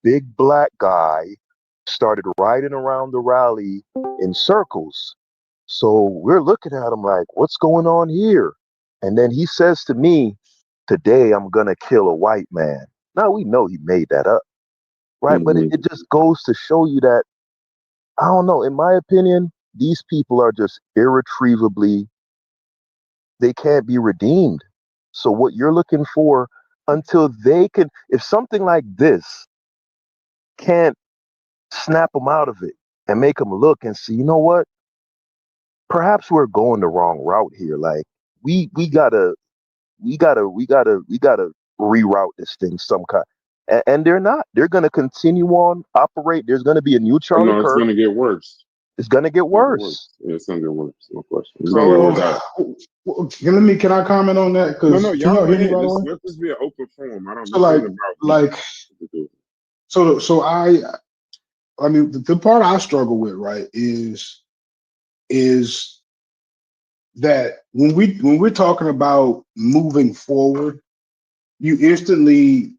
big black guy started riding around the rally in circles. So we're looking at him like, what's going on here? And then he says to me, today I'm going to kill a white man. Now we know he made that up, right? But Hmm. it just goes to show you that, I don't know, in my opinion, these people are just irretrievably, they can't be redeemed. So what you're looking for until they can, if something like this can't snap them out of it and make them look and see, you know what? Perhaps we're going the wrong route here. Like we gotta we gotta reroute this thing some kind. And they're not. They're gonna continue on operate. There's gonna be a new Oh, Charlie no, it's Kirk. gonna get worse. It's gonna get It's gonna get worse. worse. Yeah, it's gonna get worse. No question. It's gonna get So worse. Can I comment on that? No, no, Because can y'all y'all go hear me ahead. by the This way? let this be an open forum. I don't. So This ain't about me. like so I mean the part I struggle with, right, is that when we're talking about moving forward, you instantly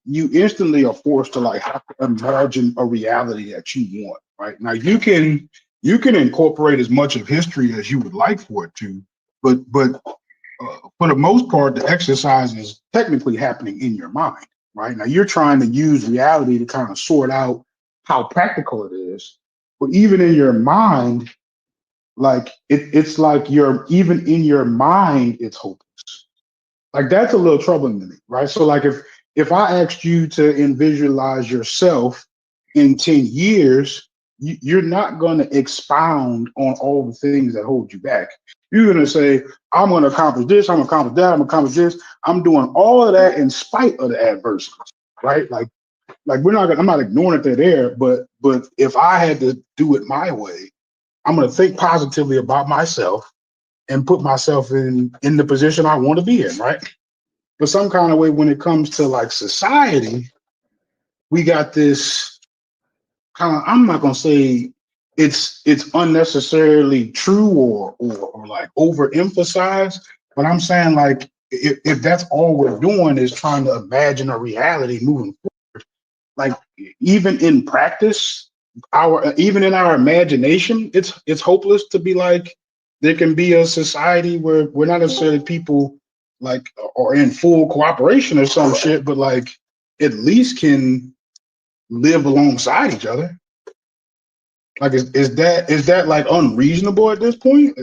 are forced to like have to imagine a reality that you want. Right now, you can incorporate as much of history as you would like for it to, but for the most part, the exercise is technically happening in your mind. Right now, you're trying to use reality to kind of sort out how practical it is, but even in your mind, like it's like you're even in your mind, it's hopeless. Like that's a little troubling to me, right? So like if I asked you to visualize yourself in 10 years, you're not going to expound on all the things that hold you back. You're going to say, I'm going to accomplish this, I'm going to accomplish that, I'm going to accomplish this. I'm doing all of that in spite of the adversity, right? Like I'm not ignoring that they're there, but if I had to do it my way, I'm going to think positively about myself and put myself in the position I want to be in, right? But some kind of way when it comes to like society, we got this kind of, I'm not gonna say it's unnecessarily true or like overemphasized, but I'm saying like if that's all we're doing is trying to imagine a reality moving forward, like even in practice, our even in our imagination, it's hopeless to be like there can be a society where we're not necessarily people like or in full cooperation or some shit, but like at least can live alongside each other. Like is that like unreasonable at this point?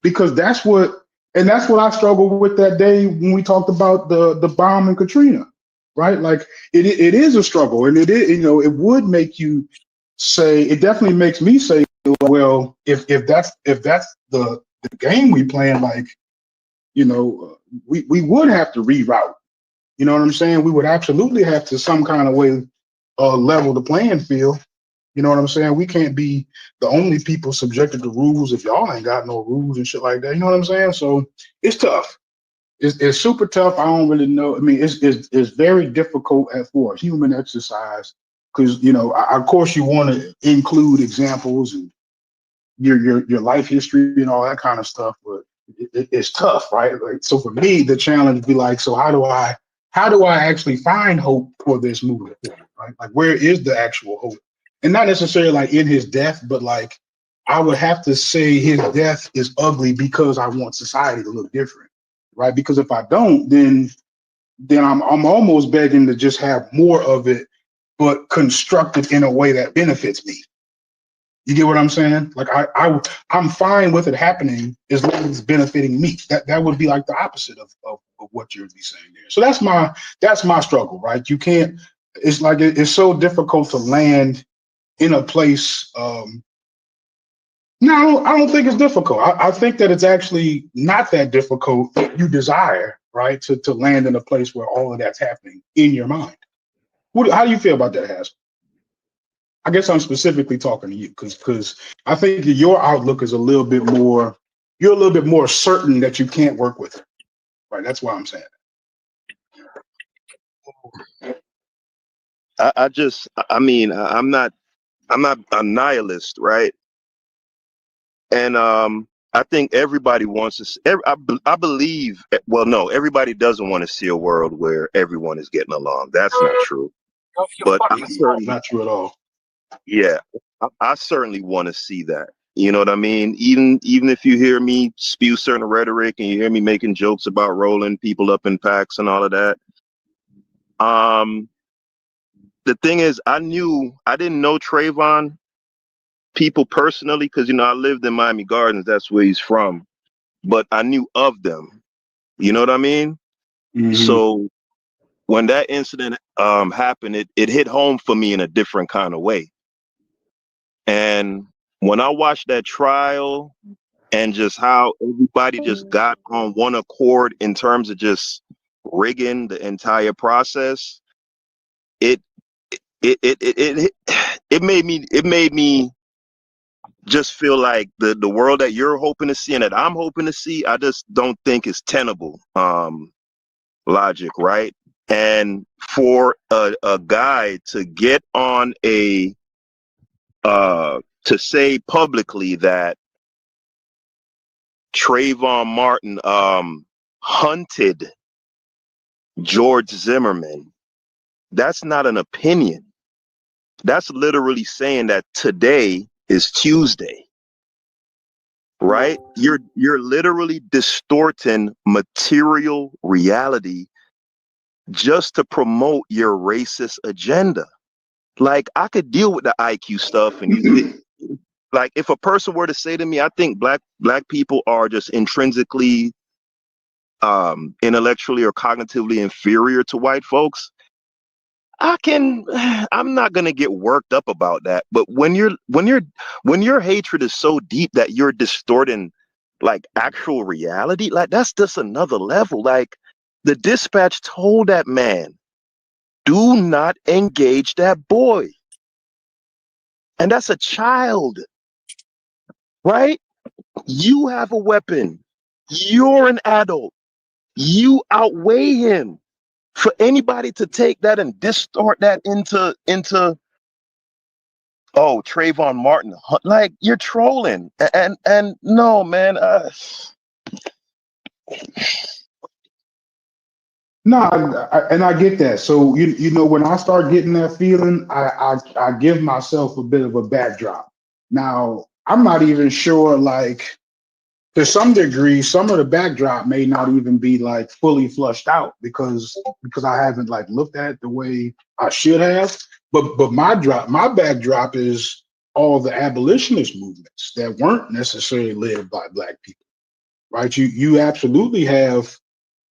Because that's what I struggled with that day when we talked about the bomb and Katrina, right? Like it is a struggle, and it is, it would make you say, it definitely makes me say, well, if that's the game we playing, like we would have to reroute. You know what I'm saying? We would absolutely have to some kind of way level the playing field. You know what I'm saying? We can't be the only people subjected to rules if y'all ain't got no rules and shit like that. You know what I'm saying? So it's tough. It's super tough. I don't really know. I mean, it's very difficult for a human exercise because of course you want to include examples and your life history and all that kind of stuff, but it's tough, right? Like, so for me, the challenge would be like, so how do I actually find hope for this movement, right? Like, where is the actual hope? And not necessarily like in his death, but like I would have to say his death is ugly because I want society to look different, right? Because if I don't, then I'm almost begging to just have more of it, but constructed in a way that benefits me. You get what I'm saying? Like I'm fine with it happening as long as it's benefiting me. That would be like the opposite of what you'd be saying there. So that's my struggle, right? You can't. It's like it's so difficult to land in a place. No, I don't think it's difficult. I think that it's actually not that difficult if you desire, right, to land in a place where all of that's happening in your mind. How do you feel about that, Has? I guess I'm specifically talking to you because I think your outlook is a little bit more. You're a little bit more certain that you can't work with it, right? That's why I'm saying. I mean, I'm not a nihilist, right? And I think everybody wants to. I believe. Well, no, everybody doesn't want to see a world where everyone is getting along. That's not true. but I certainly, Not true at all. yeah, I certainly want to see that. You know what I mean? Even if you hear me spew certain rhetoric and you hear me making jokes about rolling people up in packs and all of that. The thing is, I didn't know Trayvon people personally because I lived in Miami Gardens. That's where he's from. But I knew of them. You know what I mean? Mm-hmm. So when that incident happened, it hit home for me in a different kind of way. And when I watched that trial and just how everybody just got on one accord in terms of just rigging the entire process, it it it it it, it made me just feel like the world that you're hoping to see and that I'm hoping to see, I just don't think is tenable. Logic, right? And for a guy to get on to say publicly that Trayvon Martin hunted George Zimmerman, that's not an opinion. That's literally saying that today is Tuesday, right? You're literally distorting material reality just to promote your racist agenda. Like, I could deal with the IQ stuff, and like, if a person were to say to me, I think black people are just intrinsically intellectually or cognitively inferior to white folks, I'm not gonna get worked up about that. But when your hatred is so deep that you're distorting like actual reality, like that's just another level. Like, the dispatch told that man, do not engage that boy. And that's a child, right? You have a weapon. You're an adult. You outweigh him. For anybody to take that and distort that into Trayvon Martin, like, you're trolling. And no, man. No, and I get that. So when I start getting that feeling, I give myself a bit of a backdrop. Now, I'm not even sure, like, to some degree, some of the backdrop may not even be like fully flushed out because I haven't like looked at it the way I should have. But my backdrop is all the abolitionist movements that weren't necessarily led by black people, right? You absolutely have,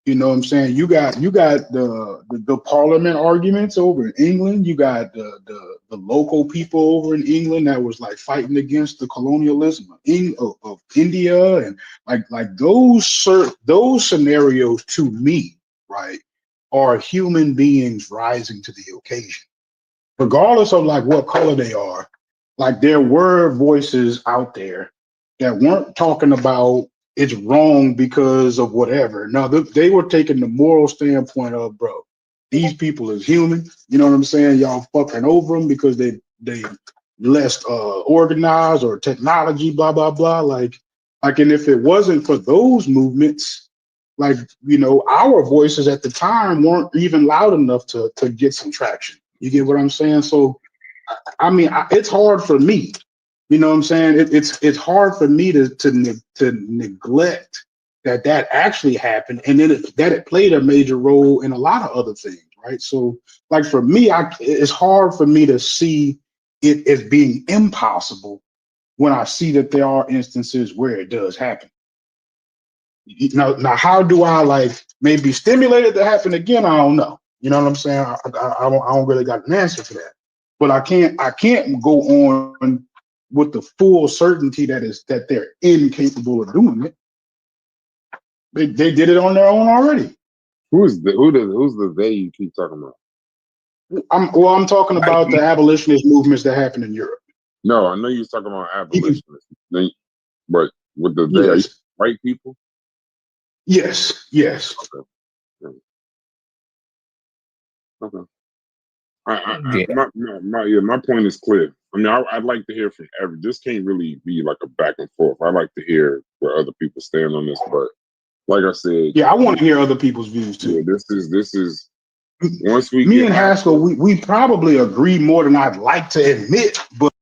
what I'm saying? You got the parliament arguments over in England. You got the local people over in England that was like fighting against the colonialism of India, and like those scenarios to me, right, are human beings rising to the occasion, regardless of like what color they are. Like, there were voices out there that weren't talking about it's wrong because of whatever. No, they were taking the moral standpoint of, bro, these people is human. You know what I'm saying? Y'all fucking over them because they less organized or technology, blah blah blah. And if it wasn't for those movements, like, our voices at the time weren't even loud enough to get some traction. You get what I'm saying? So, I mean, it's hard for me. You know what I'm saying? It's hard for me to neglect that actually happened, and then it played a major role in a lot of other things, right? So, like, for me, it's hard for me to see it as being impossible when I see that there are instances where it does happen. Now, how do I like maybe stimulate it to happen again? I don't know. You know what I'm saying? I don't really got an answer for that. But I can't go on with the full certainty that they're incapable of doing it. They did it on their own already. Who's the they you keep talking about? I'm talking about the abolitionist movements that happened in Europe. No, I know you was talking about abolitionists. But with the they, are you Yes. white people? Yes. Okay. Okay. Yeah. My point is clear. I mean, I'd like to hear from every. This can't really be like a back and forth. I like to hear where other people stand on this, but like I said, Yeah, I want to hear other people's views yeah, too. this is once we me get and Haskell, we probably agree more than I'd like to admit, but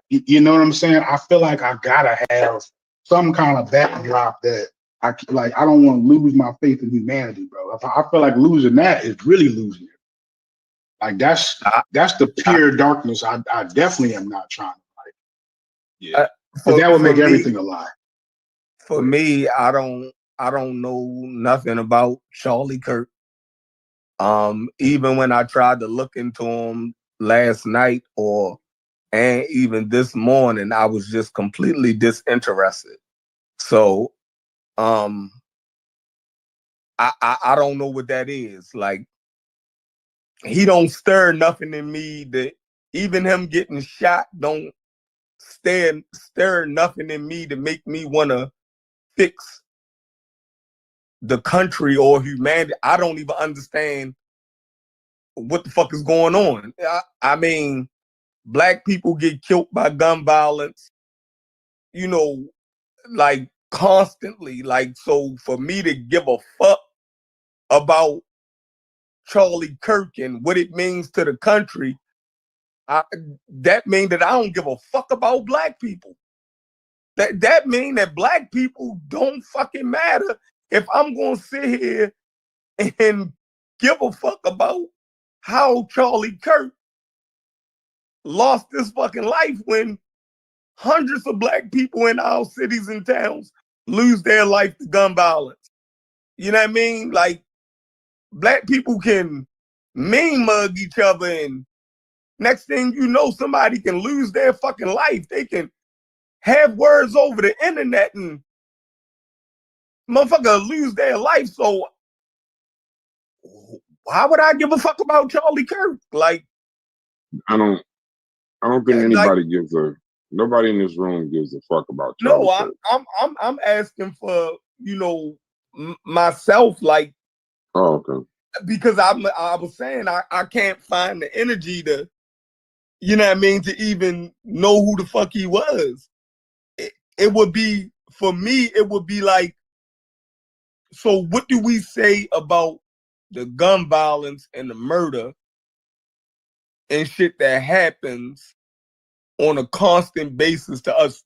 you know what I'm saying? I feel like I gotta have some kind of backdrop that I like. I don't want to lose my faith in humanity, bro. I feel like losing that is really losing it. Like that's the pure darkness. I definitely am not trying to like. Yeah, because that would make everything a lie. For me, I don't know nothing about Charlie Kirk. Even when I tried to look into him last night and even this morning, I was just completely disinterested. So I don't know what that is. Like, he don't stir nothing in me that even him getting shot don't stir nothing in me to make me want to fix the country or humanity. I don't even understand what the fuck is going on. I mean, black people get killed by gun violence, you know, like constantly. Like, so for me to give a fuck about Charlie Kirk and what it means to the country, that means that I don't give a fuck about black people. That means that black people don't fucking matter if I'm gonna sit here and give a fuck about how Charlie Kirk lost his fucking life when hundreds of black people in our cities and towns lose their life to gun violence. You know what I mean? Like, black people can mean mug each other, and next thing you know, somebody can lose their fucking life. They can have words over the internet and motherfucker lose their life. So why would I give a fuck about Charlie Kirk? Like, I don't think anybody nobody in this room gives a fuck about Charlie Kirk. I'm asking for, myself, like, oh, okay. Because I was saying I can't find the energy to, you know what I mean, to even know who the fuck he was. It would be, for me, it would be like, so what do we say about the gun violence and the murder and shit that happens on a constant basis to us?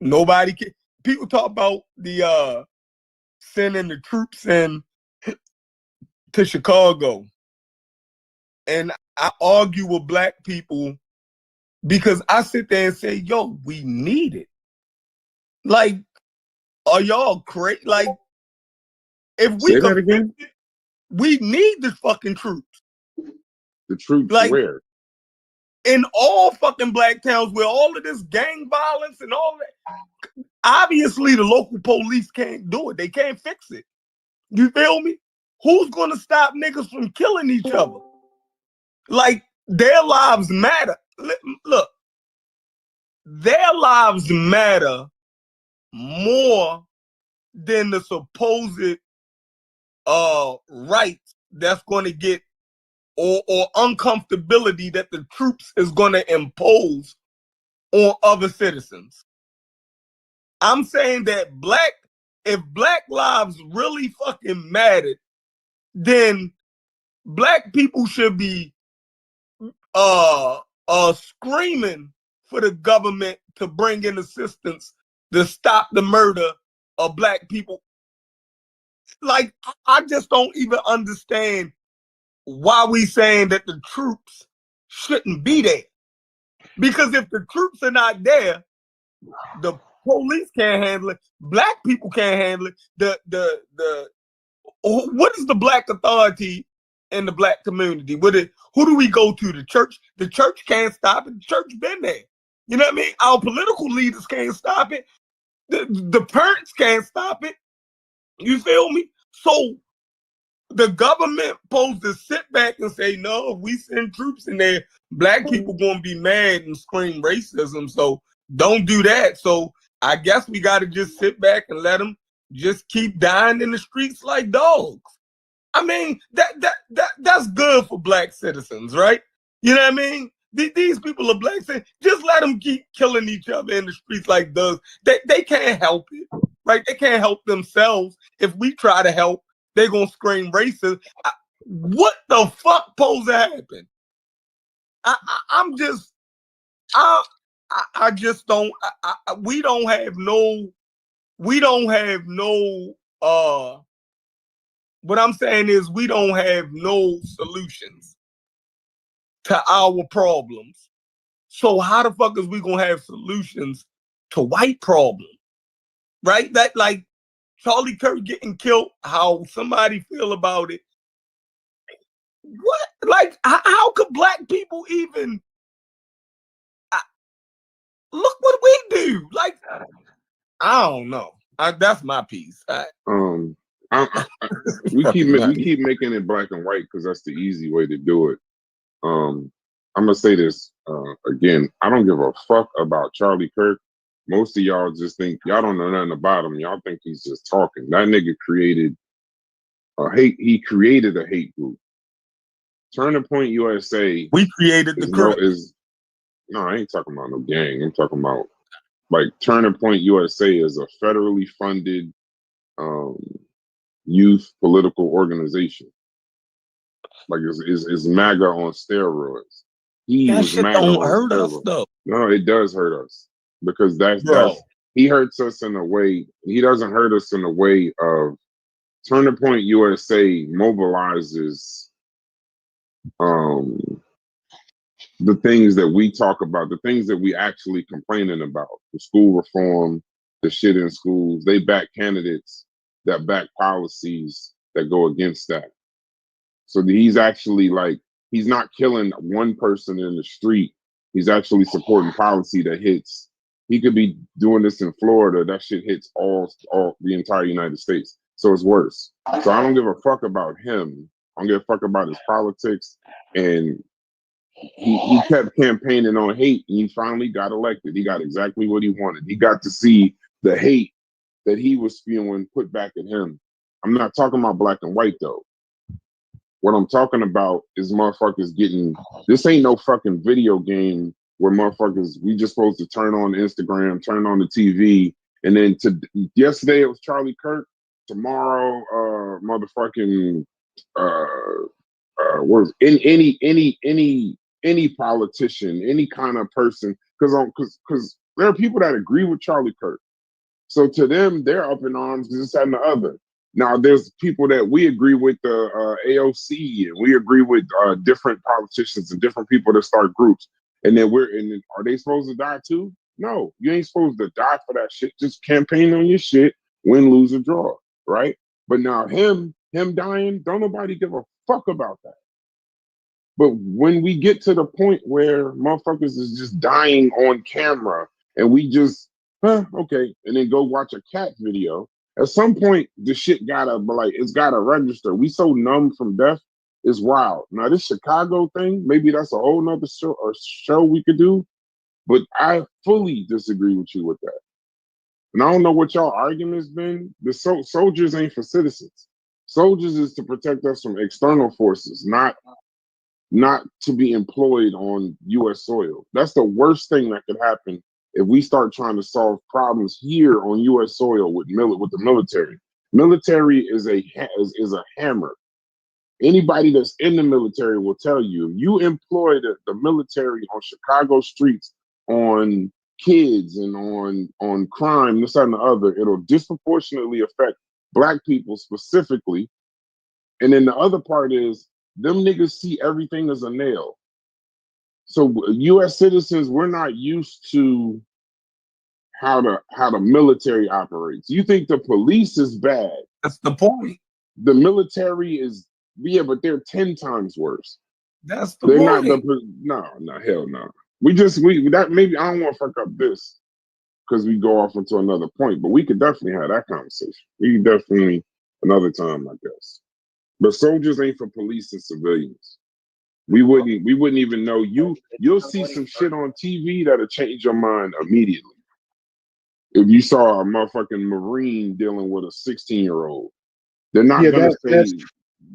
Nobody can. People talk about the sending the troops in to Chicago, and I argue with black people because I sit there and say, yo, we need it. Like, are y'all crazy? Like, if we say that again, we need the fucking troops. The troops, like, where? In all fucking black towns where all of this gang violence and all that. Obviously, the local police can't do it. They can't fix it. You feel me? Who's gonna stop niggas from killing each other? Like, their lives matter. Look, their lives matter more than the supposed rights that's going to get or uncomfortability that the troops is going to impose on other citizens. I'm saying that if black lives really fucking mattered, then black people should be screaming for the government to bring in assistance to stop the murder of black people. Like, I just don't even understand why we saying that the troops shouldn't be there. Because if the troops are not there, the police can't handle it. Black people can't handle it. What is the black authority in the black community? Who do we go to? The church? The church can't stop it. The church been there. You know what I mean? Our political leaders can't stop it. The parents can't stop it. You feel me? So the government supposed to sit back and say, no, if we send troops in there, black people gonna be mad and scream racism. So don't do that. So I guess we gotta just sit back and let them just keep dying in the streets like dogs. I mean, that's good for black citizens, right? You know what I mean? These people are black citizens. Just let them keep killing each other in the streets like dogs. They can't help it, right? They can't help themselves. If we try to help, they're going to scream racist. What the fuck supposed to happen? I'm just, I just don't. We don't have no. What I'm saying is we don't have no solutions to our problems. So how the fuck is we gonna have solutions to white problems? Right? That like Charlie Kirk getting killed, how somebody feel about it. What? Like, how could black people even look what we do? Like, I don't know. That's my piece. We keep making it black and white because that's the easy way to do it. I'm gonna say this again. I don't give a fuck about Charlie Kirk. Most of y'all just think y'all don't know nothing about him. Y'all think he's just talking. That nigga created a hate. He created a hate group. Turning Point USA. We created the group. No, I ain't talking about no gang. I'm talking about like Turning Point USA is a federally funded youth political organization. Like it's MAGA on steroids. That shit don't hurt us though. No, it does hurt us because that's he hurts us in a way. He doesn't hurt us in a way of Turning Point USA mobilizes the things that we talk about, the things that we actually complaining about, the school reform, the shit in schools. They back candidates that back policies that go against that. So he's actually like, he's not killing one person in the street. He's actually supporting policy that hits. He could be doing this in Florida. That shit hits all the entire United States. So it's worse. So I don't give a fuck about him. I don't give a fuck about his politics. And he kept campaigning on hate, and he finally got elected. He got exactly what he wanted. He got to see the hate that he was spewing put back at him. I'm not talking about black and white though. What I'm talking about is motherfuckers getting, this ain't no fucking video game where motherfuckers, we just supposed to turn on Instagram, turn on the TV, and then yesterday it was Charlie Kirk, tomorrow motherfucking what is any politician, any kind of person, because there are people that agree with Charlie Kirk. So to them, they're up in arms, this and the other. Now, there's people that we agree with the AOC, and we agree with different politicians and different people that start groups. And then are they supposed to die too? No, you ain't supposed to die for that shit. Just campaign on your shit, win, lose, or draw, right? But now him dying, don't nobody give a fuck about that. But when we get to the point where motherfuckers is just dying on camera, and we just, okay, and then go watch a cat video, at some point, the shit gotta be like, it's gotta register. We so numb from death, it's wild. Now, this Chicago thing, maybe that's a whole nother show we could do, but I fully disagree with you with that. And I don't know what y'all argument's been. The soldiers ain't for citizens. Soldiers is to protect us from external forces, not to be employed on U.S. soil. That's the worst thing that could happen if we start trying to solve problems here on U.S. soil with the military. Military is a hammer. Anybody that's in the military will tell you, if you employ the military on Chicago streets, on kids and on crime, this and the other, it'll disproportionately affect black people specifically. And then the other part is, them niggas see everything as a nail. So U.S. citizens, we're not used to how the military operates. You think the police is bad? That's the point. The military is, yeah, but they're 10 times worse. That's the point. No, hell no. Maybe I don't want to fuck up this because we go off into another point, but we could definitely have that conversation. We could definitely another time, I guess. But soldiers ain't for police and civilians. We wouldn't even know. You'll see some shit on TV that'll change your mind immediately. If you saw a motherfucking Marine dealing with a 16-year-old, they're not gonna say.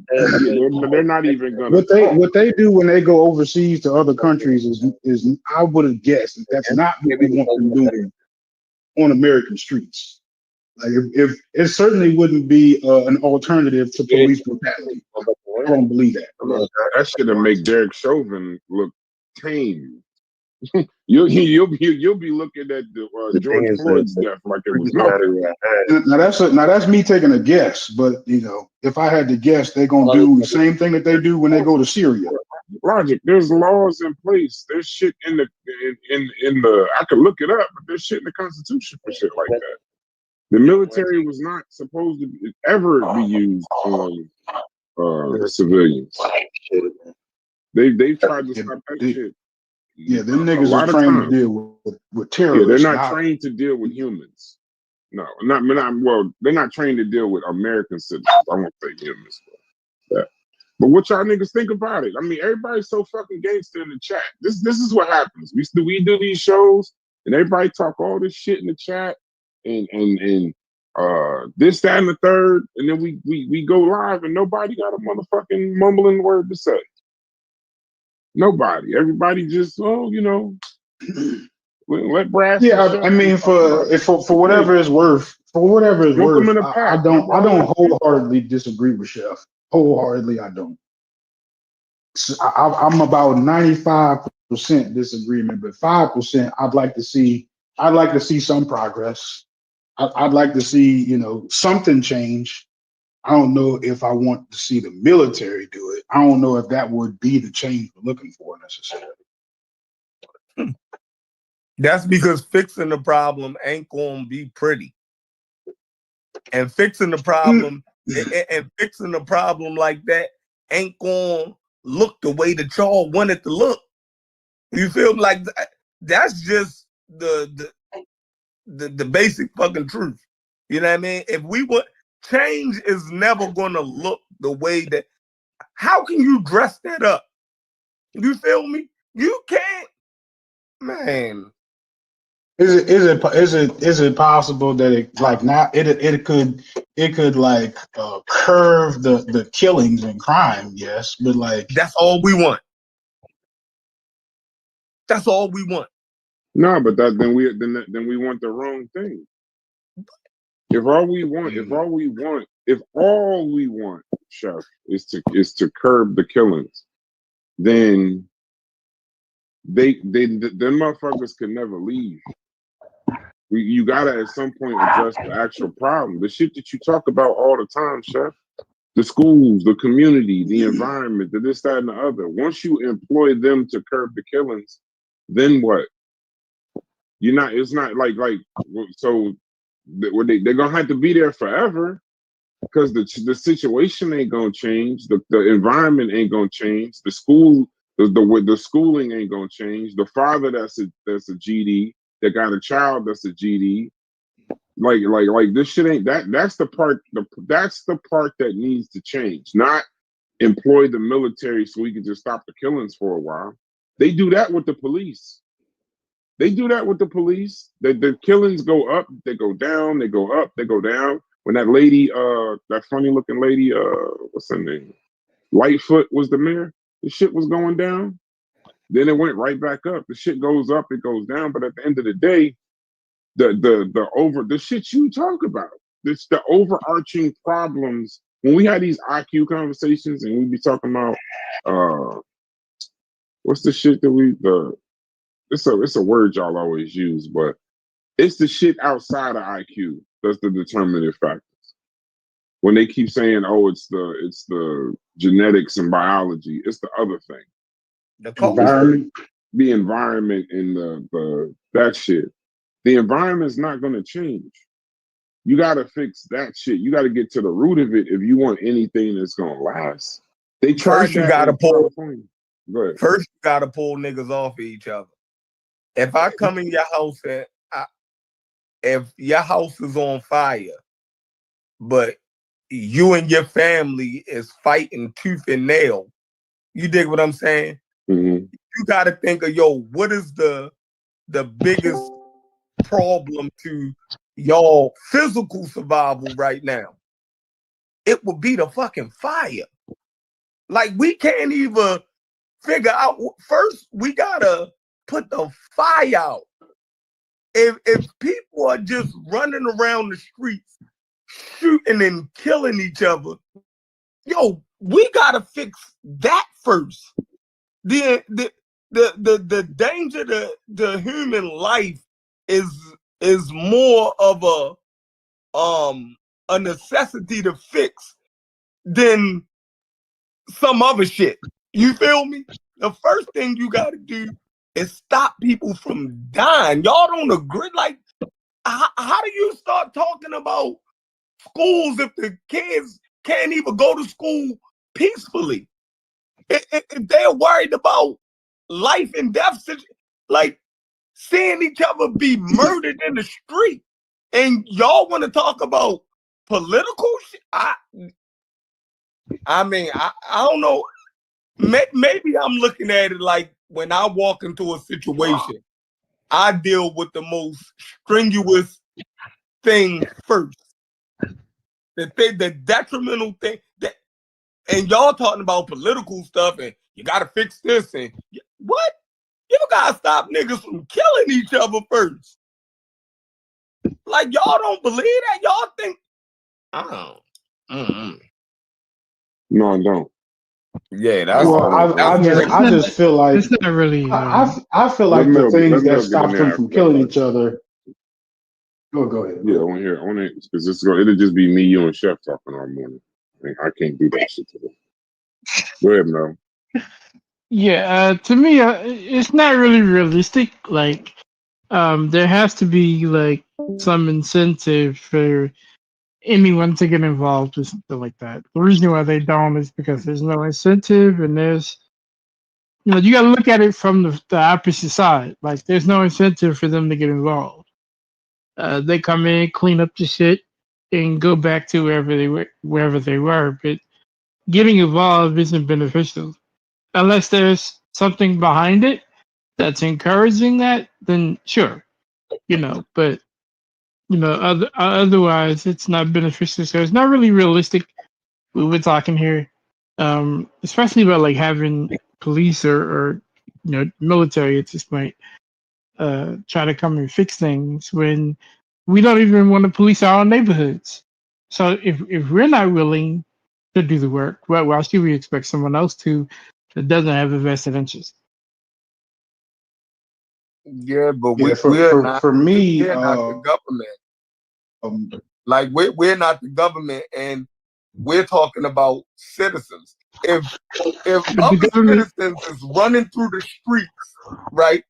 They're not even gonna. What they do when they go overseas to other countries is I would have guessed that's not what we want them doing on American streets. Like if it certainly wouldn't be an alternative to police brutality. I don't believe that. That should have make Derek Chauvin look tame. you'll be looking at the George Floyd's death like it was nothing. Now that's me taking a guess, but if I had to guess, they're gonna do the same thing that they do when they go to Syria. Logic. There's laws in place. There's shit in the I could look it up, but there's shit in the Constitution for shit like that. The military was not supposed to ever be used on civilians. They've tried to stop that shit. Yeah, them niggas are trained to deal with terrorists. Yeah, they're not trained to deal with humans. No, they're not trained to deal with American citizens. I won't say humans. But what y'all niggas think about it? I mean, everybody's so fucking gangster in the chat. This is what happens. We do these shows and everybody talk all this shit in the chat and this, that, and the third, and then we go live and nobody got a motherfucking mumbling word to say. Nobody. Everybody just let brass. Yeah, I mean for whatever it's worth, I don't wholeheartedly disagree with Chef. Wholeheartedly, I don't. I'm about 95% disagreement, but 5% I'd like to see some progress. I'd like to see something change. I don't know if I want to see the military do it. I don't know if that would be the change we're looking for necessarily. That's because fixing the problem ain't gonna be pretty. And fixing the problem like that ain't gonna look the way that y'all want it to look. You feel like that's just the basic fucking truth. You know what I mean? If we would change is never gonna look the way that. How can you dress that up? You feel me? You can't, man. Is it possible that it could like curve the killings and crime? Yes, but like that's all we want. That's all we want. No, but then we want the wrong thing. If all we want, Chef, is to curb the killings, then them motherfuckers can never leave. You gotta at some point address the actual problem. The shit that you talk about all the time, Chef. The schools, the community, the environment, the this, that, and the other. Once you employ them to curb the killings, then what? It's not like so they're gonna have to be there forever because the situation ain't gonna change, the environment ain't gonna change, the schooling ain't gonna change. The father that's a GD that got a child that's a GD, like this shit ain't that's the part that needs to change. Not employ the military so we can just stop the killings for a while. They do that with the police. The killings go up, they go down, they go up, they go down. When that lady, that funny looking lady, what's her name? Lightfoot was the mayor. The shit was going down. Then it went right back up. The shit goes up, it goes down. But at the end of the day, the shit you talk about, it's the overarching problems. When we had these IQ conversations and we be talking about, what's the shit that it's a word y'all always use, but it's the shit outside of IQ that's the determinative factors. When they keep saying, "Oh, it's the genetics and biology," it's the other thing. The environment and the that shit. The environment's not going to change. You got to fix that shit. You got to get to the root of it if you want anything that's going to last. They tried First, you gotta pull. First, you gotta pull niggas off of each other. If I come in your house and if your house is on fire, but you and your family is fighting tooth and nail, you dig what I'm saying? Mm-hmm. You got to think of, what is the biggest problem to y'all physical survival right now? It would be the fucking fire. Like, we can't even figure out. First, we gotta put the fire out. If people are just running around the streets shooting and killing each other, we gotta fix that first. The danger to the human life is more of a necessity to fix than some other shit. You feel me? The first thing you gotta do is stop people from dying. Y'all don't agree? Like, how do you start talking about schools if the kids can't even go to school peacefully? If they're worried about life and death, like seeing each other be murdered in the street, and y'all want to talk about political shit? I mean, I don't know. Maybe I'm looking at it like when I walk into a situation, I deal with the most strenuous thing first. The detrimental thing that, and y'all talking about political stuff and you gotta fix this and what? You gotta stop niggas from killing each other first. Like, y'all don't believe that? Y'all think No, I don't. Yeah, that's Well, I just feel like it's not really. I feel like the things that stop them from killing each other. Go ahead. Yeah, I want to hear because it'll just be me, you, and Chef talking all morning. I can't do that shit today. Go ahead, Mel. Yeah, to me, it's not really realistic. Like, there has to be like some incentive for anyone to get involved with something like that. The reason why they don't is because there's no incentive, and you got to look at it from the opposite side. Like, there's no incentive for them to get involved. They come in, clean up the shit, and go back to wherever they were. But getting involved isn't beneficial unless there's something behind it that's encouraging that. Then sure, But otherwise, it's not beneficial. So it's not really realistic. We're talking here, especially about like having police or military at this point try to come and fix things when we don't even want to police our own neighborhoods. So if we're not willing to do the work, why should we expect someone else to that doesn't have a vested interest? Yeah, but for me, we're not the government. Like we're not the government, and we're talking about citizens. If other citizens is running through the streets, right,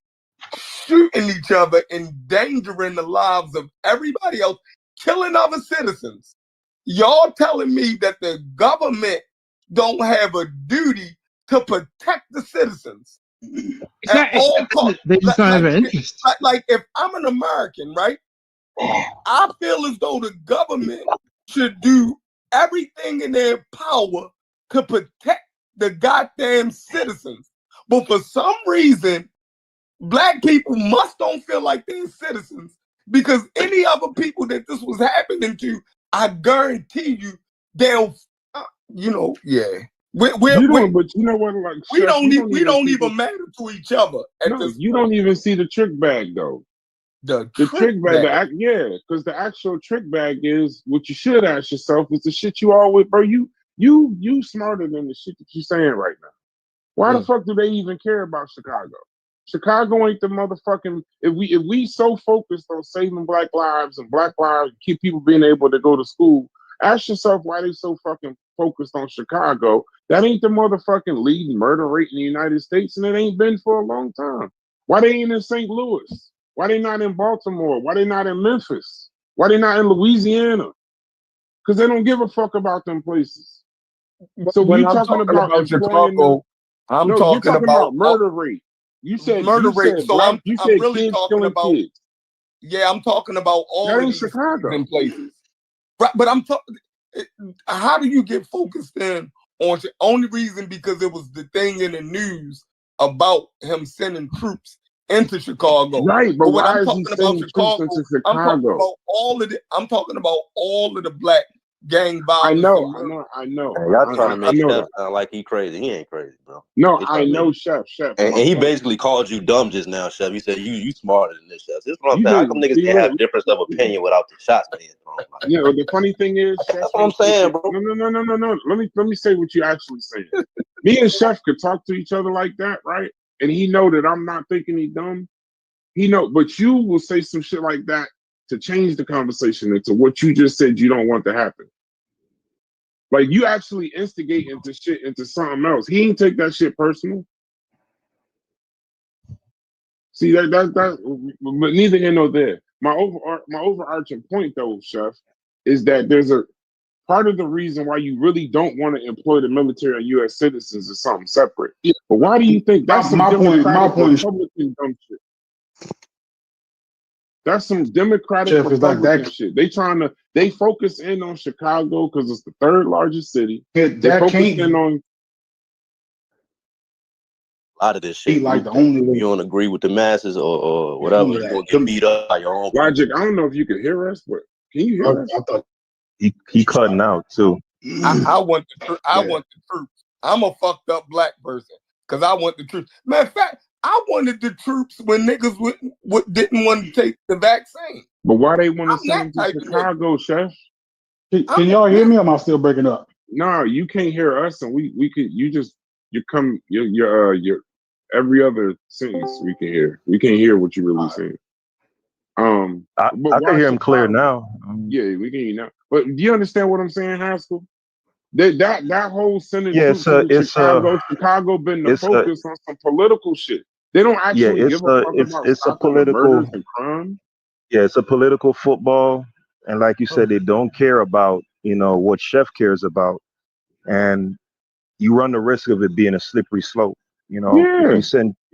shooting each other, endangering the lives of everybody else, killing other citizens, y'all telling me that the government don't have a duty to protect the citizens at all costs? They just don't have an interest. Like if I'm an American, right, I feel as though the government should do everything in their power to protect the goddamn citizens. But for some reason, Black people don't feel like they're citizens, because any other people that this was happening to, I guarantee you, they'll, yeah. But you know what? Like, we don't even matter to each other. You don't even see the trick bag though. The trick bag, because the actual trick bag is what you should ask yourself is the shit you always, bro. You smarter than the shit that you're saying right now. Why the fuck do they even care about Chicago? Chicago ain't the motherfucking. If we so focused on saving Black lives and keep people being able to go to school, ask yourself why they so fucking focused on Chicago. That ain't the motherfucking leading murder rate in the United States, and it ain't been for a long time. Why they ain't in St. Louis? Why they not in Baltimore? Why they not in Memphis? Why they not in Louisiana? Because they don't give a fuck about them places. So when you're talking about Chicago, I'm talking about murder rate. You said murder rate. So I'm really kids talking about kids. Yeah, I'm talking about all of these Chicago places. Right, but I'm talking. How do you get focused in on the only reason because it was the thing in the news about him sending troops into Chicago? Right, but when why I'm is talking he about sending Chicago, troops into I'm talking Chicago? about all of the. I'm talking about all of the Black gang I violence know, and I murder. know, I know. Man, y'all trying to I make know Chef that. sound like he crazy. He ain't crazy, bro. No, It's I not know, me. Chef. And My he point. basically called you dumb just now, Chef. He said you smarter than this, Chef. This is what I'm You saying. How just come niggas see, can look. have difference of opinion without the shots being thrown? Like, You know, the funny thing is, Chef that's what I'm ain't saying, thinking. bro. No. Let me say what you actually saying. Me and Chef could talk to each other like that, right? And he know that I'm not thinking he dumb. He know, but you will say some shit like that to change the conversation into what you just said you don't want to happen. Like you actually instigate into shit into something else. He ain't take that shit personal. See that, but neither here nor there. My overarching point though, Chef, is that there's a part of the reason why you really don't want to employ the military and U.S. citizens is something separate. Yeah. But why do you think that's some My Democratic point is, Republican dumb shit? That's some Democratic Chef, is like Republican that. shit. They focus in on Chicago because it's the third largest city. They That focus can't in on A lot of this be shit. like the only way. You don't agree with the masses or whatever. Only You're that. gonna get beat up by your own Logic. people. I don't know if you can hear us, but can you hear us? I thought He cutting out too. I want the Yeah. want the troops. I'm a fucked up black person because I want the troops. Matter of fact, I wanted the troops when niggas didn't want to take the vaccine. But why they want to I'm send that them to type of nigga. Chicago, Chef? Can y'all hear me or am I still breaking up? No, you can't hear us, and we could. Your every other sentence we can hear. We can't hear what you're really saying. But I can why hear him clear Chicago? now. Yeah, we can hear you now. But do you understand what I'm saying, Haskell? That whole sending Yeah, troops into Chicago been the it's a focus on some political shit. They don't yeah, actually give a fuck about it's a stopping the political murders and crime. yeah, it's a political football, and like you said, they don't care about what Chef cares about, and you run the risk of it being a slippery slope. If Yeah.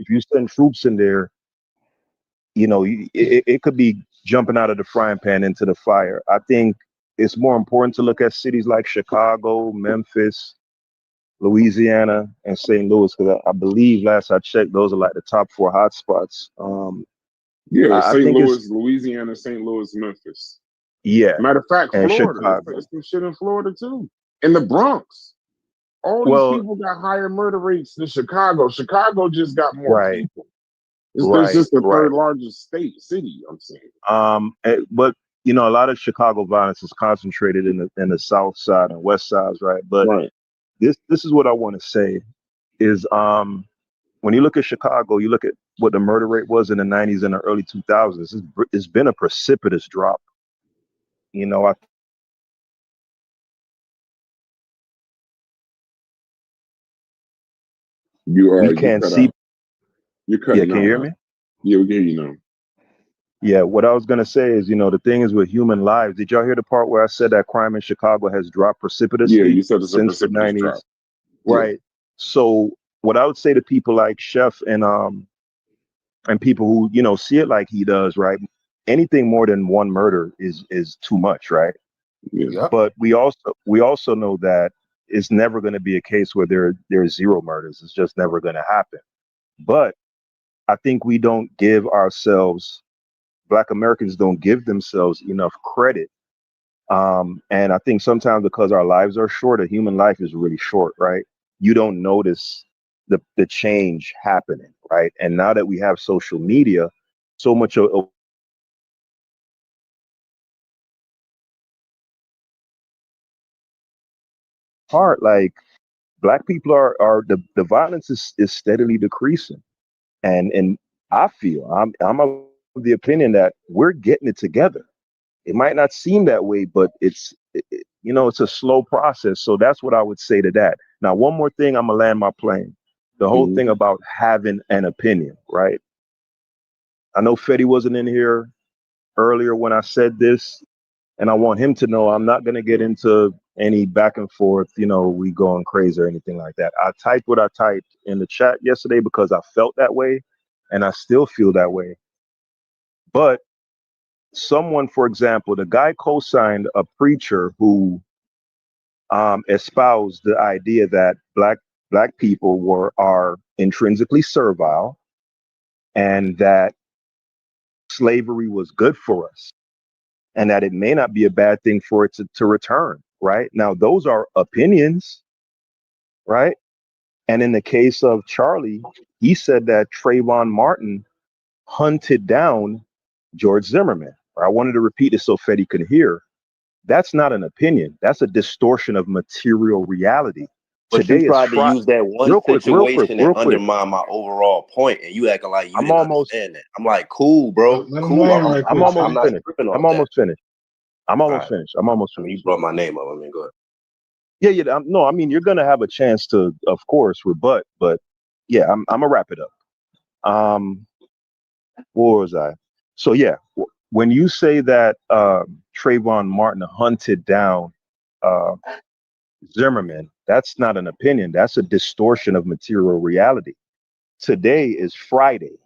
you send troops in there, it could be jumping out of the frying pan into the fire. I think it's more important to look at cities like Chicago, Memphis, Louisiana, and St. Louis, because I believe last I checked, those are like the top 4 hotspots. Yeah, I St. think it's Louis, Louisiana, St. Louis, Memphis. yeah, Matter of fact, and Florida. Chicago. It's some shit in Florida too. In the Bronx. All these Well, people got higher murder rates than Chicago. Chicago just got more right, people. It's just the right. third largest city, I'm saying. But a lot of Chicago violence is concentrated in the South Side and West Sides, right? But Right. this is what I want to say is when you look at Chicago, you look at what the murder rate was in the 90s and the early 2000s. It's been a precipitous drop. I we You can't cut see. out. You're Yeah, cutting can you out. hear Huh? me? Yeah, we can hear you now. Yeah, what I was gonna say is, the thing is with human lives. Did y'all hear the part where I said that crime in Chicago has dropped Yeah, precipitously you said it's a since the precipitous drop. 90s? Yeah. Right. So what I would say to people like Chef and people who see it like he does, right? Anything more than one murder is too much, right? Yeah. Yep. But we also know that it's never going to be a case where there's 0 murders. It's just never going to happen. But I think we don't give ourselves, Black Americans don't give themselves enough credit. And I think sometimes because our lives are short, a human life is really short, right? You don't notice the change happening, right? And now that we have social media, so much of part, like Black people are the violence is steadily decreasing. And I feel I'm of the opinion that we're getting it together. It might not seem that way, but it's a slow process. So that's what I would say to that. Now, one more thing, I'm gonna land my plane. The whole Mhm. thing about having an opinion, right? I know Fetty wasn't in here earlier when I said this, and I want him to know I'm not gonna get into any back and forth, we going crazy or anything like that. I typed what I typed in the chat yesterday because I felt that way, and I still feel that way. But someone, for example, the guy co-signed a preacher who espoused the idea that black people are intrinsically servile and that slavery was good for us and that it may not be a bad thing for it to return. right? Now, those are opinions, right? And in the case of Charlie, he said that Trayvon Martin hunted down George Zimmerman. I wanted to repeat this so Fetty could hear. That's not an opinion. That's a distortion of material reality. But you Today is tried to Friday. use that one Real quick, real quick, situation and real quick. undermine my overall point, and you acting like you I'm didn't almost, understand that. I'm like, cool, bro, Let him cool. land right I'm quick, I'm almost Fetty. not finished. tripping I'm off that. almost finished. I'm All almost right. finished. I'm almost I mean, you finished. brought my name up. I mean, go ahead. Yeah, yeah. No, I mean, you're gonna have a chance to, of course, rebut, but yeah, I'm gonna wrap it up. Where was I? So yeah, when you say that Trayvon Martin hunted down uh, Zimmerman, that's not an opinion. That's a distortion of material reality. Today is Friday,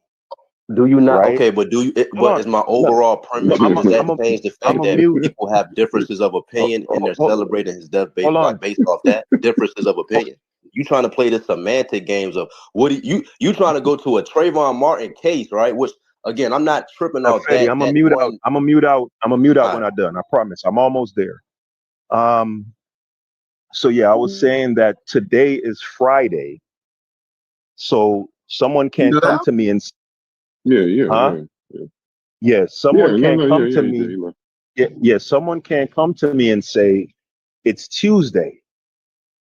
Do you not? right? Okay, but do you? Hold What on. is my No, overall no, premise? Does that change the I'm fact a that mute. people have differences of opinion and they're celebrating his death based Hold on. off that differences of opinion? You trying to play the semantic games of what do you trying to go to a Trayvon Martin case, right? Which again, I'm not tripping off Fetty, that I'm a that mute out. one. I'm a mute out. I'm a mute out All when right. I'm done. I promise. I'm almost there. Um. So yeah, I was saying that today is Friday. So someone He can't come left. to me and, Yeah, yeah, huh? yeah, yeah. Yeah, Yeah, someone no, can't no, yeah, come yeah, to he did. me. He left. Yeah, yeah, someone can't come to me and say it's Tuesday.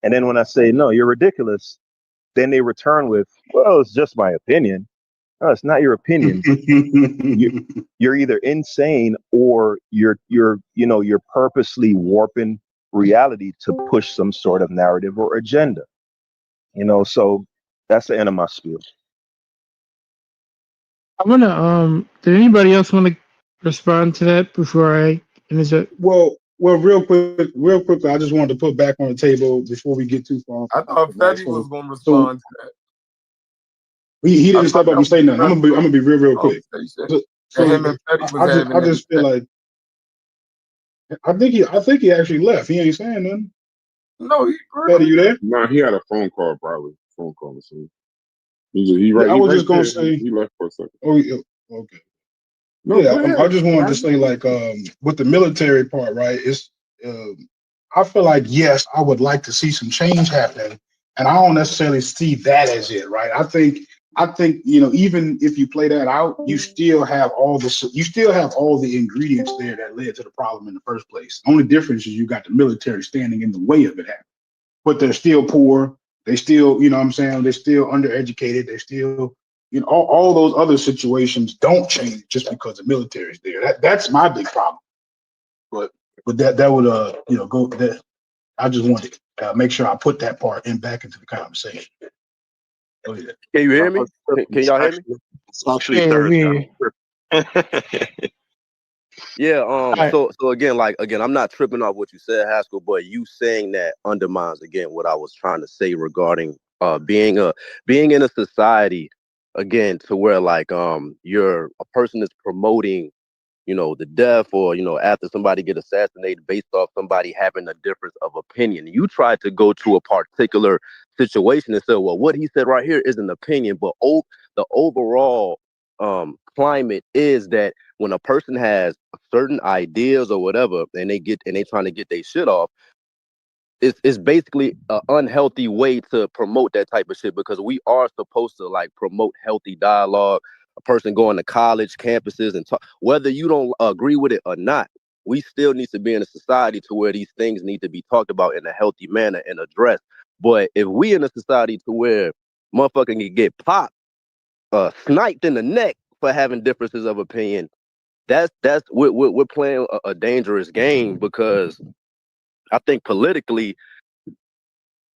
And then when I say, no, you're ridiculous, then they return with, well, it's just my opinion. No, it's not your opinion. You, you're either insane or you're purposely warping reality to push some sort of narrative or agenda. So that's the end of my spiel. I wanna did anybody else want to respond to that before I finish it? Well, real quickly, I just wanted to put back on the table before we get too far off I the topic, thought right? Fetty was gonna So respond to that. he I didn't thought step up that and was say nothing. the I'm gonna be real oh, quick. he said, So, and so him and Fetty was having I that. just feel like I think he actually left. He ain't saying nothing. No, he Betty, really. you there? Nah, he had a phone call, probably phone call or something. He right. Yeah, I He was right just gonna there. say. He left for a second. Oh, yeah, okay. No, Yeah, go I ahead. just wanted to Right. say, like, with the military part, right? Um, I feel like yes, I would like to see some change happen, and I don't necessarily see that as it, right? I think even if you play that out, you still have all the ingredients there that led to the problem in the first place. Only difference is you got the military standing in the way of it happening, but they're still poor. They still, what I'm saying, they're still undereducated. They're still, all those other situations don't change just because the military is there. That's my big problem. But that would go that. I just want to make sure I put that part back into the conversation. Oh yeah. Can you hear Uh, me? Can It's y'all hear me? actually, it's actually Yeah, Thursday. we. Yeah. Alright. So again, I'm not tripping off what you said, Haskell, but you saying that undermines again what I was trying to say regarding being in a society again to where like you're a person is promoting the death or after somebody get assassinated based off somebody having a difference of opinion. You try to go to a particular situation and say, well, what he said right here is an opinion, but the overall climate is that when a person has certain ideas or whatever and they trying to get their shit off, it's basically an unhealthy way to promote that type of shit because we are supposed to like promote healthy dialogue. A person going to college campuses and talk, whether you don't agree with it or not, we still need to be in a society to where these things need to be talked about in a healthy manner and addressed. But if we in a society to where motherfucker can get popped, sniped in the neck for having differences of opinion, we're playing a dangerous game because I think politically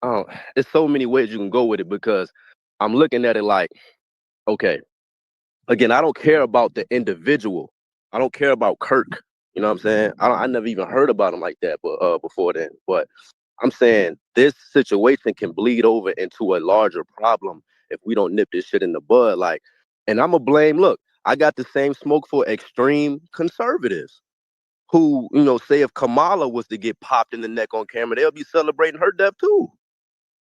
there's so many ways you can go with it because I'm looking at it like, okay, again, I don't care about the individual. I don't care about Kirk. You know what I'm saying? I never even heard about him like that, but before then. But I'm saying this situation can bleed over into a larger problem if we don't nip this shit in the bud. Like, and I'm gonna blame. Look, I got the same smoke for extreme conservatives who, say if Kamala was to get popped in the neck on camera, they'll be celebrating her death too.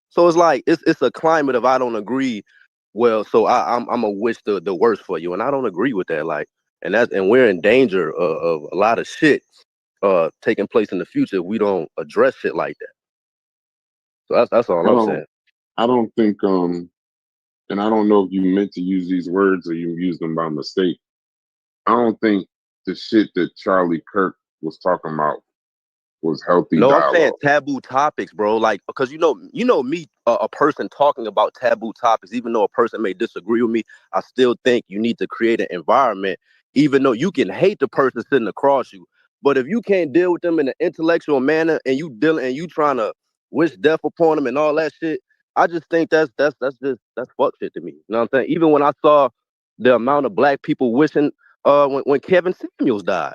So it's like it's a climate of I don't agree. Well, so I'm gonna wish the worst for you, and I don't agree with that. Like, and we're in danger of a lot of shit taking place in the future if we don't address shit like that. So that's all I I'm don't saying. I don't think and I don't know if you meant to use these words or you used them by mistake. I don't think the shit that Charlie Kirk was talking about was healthy No, I'm saying dialogue. taboo topics, bro. Like, because you know me, a person talking about taboo topics, even though a person may disagree with me, I still think you need to create an environment, even though you can hate the person sitting across you. But if you can't deal with them in an intellectual manner and you trying to wish death upon them and all that shit, I just think that's fuck shit to me. You know what I'm saying? Even when I saw the amount of black people wishing when Kevin Samuels died.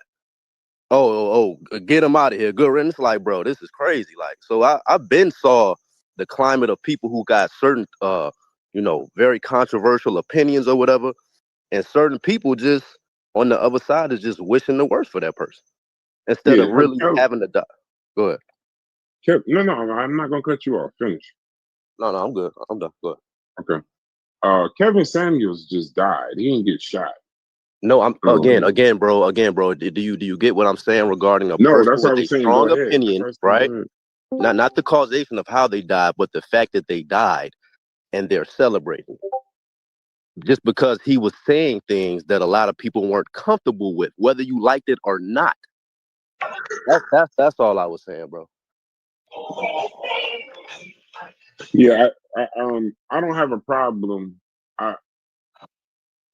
Get him out of here. Good riddance. Like, bro, this is crazy. Like, so I've been saw the climate of people who got certain, very controversial opinions or whatever, and certain people just on the other side is just wishing the worst for that person instead Yeah, of really having to die. Go ahead. No, I'm not gonna cut you off. Finish. No, I'm good. I'm done. Go ahead. Okay. Kevin Samuels just died. He didn't get shot. No, I'm Um, again, bro. Do you get what I'm saying regarding a no, person that's what I with a was saying. Go strong ahead. opinion, right? Not the causation of how they died, but the fact that they died and they're celebrating. Just because he was saying things that a lot of people weren't comfortable with, whether you liked it or not. That's all I was saying, bro. Yeah, I don't have a problem.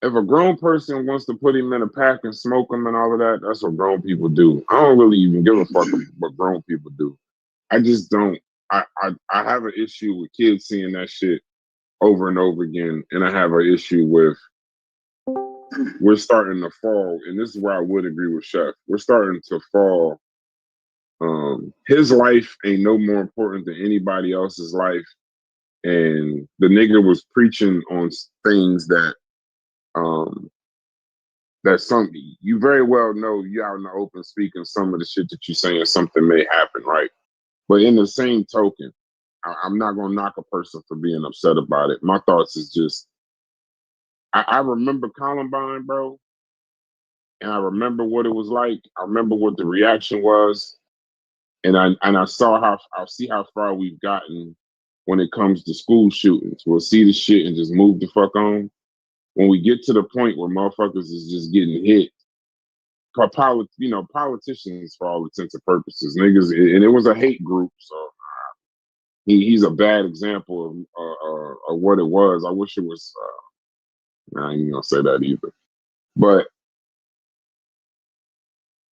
If a grown person wants to put him in a pack and smoke him and all of that, that's what grown people do. I don't really even give a fuck what grown people do. I just don't. I have an issue with kids seeing that shit over and over again, and I have an issue with we're starting to fall, and this is where I would agree with Chef. We're starting to fall. His life ain't no more important than anybody else's life, and the nigga was preaching on things that um some you very well know you out in the open speaking some of the shit that you're saying something may happen, right? But in the same token, I'm not gonna knock a person for being upset about it. My thoughts is just I remember Columbine, bro, and I remember what it was like. I remember what the reaction was, and I saw I see how far we've gotten when it comes to school shootings. We'll see the shit and just move the fuck on. When we get to the point where motherfuckers is just getting hit, politicians for all intents and purposes, niggas, and it was a hate group, so he's a bad example of what it was. I wish it was. I ain't gonna say that either, but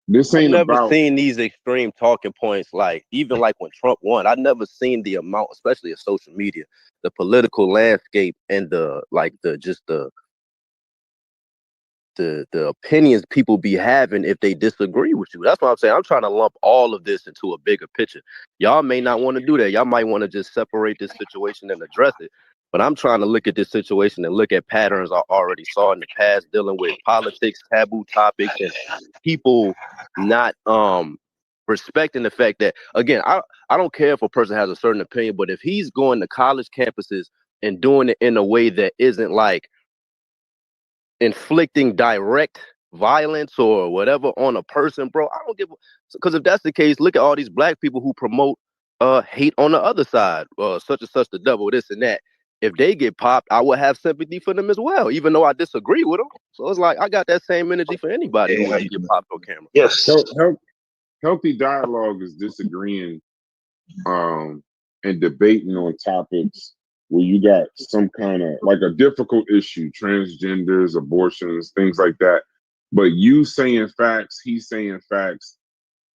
this I've ain't never about. seen these extreme talking points, like even like when Trump won. I've never seen the amount, especially of social media, the political landscape, and the opinions people be having if they disagree with you. That's what I'm saying. I'm trying to lump all of this into a bigger picture. Y'all may not want to do that. Y'all might want to just separate this situation and address it. But I'm trying to look at this situation and look at patterns I already saw in the past dealing with politics, taboo topics, and people not respecting the fact that, again, I don't care if a person has a certain opinion, but if he's going to college campuses and doing it in a way that isn't like inflicting direct violence or whatever on a person, bro, I don't give because if that's the case, look at all these black people who promote hate on the other side, such and such the devil, this and that. If they get popped, I would have sympathy for them as well, even though I disagree with them. So it's like I got that same energy for anybody who might get popped on camera. Yes. Healthy dialogue is disagreeing and debating on topics where you got some kind of like a difficult issue, transgenders, abortions, things like that. But you saying facts, he's saying facts,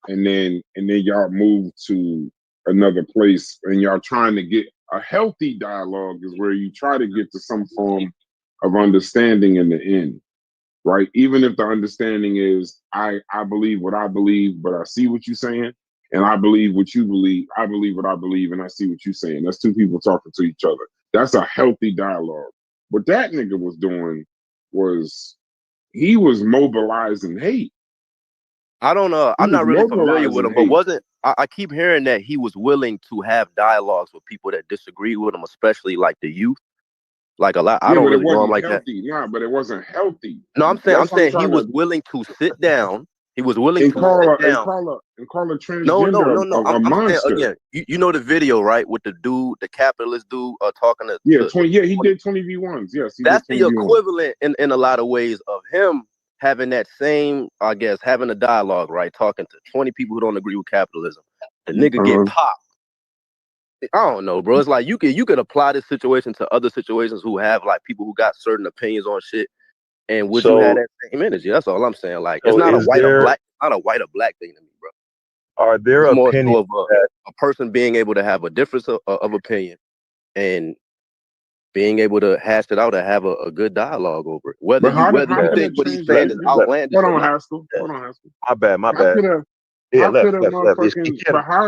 and then y'all move to another place and y'all trying to get a healthy dialogue is where you try to get to some form of understanding in the end, right? Even if the understanding is I believe what I believe, but I see what you're saying, and I believe what you believe. I believe what I believe, and I see what you're saying. That's two people talking to each other. That's a healthy dialogue. What that nigga was doing was he was mobilizing hate. I don't know. He I'm was not really familiar with mobilizing him, but hate. I keep hearing that he was willing to have dialogues with people that disagree with him, especially like the youth. Like a lot, I Yeah, don't but it really know him wasn't like that. healthy. Nah, but it wasn't healthy. No, I'm That's what I'm saying he trying was to. willing to sit down He was willing and to call sit a down. transgender No. a I'm saying monster. again. You know the video, right? With the dude, the capitalist dude, talking to Yeah, 20. Yeah, he did 20v1s. Yes, he that's did the 20v1s. equivalent in a lot of ways of him having that same, I guess, having a dialogue, right? Talking to 20 people who don't agree with capitalism. The nigga get popped. I don't know, bro. It's like you could apply this situation to other situations who have like people who got certain opinions on shit. And would you have that same energy? That's all I'm saying. Like, it's not a white or black, not a white or black thing to me, bro. Are there it's more opinions so of a person being able to have a difference of opinion and being able to hash it out and have a good dialogue over it. Whether you think what he's saying is outlandish Hold or on, not. Haskell. Hold on, Haskell. My bad. How could a motherfucking? But how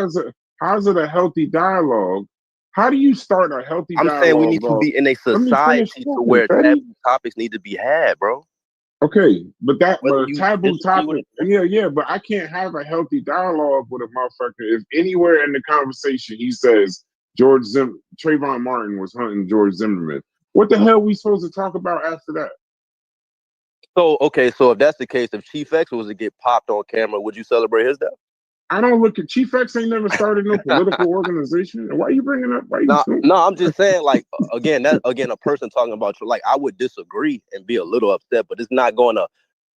is it a healthy dialogue? How do you start a healthy dialogue? I'm saying we need to be in a society to where taboo topics need to be had, bro. Okay, but a taboo topic, yeah, but I can't have a healthy dialogue with a motherfucker if anywhere in the conversation he says Trayvon Martin was hunting George Zimmerman. What the hell are we supposed to talk about after that? So if that's the case, if Chief X was to get popped on camera, would you celebrate his death? I don't look at Chief X ain't never started no political organization. Why are you bringing up? No, I'm just saying, like, again, a person talking about you, like, I would disagree and be a little upset, but it's not going to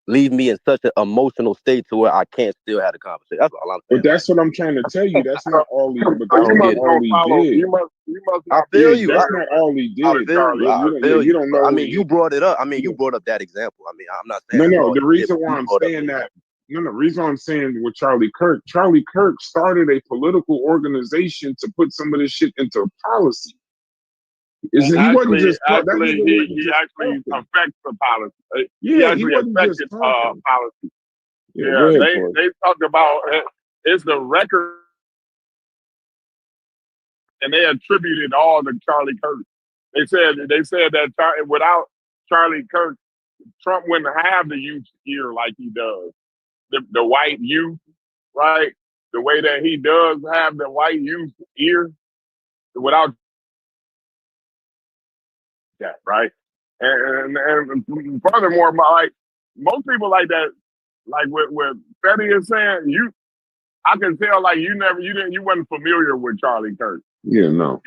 leave me in such an emotional state to where I can't still have the conversation. That's all I'm saying. But that's what I'm trying to tell you. That's not all he. But that's not all he did. You must. I feel you. That's not all he did. I feel you. You don't know. I mean, you brought it up. I mean, you brought up that example. I mean, I'm not saying no. The reason why I'm saying that. No, the reason I'm saying with Charlie Kirk started a political organization to put some of this shit into policy. He actually affects the policy. He actually affected policy. Yeah, they talked about it's the record, and they attributed all to Charlie Kirk. They said that without Charlie Kirk, Trump wouldn't have the youth ear like he does. The white youth, right? The way that he does have the white youth ear, without that, right? And furthermore, like most people like that, like what Fetty is saying, I can tell like you wasn't familiar with Charlie Kirk. Yeah, no.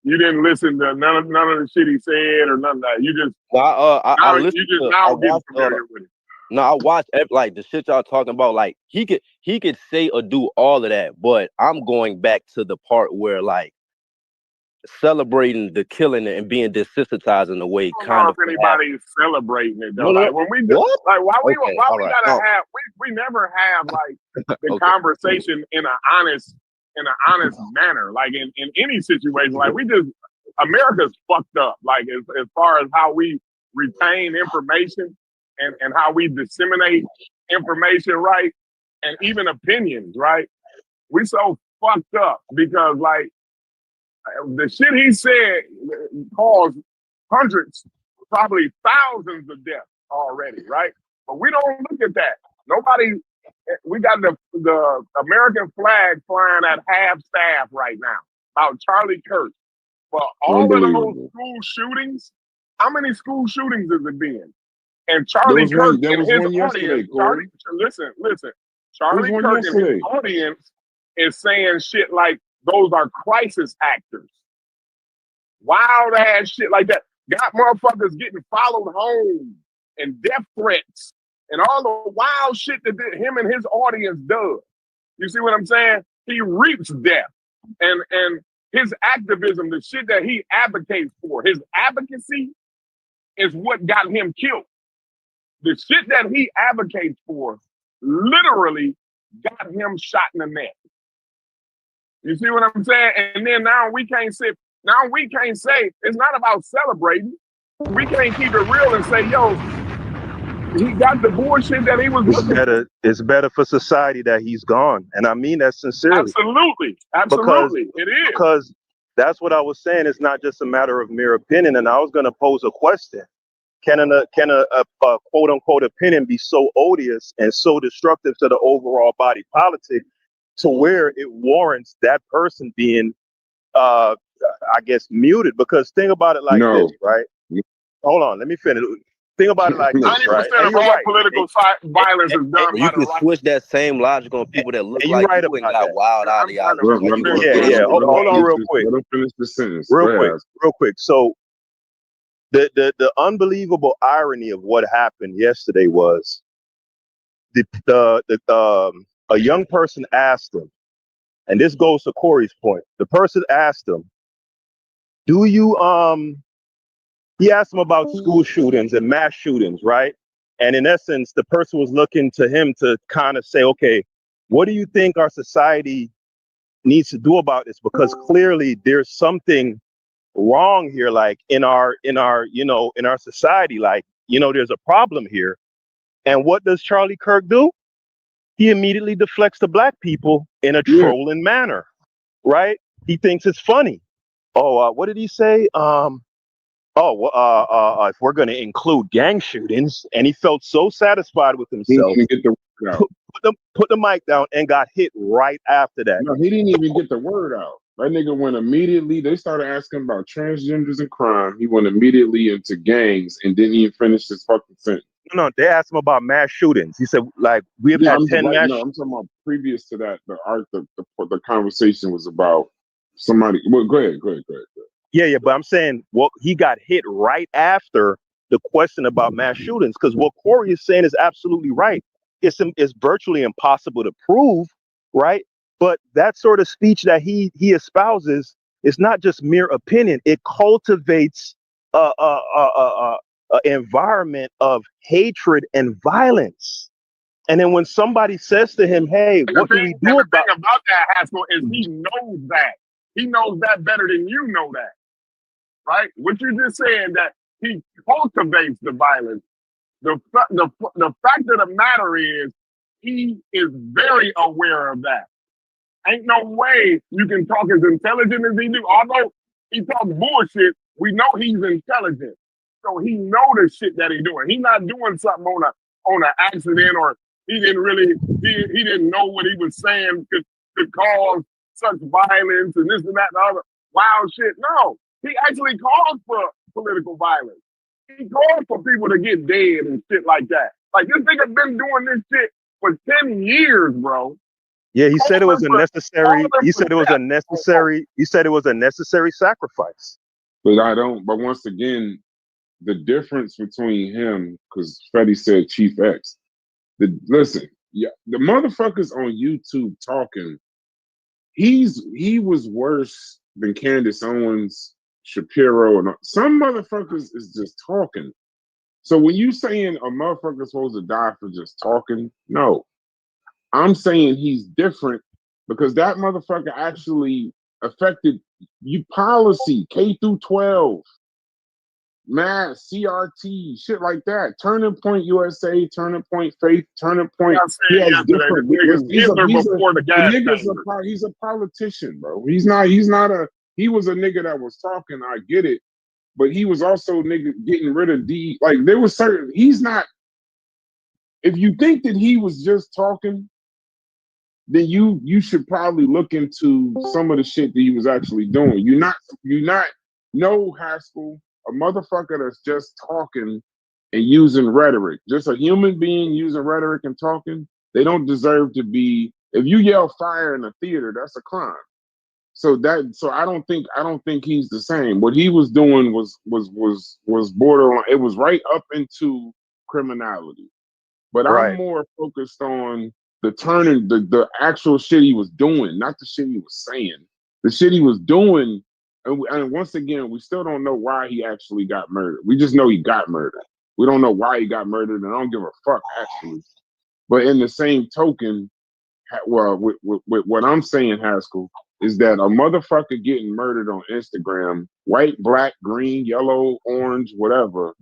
You didn't listen to none of the shit he said or none of that. You just I get familiar with it. No, I watch like the shit y'all talking about. Like he could say or do all of that, but I'm going back to the part where like celebrating the killing and being desensitized in a way. I don't know if anybody's celebrating it though. Like when we we never have like the conversation in an honest manner. Like in any situation, like America's fucked up. Like as far as how we retain information. And how we disseminate information, right? And even opinions, right? We so fucked up because like the shit he said caused hundreds, probably thousands of deaths already, right? But we don't look at that. We got the American flag flying at half staff right now about Charlie Kirk. But all of those school shootings, how many school shootings has it been? And Charlie Kirk and his audience, listen. Charlie Kirk and his audience is saying shit like those are crisis actors. Wild ass shit like that. Got motherfuckers getting followed home and death threats and all the wild shit that him and his audience does. You see what I'm saying? He reaps death. And his activism, the shit that he advocates for, his advocacy is what got him killed. The shit that he advocates for literally got him shot in the neck. You see what I'm saying? And then now we can't say it's not about celebrating. We can't keep it real and say, yo, he got the bullshit that he was looking for. It's better for society that he's gone. And I mean that sincerely. Absolutely. It is. Because that's what I was saying. It's not just a matter of mere opinion. And I was going to pose a question. Can a quote unquote opinion be so odious and so destructive to the overall body politic to where it warrants that person being, I guess, muted? Because think about it like this, right? Hold on, let me finish. think about it like this, 90% right? And of you're all right. political violence is done You by the can right. switch that same logic on people that look And you're like right you and about got that. wild I'm trying ideology. to Are you finish. gonna Yeah. Hold on real quick. Let him finish the sentence. Real Go quick. ahead. Real quick. So the unbelievable irony of what happened yesterday was a young person asked him, and this goes to Corey's point. The person asked him, "Do you He asked him about school shootings and mass shootings, right? And in essence, the person was looking to him to kind of say, okay, what do you think our society needs to do about this? Because clearly there's something wrong here, like in our in our society, like, there's a problem here. And what does Charlie Kirk do? He immediately deflects to black people in a Yeah. trolling manner, right? He thinks it's funny. Oh, what did he say? If we're going to include gang shootings, and he felt so satisfied with He didn't himself, even get the word out. put the mic down and got hit right after that. No, he didn't even get the word out. That nigga went immediately. They started asking about transgenders and crime. He went immediately into gangs and didn't even finish his fucking sentence. No, they asked him about mass shootings. He said, like, we have had 10 mass. No, I'm talking about previous to that. The conversation was about somebody. Well, go ahead. Yeah, but I'm saying, well, he got hit right after the question about mass shootings, because what Corey is saying is absolutely right. It's virtually impossible to prove, right? But that sort of speech that he espouses is not just mere opinion. It cultivates a environment of hatred and violence. And then when somebody says to him, "Hey, what do we do the about?" thing about that, Haskell, is he knows that. He knows that better than you know that. Right? What you're just saying, that he cultivates the violence. The fact of the matter is, he is very aware of that. Ain't no way you can talk as intelligent as he do. Although he talks bullshit, we know he's intelligent. So he know the shit that he's doing. He's not doing something on an accident, or he didn't know what he was saying could cause such violence and this and that and the other wild shit. No, he actually calls for political violence. He calls for people to get dead and shit like that. Like, this nigga been doing this shit for 10 years, bro. Yeah, he said it was a necessary. He said it was a necessary. He said it was a necessary sacrifice. But once again, the difference between him, because Fetty said Chief X. Listen, yeah, the motherfuckers on YouTube talking. He was worse than Candace Owens, Shapiro, and some motherfuckers is just talking. So when you saying a motherfucker's supposed to die for just talking, no. I'm saying he's different because that motherfucker actually affected you policy, K through 12, mass, CRT, shit like that. Turning Point USA, Turning Point Faith, Turning Point. He has different. He's a politician, bro. He was a nigga that was talking, I get it, but he was also nigga getting rid of there was certain, he's not, if you think that he was just talking, then you should probably look into some of the shit that he was actually doing. You're not no Haskell, a motherfucker that's just talking and using rhetoric. Just a human being using rhetoric and talking, they don't deserve to be. If you yell fire in a theater, that's a crime. So I don't think he's the same. What he was doing was borderline. It was right up into criminality. But I'm more focused on the actual shit he was doing, not the shit he was saying. The shit he was doing, and once again, we still don't know why he actually got murdered. We just know he got murdered. We don't know why he got murdered, and I don't give a fuck, actually. But in the same token, well, with what I'm saying, Haskell, is that a motherfucker getting murdered on Instagram, white, black, green, yellow, orange, whatever,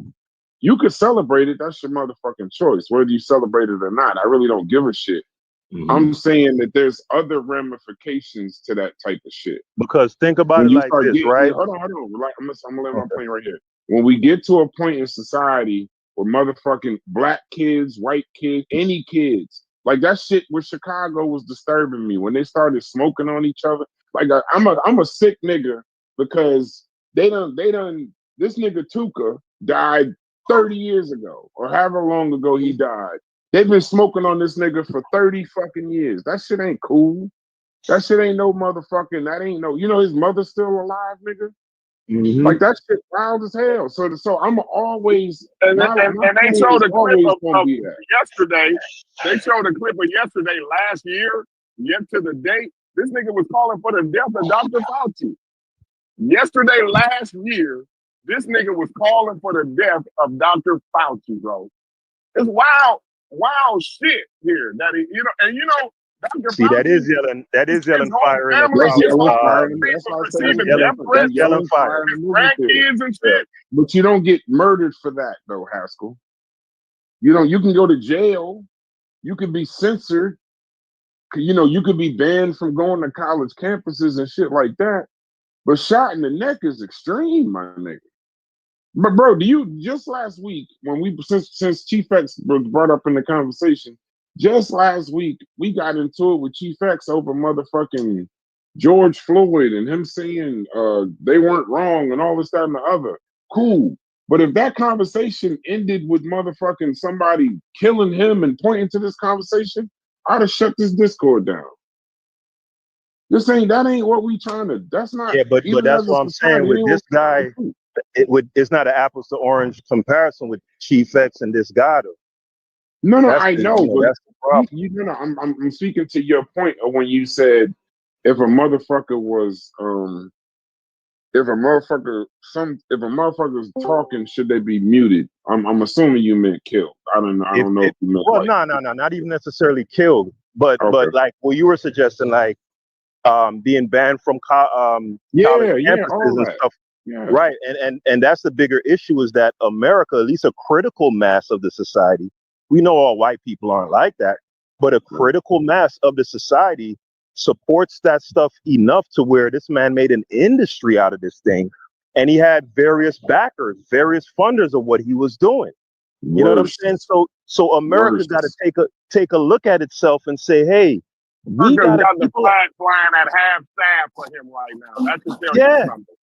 you could celebrate it. That's your motherfucking choice, whether you celebrate it or not. I really don't give a shit. Mm-hmm. I'm saying that there's other ramifications to that type of shit. Because think about it like this, right? Hold on. I'm gonna let my point right here. When we get to a point in society where motherfucking black kids, white kids, any kids, like that shit with Chicago was disturbing me when they started smoking on each other. Like I'm a sick nigga because they done this nigga Tuka died 30 years ago, or however long ago he died. They've been smoking on this nigga for 30 fucking years. That shit ain't cool. That shit ain't no motherfucking, that ain't no, you know his mother's still alive, nigga? Mhm. Like that shit wild as hell. So I'm always, And my they point showed is a clip always gonna of be that. yesterday. They showed a clip of yesterday last year, yet to the date. This nigga was calling for the death of Dr. Fauci. Yesterday, last year, this nigga was calling for the death of Dr. Fauci, bro. It's wild shit here. That he, Dr. See, that Fauci, is yelling. That is his yelling whole fire in the family, That's crowd. his yelling whole fire. family That's why I said That's receiving that's yelling. death different. That's threats, That's yelling yelling fire. fire in his the movie theater. grandkids and Yeah. shit. But you don't get murdered for that though, Haskell. You can go to jail. You can be censored. You could be banned from going to college campuses and shit like that. But shot in the neck is extreme, my nigga. But bro, do you just last week when since Chief X was brought up in the conversation, just last week we got into it with Chief X over motherfucking George Floyd and him saying they weren't wrong and all this, that, and the other. Cool. But if that conversation ended with motherfucking somebody killing him and pointing to this conversation, I'd have shut this Discord down. That ain't what we trying to. That's not Yeah, but even that's as a what I'm saying. society. It With ain't what this we trying guy, to do. it's not an apples to orange comparison with Chief X and this guy. Though. No, That's I the know, but that's the problem. I'm speaking to your point of when you said if a motherfucker was if a motherfucker's talking, should they be muted? I'm assuming you meant killed. I don't know if you meant Well, like no, not even necessarily killed, but okay. like what you were suggesting, like being banned from college Yeah, campuses all and that. stuff. Yeah. Right, and that's the bigger issue is that America, at least a critical mass of the society, we know all white people aren't like that, but a critical mass of the society supports that stuff enough to where this man made an industry out of this thing, and he had various backers, various funders of what he was doing. You know what I'm saying? So America got to take a look at itself and say, hey, we America's got to got the people. flag flying at half staff for him right now. That should tell you Yeah, something.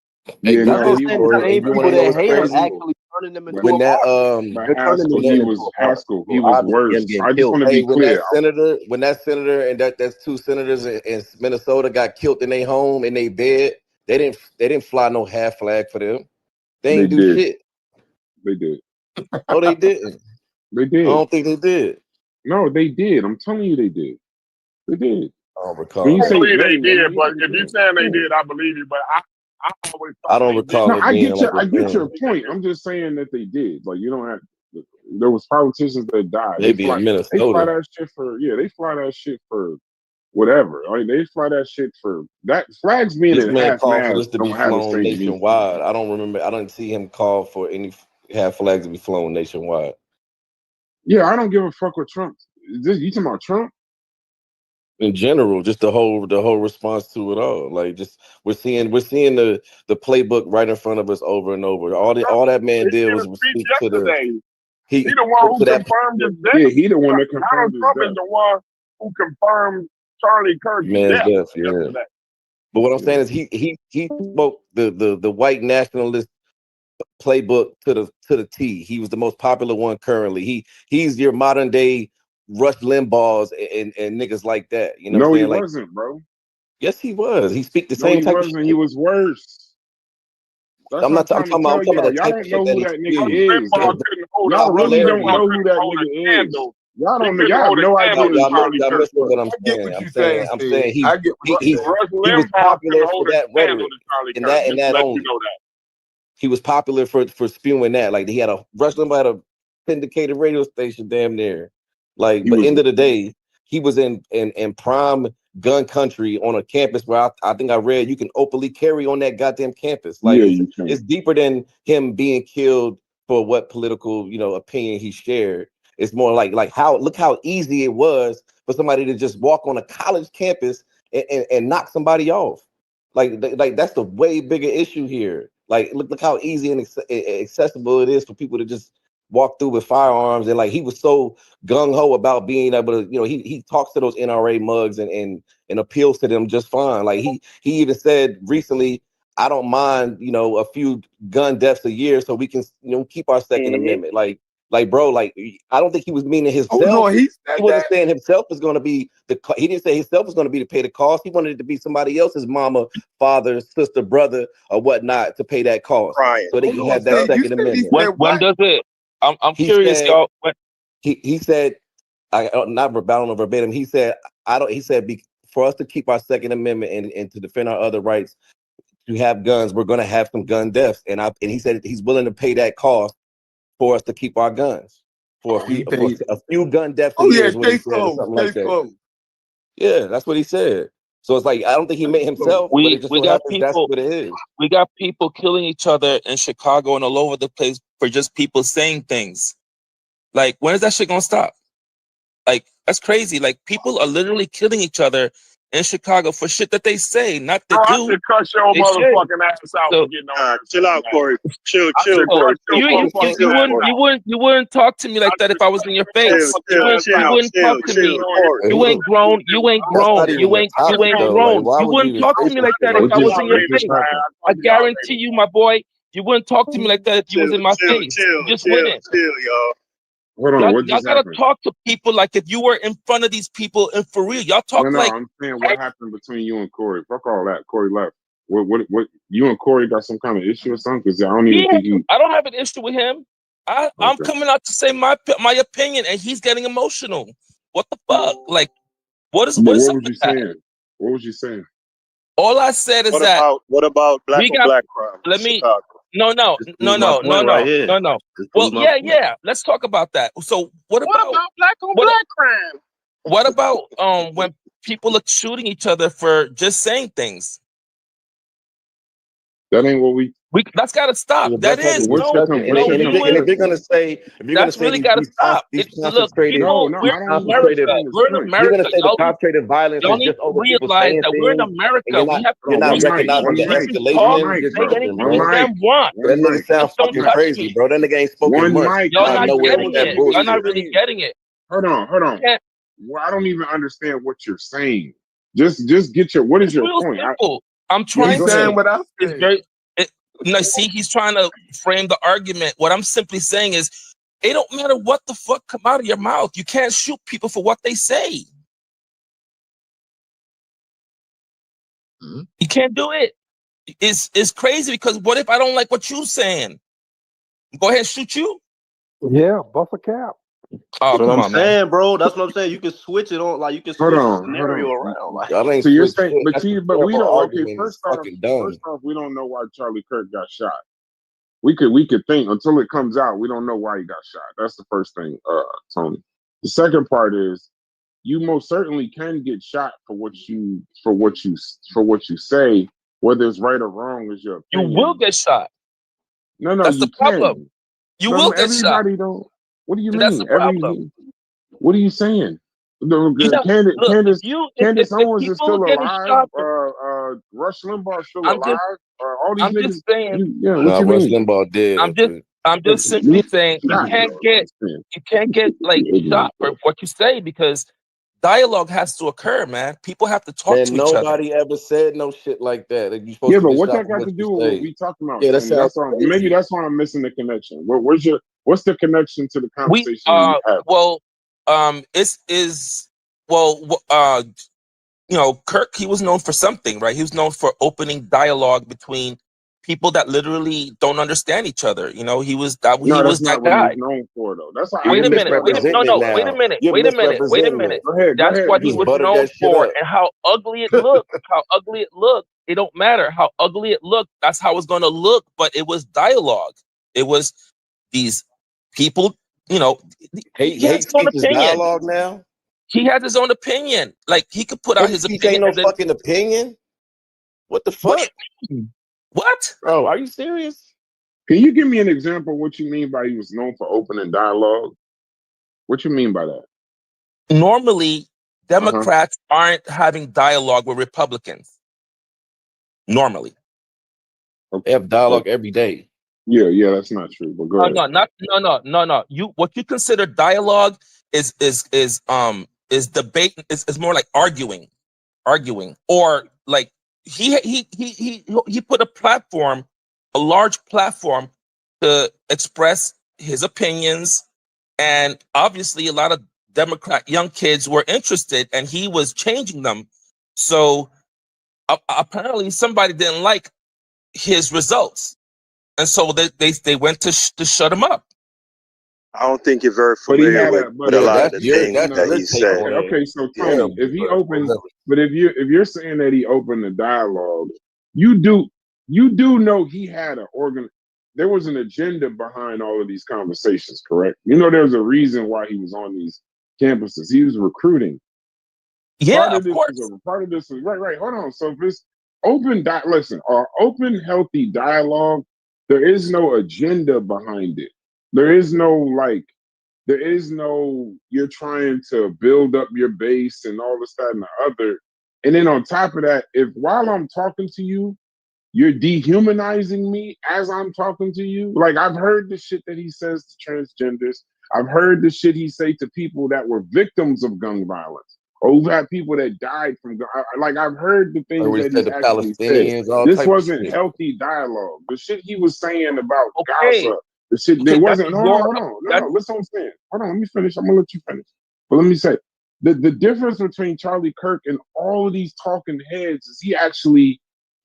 Yeah, That's no, what he I'm saying. was. The But, same but people that hate him Haskell, actually turning him into a when martyr. but They're turning Haskell, him into a martyr. he Well, was obviously him worse. getting I just killed. want to Hey, be clear. when that senator and that's two senators in Minnesota got killed in their home in their bed, they didn't fly no half flag for them. They They ain't do did. shit. They did. No, they didn't. They I did. don't think they did. No, they did. I'm telling you, they did. They did. I don't When recall you I say that. believe they, they I mean, did, but yeah, if you yeah, saying they yeah. did, I believe you. But I always I thought don't they recall No, didn't. it I being get like your, a I get your thing. point. I'm just saying that they did. Like you don't have. There was politicians that died. Maybe in They fly Minnesota. that shit for. Yeah, they fly that shit for whatever. Like they fly that shit for that. Flags being This in man half called for mast this to be don't have the flown same meaning. nationwide. I don't remember. I didn't see him call for any half flags to be flown nationwide. Yeah, I don't give a fuck with Trump. You talking about Trump? In general, just the whole response to it all. Like just we're seeing the playbook right in front of us over and over. All that man He did did a was speech speak to the yesterday. he He the one who to that confirmed his death. Yeah, he the one that Donald confirmed his Trump is death. the one who confirmed Charlie Kirk's man's death death. Yeah. yesterday. But what I'm saying is he spoke the white nationalist playbook to the T. He was the most popular one currently. He's your modern day Rush Limbaugh's and niggas like that. You know what I'm No, he saying? Like, wasn't, bro. yes, he was. He speak the No, same he type of wasn't. He shit. was worse. That's I'm what I'm not. I'm trying to talking about. tell I'm talking about y'all. the Y'all type of don't shit know that who he that spews. nigga is. Limbaugh couldn't hold Y'all a really Popularity. don't know who couldn't that hold a nigga is. candle. Y'all He don't know. couldn't Y'all have hold a no candle idea to who Charlie Y'all Kirk. missing what I'm I get saying. what you're saying, I'm Steve. saying I get what you're saying. Rush he was Limbaugh popular couldn't for hold a that candle rhetoric to Charlie and Kirk. that and Just to that let you only. know that. He was popular for spewing that. Like he had a Rush Limbaugh had a syndicated radio station damn near. Like, he but was. end of the day, he was in prime gun country on a campus where I think I read you can openly carry on that goddamn campus. Like Yeah, you can. it's deeper than him being killed for what political opinion he shared. It's more like look how easy it was for somebody to just walk on a college campus and knock somebody off. Like that's the way bigger issue here. Like look how easy and accessible it is for people to just walk through with firearms. And like he was so gung ho about being able to, he talks to those NRA mugs and appeals to them just fine. Like he even said recently, I don't mind, a few gun deaths a year so we can, keep our 2nd Amendment. Like, bro, like, I don't think he was meaning himself. Oh no, he said He wasn't that. saying himself was going to be he didn't say himself was going to be to pay the cost. He wanted it to be somebody else's mama, father, sister, brother, or whatnot to pay that cost. Crying. So they Hold can on, have that you 2nd said he Amendment. said When what? does it? I'm He curious, said, y'all. When, he said, I don't know verbatim. He said, for us to keep our 2nd Amendment and to defend our other rights to have guns, we're going to have some gun deaths. And he said he's willing to pay that cost for us to keep our guns. For Oh, he for paid. a few gun deaths a Oh year yeah, is what he case said, or closed. something like Case that. closed. Yeah, that's what he said. So it's like, I don't think he meant himself, but it just we so got happens that's people what it is. we got people killing each other in Chicago and all over the place for just people saying things. Like, when is that shit gonna stop? Like, that's crazy. Like, people are literally killing each other in Chicago for shit that they say, not to Bro, I do. should cuss your They should. motherfucking ass out So, for getting on there. Chill out, Corey. Chill, I chill, should Corey. cuss your you motherfucking Chill, ass Corey. out. you wouldn't talk to me I like that if should I was cuss in your your face. motherfucking ass You out. wouldn't talk to me. Corey. You ain't grown. You ain't That's grown. not even the You topic, ain't though. grown. Like, why You would you wouldn't even talk say to me like something that if like I was that? in your What just face. happened? I guarantee you, my boy, you wouldn't talk to me like that if you was in my face. You just wouldn't. Chill, y'all. Hold on, what Y'all just gotta happened? talk to people like if you were in front of these people and for real. Y'all talk No, like I'm saying what happened between you and Corey. Fuck all that. Corey left. What? You and Corey got some kind of issue or something? Because I don't even think you. I don't have an issue with him. I'm Okay. coming out to say my opinion, and he's getting emotional. What the fuck? Like, what is But what up was with you that? saying? What was you saying? All I said is that What about black we on got. black crime in Let me. Chicago? No. Just prove my point right here. Just Well, prove my point. yeah. Let's talk about that. So, What about black on what black crime? what about when people are shooting each other for just saying things? That ain't what we. That's got to stop. Well, That that's not the is What's the discussion. And, what's and, the if, they, and if you're comparison? gonna say, That's really got to stop. these Look, concentrated, people, No, we're I in don't even America. understand this We're in point. you're gonna America. say the concentrated violence Y'all is need just to over people realize saying that we're in things, and America. We have Hold on, free recognizing one speech. the You mic, can talk, one escalation. mic, You're say bro. tripping, anything One you bro. mic, damn want. That one nigga mic, sound Just don't fucking one, touch crazy, me. bro. That nigga ain't spoken one months. mic. Y'all Out of not nowhere with getting that it. What Y'all you not bullshit. really saying? getting it. Hold on. You can't. Well, I don't even understand what you're saying. Just get your. What is It's your real point? simple. I'm Yeah, trying He's go to ahead. saying say what I it's said. very. See, he's trying to frame the argument. What I'm simply saying is, it don't matter what the fuck come out of your mouth. You can't shoot people for what they say. You can't do it. It's crazy because what if I don't like what you're saying? Go ahead and shoot you. Yeah, bust a cap. Oh, That's what come I'm on, man. saying, bro. That's what I'm saying. You can switch it on, like you can Hold switch the on. scenario around. Like, Y'all ain't So you're switch saying, shit. That's but we historical don't. Okay, argument is fucking dumb. first off, we don't know why Charlie Kirk got shot. We could think until it comes out. We don't know why he got shot. That's the first thing, Tony. The second part is you most certainly can get shot for what you say, whether it's right or wrong is your You opinion. will get shot. No, That's you the problem. can. You But will get shot. everybody don't. What do you And that's mean? the problem. What are you saying? Yeah, look, Candace if Owens is people still are getting alive. shot, Rush Limbaugh is still I'm just alive. All these I'm niggas. just saying. What Nah, you Rush mean? Limbaugh I'm dead. just I'm just simply saying you Shot, can't yo. get like Ignorant, shot for what you say because dialogue has to occur, man. People have to talk Man, to each other. nobody ever said no shit like that. Like, you supposed Yeah, to but get what shot that for got what to you do with what say. we talking about, Yeah, that Tony? sounds That's all. Maybe crazy. that's why I'm missing the connection. What's the connection to the We conversation we have? Kirk, he was known for something, right? He was known for opening dialogue between people that literally don't understand each other. He was that No, that's that not what he was guy. known for, though. That's why I Wait You're a minute. understand. No, misrepresenting it no. Wait a now. minute. You're Wait a minute. Wait a misrepresenting minute. it. Go That's ahead. what You he just was buttered known that shit for, up. and how ugly it looked. How ugly it looked. It don't matter how ugly it looked. That's how it's going to look. But it was dialogue. It was these people. Hate He has his own speech is opinion. dialogue now. He has his own opinion. Like he could put out Hate his speech opinion ain't no and then fucking opinion. What the what fuck, do you mean? What? bro? Are you serious? Can you give me an example of what you mean by he was known for opening dialogue? What you mean by that? Normally, Uh-huh. Democrats aren't having dialogue with Republicans. Normally. They have dialogue every day. Yeah, that's not true. But go ahead. No. What you consider dialogue is debate. Is more like arguing, or like he put a platform, a large platform, to express his opinions, and obviously a lot of Democrat young kids were interested, and he was changing them. So apparently somebody didn't like his results, and so they went to shut him up. I don't think you're very But he familiar had with, a with a Yeah, lot of that's the your things that's no. that your he said. take on it. Okay, so Yeah, Tony, if he opened, but if you're saying that he opened the dialogue, you do know he had an organ. There was an agenda behind all of these conversations, correct? You know, there's a reason why he was on these campuses. He was recruiting. Yeah, Part of of this course. was over. Part of this was right. Hold on. So if it's listen, open, healthy dialogue, there is no agenda behind it. There is no you're trying to build up your base and all this, that, and the other. And then on top of that, if while I'm talking to you, you're dehumanizing me as I'm talking to you. Like I've heard the shit that he says to transgenders. I've heard the shit he say to people that were victims of gun violence. Or who've had people that died from gun. Like I've heard the Or things we that said he the actually said. Palestinians, all This type of wasn't shit. healthy dialogue. The shit he was saying about Okay, Gaza, the shit okay, there that's wasn't. your Hold on. that No. Listen what I'm saying. Hold on. Let me finish. I'm gonna let you finish. But let me say the difference between Charlie Kirk and all of these talking heads is he actually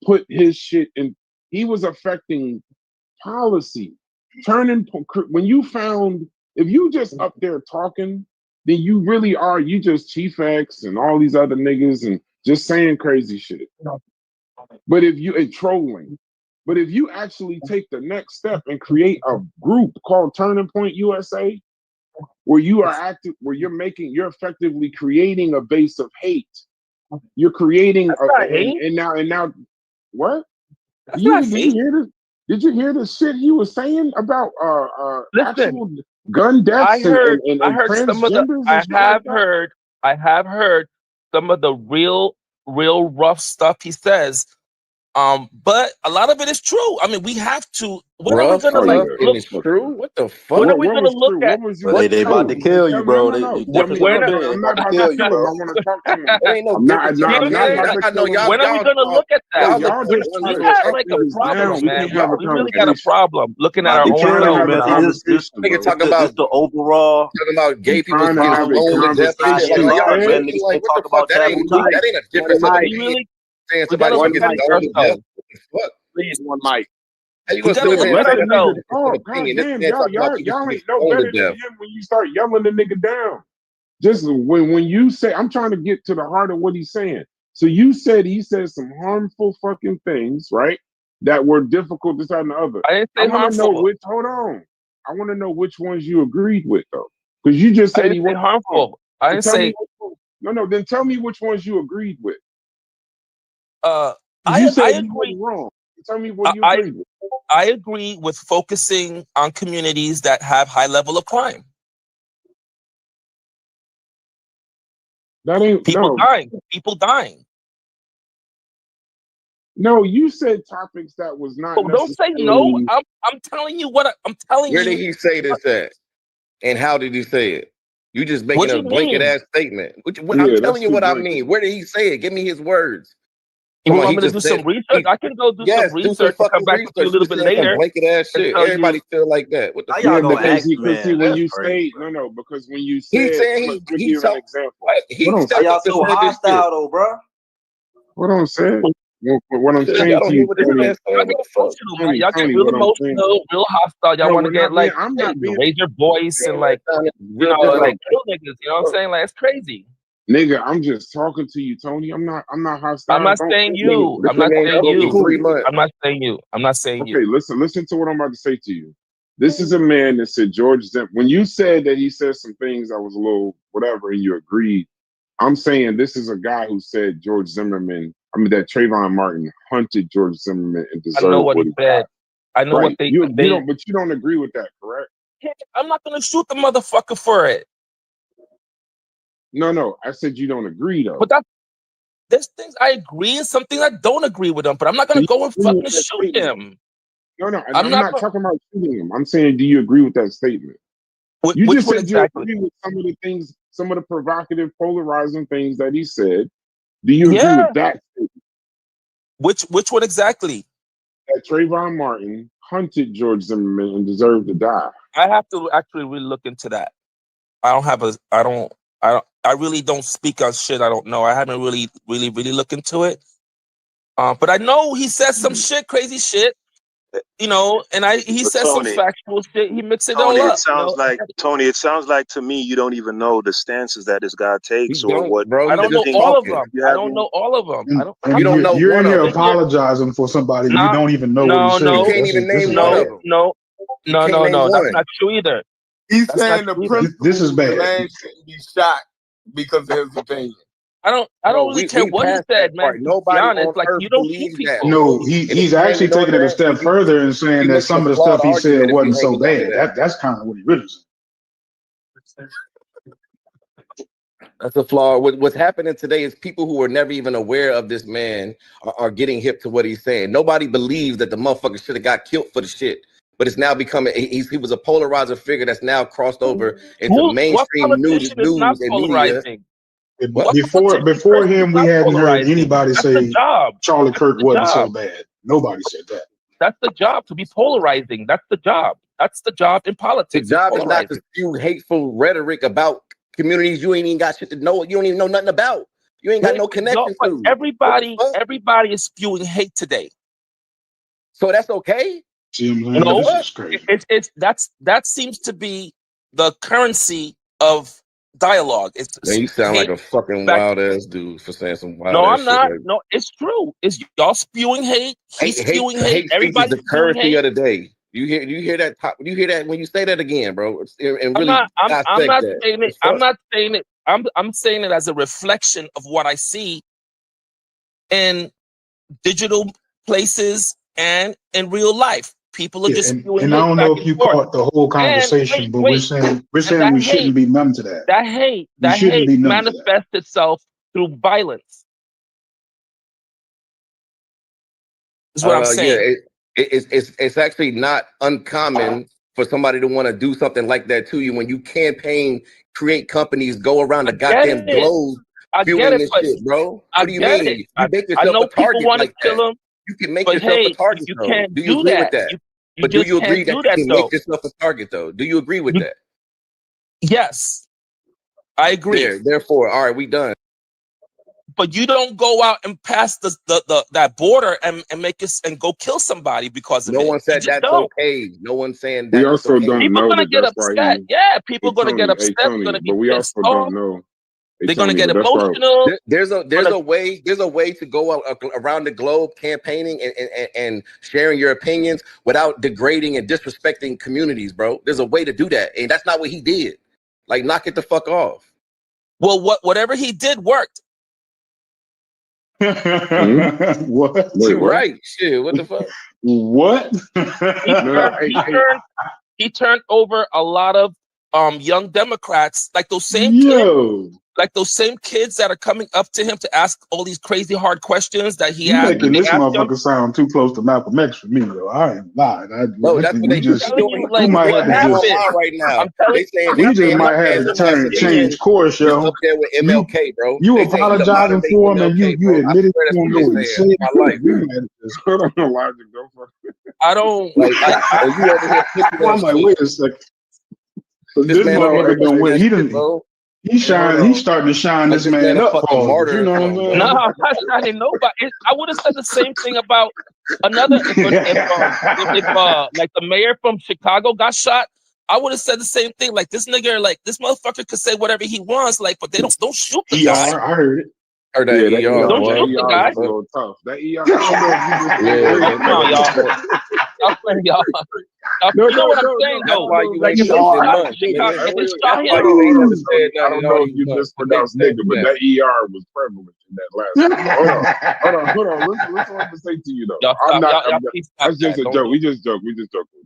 put his shit in. He was affecting policy. When you found, if you just up there talking, then you really are, you just Chief X and all these other niggas and just saying crazy shit. But if you, trolling, but if you actually take the next step and create a group called Turning Point USA, where you are active, where you're effectively creating a base of hate. You're creating, that's not hate. and now, what? That's not Did you hate. hear this? Did you hear the shit he was saying about Listen, actual gun I deaths heard and transgenders and shit like that? I have heard some of the real rough stuff he says. But a lot of it is true. I mean, we have to. When are we Rough gonna Oh like stuff yeah. and look? it's true. What the fuck? When are we What gonna was look true? at What was But you? they about to No, kill you, tell me. bro. No, They tell me. when definitely No, been I'm not about to about to kill you, kill him. I bro. want to talk to him. It ain't no I'm not. difference No, in I'm not okay? about opinions. to I know kill him. y'all When are we y'all gonna talk look at that? Hey, y'all look y'all good just on try We to Twitter. have shut like a niggas problem, down. We man. can't have a We really got a conversation. problem looking at About our to We're own trying kill to you, selves have a man. now. conversation, Nigga bro. talk This about the overall. We're gay people trying to getting have a stoned to death and shit. Like, conversation. Conversation are He y'all live, said, man. tripping? Niggas Like, can't what the talk fuck? about taboo Mike, That ain't a one difference in mic, We opinion. really Saying we gotta somebody should one get defend mic, stoned to death. ourselves. What the fuck? please, one mic. How you We gonna sit gotta up yo, there and defend let say the that's a nigga. ourselves. difference in Oh, opinion? This goddamn, man talking about people should y'all get ain't no stoned to better than death. him when you start yelling the nigga down. Just when you say, I'm trying to get to the heart of what he's saying. So you said he said some harmful fucking things, right? That were difficult, this, that, and the other. I didn't I say want to know harmful. which. Hold on. I want to know which ones you agreed with, though, because you just I said didn't he say wasn't wrong. harmful. I So didn't tell me say which ones. No. Then tell me which ones you agreed with. uh Because you I said he agree. wasn't wrong. Tell me what you I agreed with. I agree with focusing on communities that have high level of crime. That ain't People no. dying. People dying. No, you said topics that was not So don't say no. necessarily. I'm telling you what I'm telling Where did you. he say this at? And how did he say it? You just What making do a you blanket mean? ass statement. I'm Yeah, that's telling you too what I blanket. mean. Where did he say it? Give me his words. You Come on, want he me to just do said some research? he, I can go do some yes, do some research and come fucking back with you a research. You little just bit saying some later blanket ass and shit. tell you. Everybody feel like that. What the How fuck? y'all Yeah, gonna because ask he, the man? when That's you crazy, say bro. no, because when you He said, saying I'm gonna he give you an talk example. he Hold on, Why stepped say, y'all up and so said this shit. hostile though, bro? what I'm saying. What I'm Shit, saying y'all to don't hear you, what this Tony, man Y'all saying. get What the fuck? emotional, man. Y'all get Tony, real what I'm saying. emotional, real hostile. Y'all No, want to we're get not being. like, I'm hey, not being. raise your voice and like, Real No, like different. kill niggas. You know what I'm saying? Like it's crazy. nigga, I'm just talking to you, Tony. I'm not. I'm hostile. not Don't. saying Nigga, you. this I'm not nigga ain't saying spoke Okay, in you. 3 months. I'm not saying you. I'm not saying Okay, you. listen to what I'm about to say to you. This is a man that said George Zimmerman. When you said that he said some things that was a little whatever, and you agreed, I'm saying this is a guy who said George Zimmerman. I mean that Trayvon Martin hunted George Zimmerman and I know deserved what what he he said. I know got. what Right? You they. don't, but you don't agree with that, correct? I'm not gonna shoot the motherfucker for it. No. I said you don't agree though. But there's things I agree and some things I don't agree with him. But I'm not So gonna you go and agree with fucking that shoot statement? him. No, and I'm I'm not not talking about shooting him. I'm saying, do you agree with that statement? You which just one said you exactly? agree with some of the things, some of the provocative, polarizing things that he said. Do you agree Yeah, with that statement? Which one exactly? That Trayvon Martin hunted George Zimmerman and deserved to die. I have to actually really look into that. I really don't speak on shit I don't know. I haven't really looked into it. But I know he said some shit, crazy shit, you know, and he But said some Tony, factual shit. He mixed it Tony, all it up. sounds like Tony. It sounds like to me you don't even know the stances that this guy You takes or don't, what bro. I You don't the know just things. all of talking. them. You I don't haven't. know all of them. I And, don't. You don't know you're one in of here them. apologizing for somebody you No, don't even know what he said. no, You can't even This name is one of bad. them. no. You can't name That's one. not true either. He's That's not saying the true either. This is principle, the bad. man shouldn't be shot because of his opinion. I don't Bro, really care we what he passed said, that man. part. To be Nobody honest, on like earth you don't shoot believes that, people. bro. No, And if he's you actually claiming on taking it a that, step further and saying you that making some a of the flawed stuff he said argument if you wasn't so hanging on to bad. that. That's kind of what he really said. That's a flaw. What's happening today is people who are never even aware of this man are getting hip to what he's saying. Nobody believes that the motherfucker should have got killed for the shit, but it's now becoming. He was a polarizer figure that's now crossed over into What mainstream news politician is not and media. polarizing? What? Before Person is him, we not hadn't heard polarizing? anybody That's the say job. Charlie Kirk The wasn't so job. bad. Nobody said that. That's the job, to be polarizing. That's the job. That's the job in The politics. Is job is not to polarizing. spew hateful rhetoric about communities you ain't even got shit to know. You don't even know nothing about. You ain't got no connection But to. What the fuck? everybody is spewing hate today. So that's okay. See what I'm saying? No, This is crazy. that seems to be the currency of dialogue. It's Man, you sound like hate a fucking back. wild ass dude for saying some wild No, ass I'm shit not. like No, it's true. It's y'all spewing hate. He's spewing hate. hate speech is Everybody's the spewing currency hate. of the day. You hear that when you say that again, bro, and I'm really not. I'm dissect not that. saying it. It's I'm fuck. not saying it. I'm saying it as a reflection of what I see in digital places and in real life. People are Yeah, just spewing and I hate don't back know if and you forth. caught the whole And conversation, but wait, we're and saying we shouldn't be numb to that. We that shouldn't hate be numb to that. manifests itself through violence. Is what I'm Yeah, saying. it's actually not uncommon for somebody to want to do something like that to you when you campaign, create companies, go around the I get goddamn it. globe I get fueling it, this but shit, bro. I What do you get it. mean? You make I yourself a know people target want to like kill that. him, You can make but yourself a hey, target you though. can't Do you do agree with that. that? You But do just you agree can't that do you that can though. make yourself a target though? Do you agree with You, that? yes, I agree. Therefore, all right, we done. But you don't go out and pass that border and make us and go kill somebody because of No it. one You said just that's don't. okay. No one's saying We that it's also okay. don't People know gonna that get that's why upset. Yeah, people hey gonna get Tony, upset. They're gonna but be we pissed also off. don't know. Hey They're gonna Tony, get but that's why emotional. There's a way to go around the globe campaigning and sharing your opinions without degrading and disrespecting communities, bro. There's a way to do that, and that's not what he did. Like, knock it the fuck off. Well, whatever he did worked. What? wait, what? Right? Shit. What the fuck? What? He turned over a lot of young Democrats, like those same kids. Yo, Like those same kids that are coming up to him to ask all these crazy hard questions that he you asked. making They this asked him. motherfucker sound too close to Malcolm X for me, though. I ain't lying. No, I that's think what we they just telling you, we like, might what have to happened? just right now. I'm telling we just might my have to change course, is yo. up there with You MLK, bro. you They saying he's a modern apologizing day for him, and MLK, you bro. I admitted swear you that's don't what know they what he saying. said. My life, We bro. might have to just, Hold on, Elijah, go for it. I don't Like, like. you over here pushing I'm that like, shit. wait a second. This This man over here motherfucker done pushing went. that He shit, done. bro. He's starting to shine Like this this man man a up fucking for us. You martyr or know what something, I'm No, saying? I'm not shining nobody. I would have said the same thing about another. If like the mayor from Chicago got shot, I would have said the same thing. Like this nigga, like this motherfucker could say whatever he wants. Like, but they don't shoot the guy. I heard it. Or that Yeah, that ER, Don't boy. shoot the guy. was a little tough. That ER, I don't know if you just Yeah, Like, come on, y'all. Y'all playing y'all. You know what I'm saying That's though? why you Like ain't if they never said shot much, Chicago, nigga. if they That's shot why him, you ain't never said I nothing don't all know if these you months. just pronounced nigga, but that ER was prevalent in that last one. Hold on. Listen what I'm gonna say to you though. y'all I'm stop. not. Y'all please stop That's just that. a Don't joke. do We it. just joke.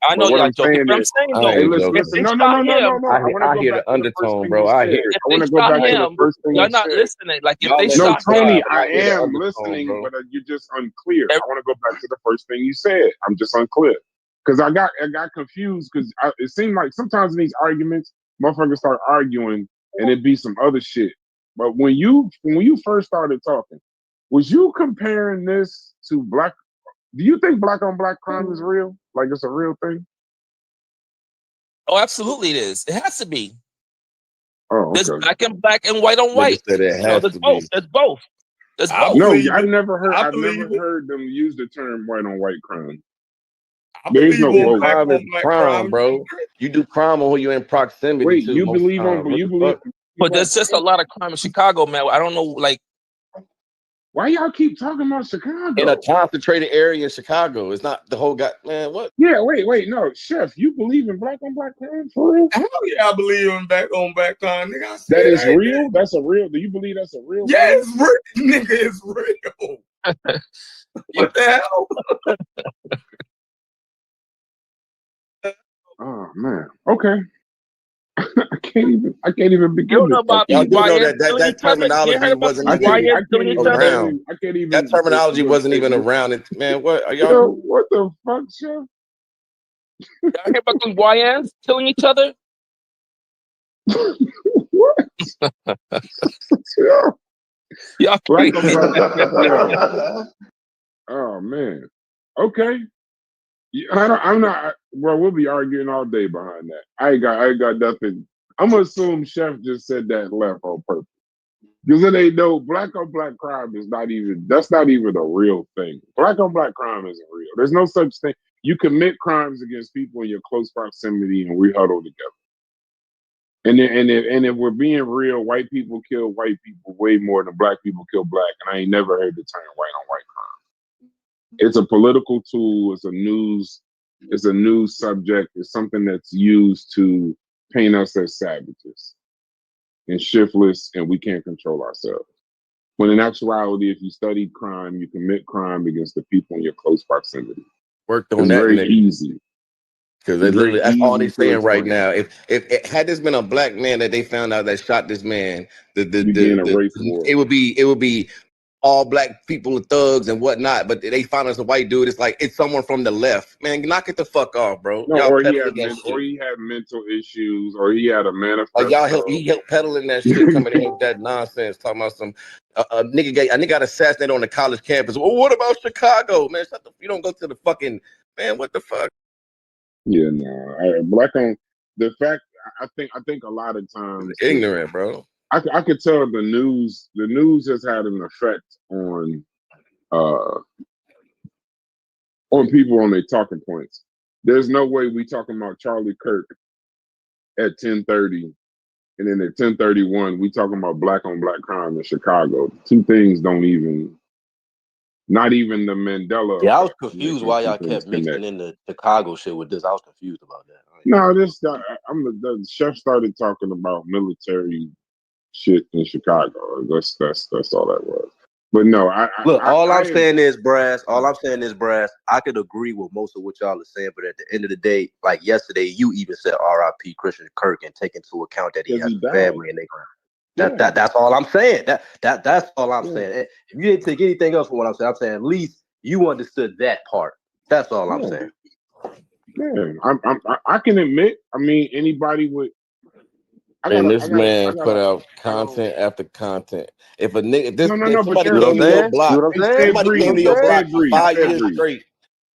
I know But what y'all I'm joking, saying but I'm is, saying I though, hey, ain't listen. if joking. they No. shot him, I want to I go hear back the to the first undertone, thing bro. you I said. hear it. if I they want to go shot back to the him, first thing y'all you not said. listening. Like if Y'all they let No, it shot Tony, him, slide, but I I hear the am undertone, listening, bro. but you're just unclear. I want to go back to the first thing you said. I'm just unclear because I got confused because it seemed like sometimes in these arguments, motherfuckers start arguing and it be some other shit. But when you first started talking, Was you comparing this to black? Do you think black on black crime is real? Like it's a real thing? Oh, absolutely, it is. It has to be. Oh, There's okay. black and white on Nigga white. said it You know, has there's to both. be. There's both. There's I both. No, believe I've it. never heard. I I've believe never it. heard them use the term white on white crime. I There is believe no Nigga, on both. black crime is on black crime, crime. bro. You do crime on who you're in proximity Wait, to you most believe on? times. But What you the believe? fuck? But there's just a lot of crime in Chicago, man. I don't know, like Why y'all keep talking about In a Chicago? concentrated area in Chicago. It's not the whole guy. Man, what? Yeah, wait, no, Chef, you believe in black on black crime for real? Hell yeah, I believe in black on black crime, nigga. I said That is I ain't real. That's a real. Do you believe that's a real Yeah, thing? it's real, nigga. It's real. What the hell? Oh man. Okay. I can't even you don't begin know to about Y'all these do fucking. know YNs that killing that each other? You heard terminology about wasn't these I even can't. I YNs killing can't each even. other? around. I can't That even. terminology wasn't even What, around. Man, what are yo, y'all? what the fuck, Chef? Y'all hear about these YNs killing each other? What? Yo, Y'all black on crazy. black. Yo. Oh man. Okay. Yeah, I'm not. Well, we'll be arguing all day behind that. I ain't got nothing. I'm gonna assume Chef just said that and left on purpose. Because it ain't no black on black crime is not even. That's not even a real thing. Black on black crime isn't real. There's no such thing. You commit crimes against people in your close proximity, and we huddle together. And if we're being real, white people kill white people way more than black people kill black. And I ain't never heard the term white on white crime. It's a political tool. It's a news subject. It's something that's used to paint us as savages and shiftless, and we can't control ourselves. When in actuality, if you study crime, you commit crime against the people in your close proximity. Worked on It's that very nigga. easy. Because It's very that's all they easy to saying right explain. now. If had this been a black man that they found out that shot this man, Begin a race war. it would be all black people and thugs and whatnot. But they found us a white dude. It's like it's someone from the left. Man, knock it the fuck off, bro. No, Y'all or peddling that shit. he had mental issues, or he had a Like manifesto. he helped peddling that shit, coming in with that nonsense, talking about some a nigga got assassinated on the college campus. Well, what about Chicago, man? You don't go to the fucking man. What the fuck? Yeah, no, black on the fact. I think a lot of times Ignorant, bro. I could tell the news has had an effect uh on people on their talking points. There's no way we talking about Charlie Kirk at 10:30, and then at 10:31 we talking about black on black crime in Chicago. Two things don't even, not even the Mandela Yeah, I was effect confused making why two y'all things kept connect. mixing in the Chicago shit with this. I was confused about that. No, the chef started talking about military shit in Chicago. That's all that was. But no, Look, all I I'm saying is, Brass. All I'm saying is, Brass. I could agree with most of what y'all are saying, but at the end of the day, like yesterday, you even said R.I.P. Christian Kirk and take into account that he because has he a died. family and they. Yeah. That's all I'm saying. That's all I'm Yeah. saying. If you didn't take anything else from what I'm saying at least you understood that part. That's all I'm Yeah. saying. Yeah, I can admit. I mean, anybody would. And this man put out content after content. If a nigga, if but somebody You know came what to I'm your saying? block, somebody came to your block for 5 years straight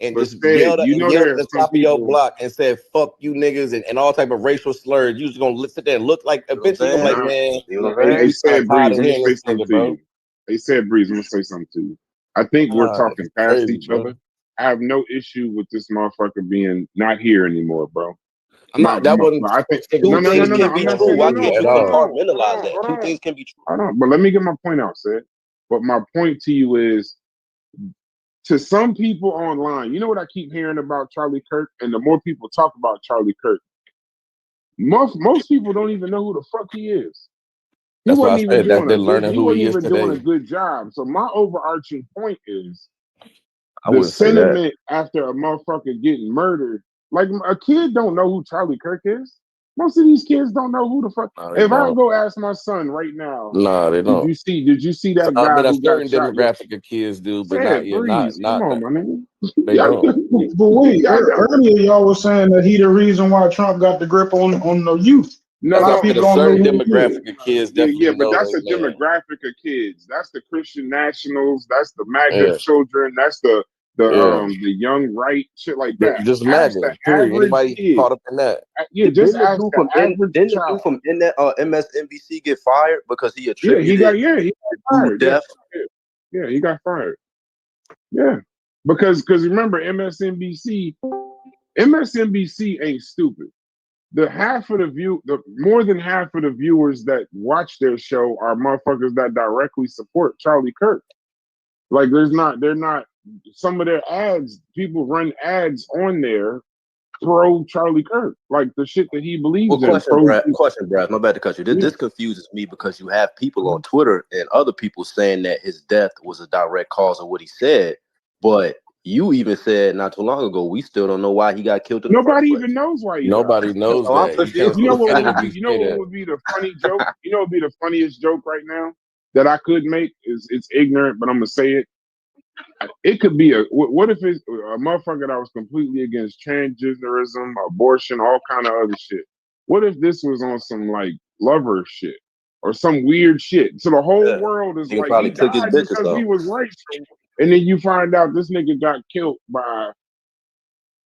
and But just Spade, yelled at the top of your block and said "fuck you niggas" and all type of racial slurs, you just gonna sit there and look like eventually you're like, man, They said, tired Breeze, of I'm gonna hearing say this something nigga, to bro. you. They said, Breeze, I'm gonna say something to you. I think we're talking It's past crazy, each bro. other. I have no issue with this motherfucker being not here anymore, bro. I'm not. That wasn't. I think Two things can I'm be not true. saying Why no. can't we compartmentalize that? Two things can be true. I don't. But let me get my point out, Sid. But my point to you is, to some people online, you know what I keep hearing about Charlie Kirk, and the more people talk about Charlie Kirk, most people don't even know who the fuck he is. He That's why I wasn't even said that doing they're a good. learning He who wasn't he is even doing a today. good job. So my overarching point is I the wouldn't say that. sentiment after a motherfucker getting murdered. Like a kid don't know who Charlie Kirk is. Most of these kids don't know who the fuck. If I go ask my son right now, nah, they don't. Did you see that I guy mean, a who got certain shot? demographic of kids do, but Said, not Breeze, come on, that. my nigga. They don't. But wait, earlier y'all was saying that he the reason why Trump got the grip on the youth. No, That's A lot why I of no, said people a don't know certain who he is. demographic of kids yeah, definitely but know that's that a man. demographic of kids. That's the Christian nationals. That's the MAGA Yeah, children. That's yeah. the young right shit like that. Just Ask the MAGA. Period. average Anybody kid. caught up in that? Yeah, just Didn't the ask dude the from average didn't the dude child. from MSNBC get fired because he Yeah, attributed he got the dude fired. Yeah, death? yeah, he got fired. Yeah, because remember MSNBC ain't stupid. The more than half of the viewers that watch their show are motherfuckers that directly support Charlie Kirk. Like they're not some of their ads, people run ads on there pro Charlie Kirk, like the shit that he Well, believes in. Pro, Brad. My bad to cut you. This, yeah. this confuses me because you have people on Twitter and other people saying that his death was a direct cause of what he said, but you even said not too long ago we still don't know why he got killed in the first Nobody place. even knows why he died. Nobody knows So I'm that. You can't confused. You know what would be? definitively You know say what that. would be the funny joke? You know what would be the funniest joke right now that I could make is it's ignorant, but I'm gonna say it. It could be what if it's a motherfucker that was completely against transgenderism, abortion, all kind of other shit. What if this was on some like lover shit or some weird shit? So the whole Yeah. world is Nigga like he probably took his died bitch or because he something. was racial, and then you find out this nigga got killed by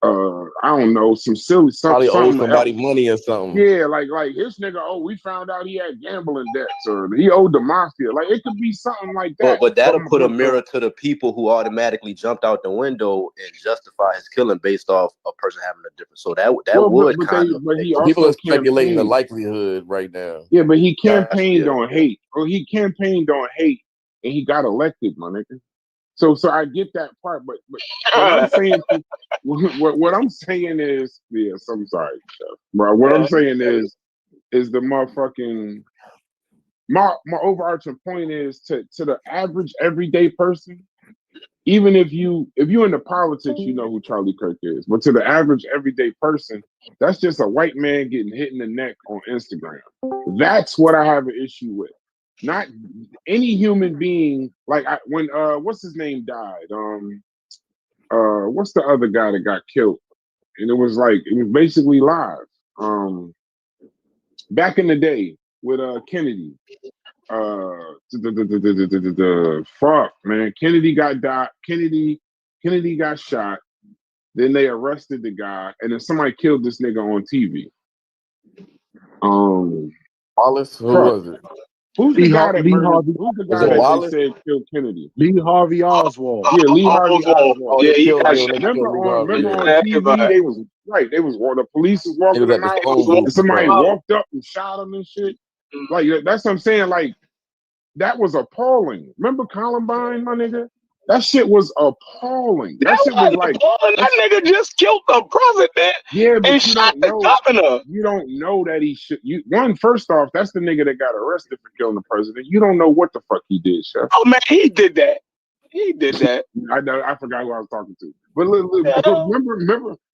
I don't know, some silly Probably owed something else. somebody money or something. Yeah, like his nigga. Oh, we found out he had gambling debts, or he owed the mafia. Like it could be something like that. But that'll put a mirror to the people who automatically jumped out the window and justify his killing based off a person having a different. So that would kind of. But he People are also speculating the campaigned. likelihood right now. Yeah, but he Gotcha, campaigned yeah. on hate. Or he campaigned on hate, and he got elected, my nigga. So I get that part, but what I'm saying, what I'm saying is, yes, I'm sorry, Chef. But what I'm saying is the motherfucking my overarching point is to the average everyday person, even if you into politics, you know who Charlie Kirk is. But to the average everyday person, that's just a white man getting hit in the neck on Instagram. That's what I have an issue with. Not any human being. Like when what's his name died? What's the other guy that got killed? And it was basically live. Back in the day with Kennedy. Fuck, man. Kennedy got shot. Then they arrested the guy, and then somebody killed this nigga on TV. Wallace, who Fuck. was it? Who's the guy that murdered? Harvey. Who's the Was guy it that Wallace? they said killed Kennedy? Lee Harvey Oswald. Yeah, Lee Harvey Oswald. Oh, Yeah, they he killed got him. shot. They Remember killed Lee Harvey. on Yeah. TV, they was the police was He walking was them at the out, phone booth. and somebody or something. walked up and shot him and shit. Like that's what I'm saying. Like that was appalling. Remember Columbine, my nigga? That shit was appalling. That shit was like that nigga just killed the president yeah, but and you shot don't the know. governor. You don't know that he should. First off, that's the nigga that got arrested for killing the president. You don't know what the fuck he did, Chef. Oh man, he did that. He did that. I know. I forgot who I was talking to. But look,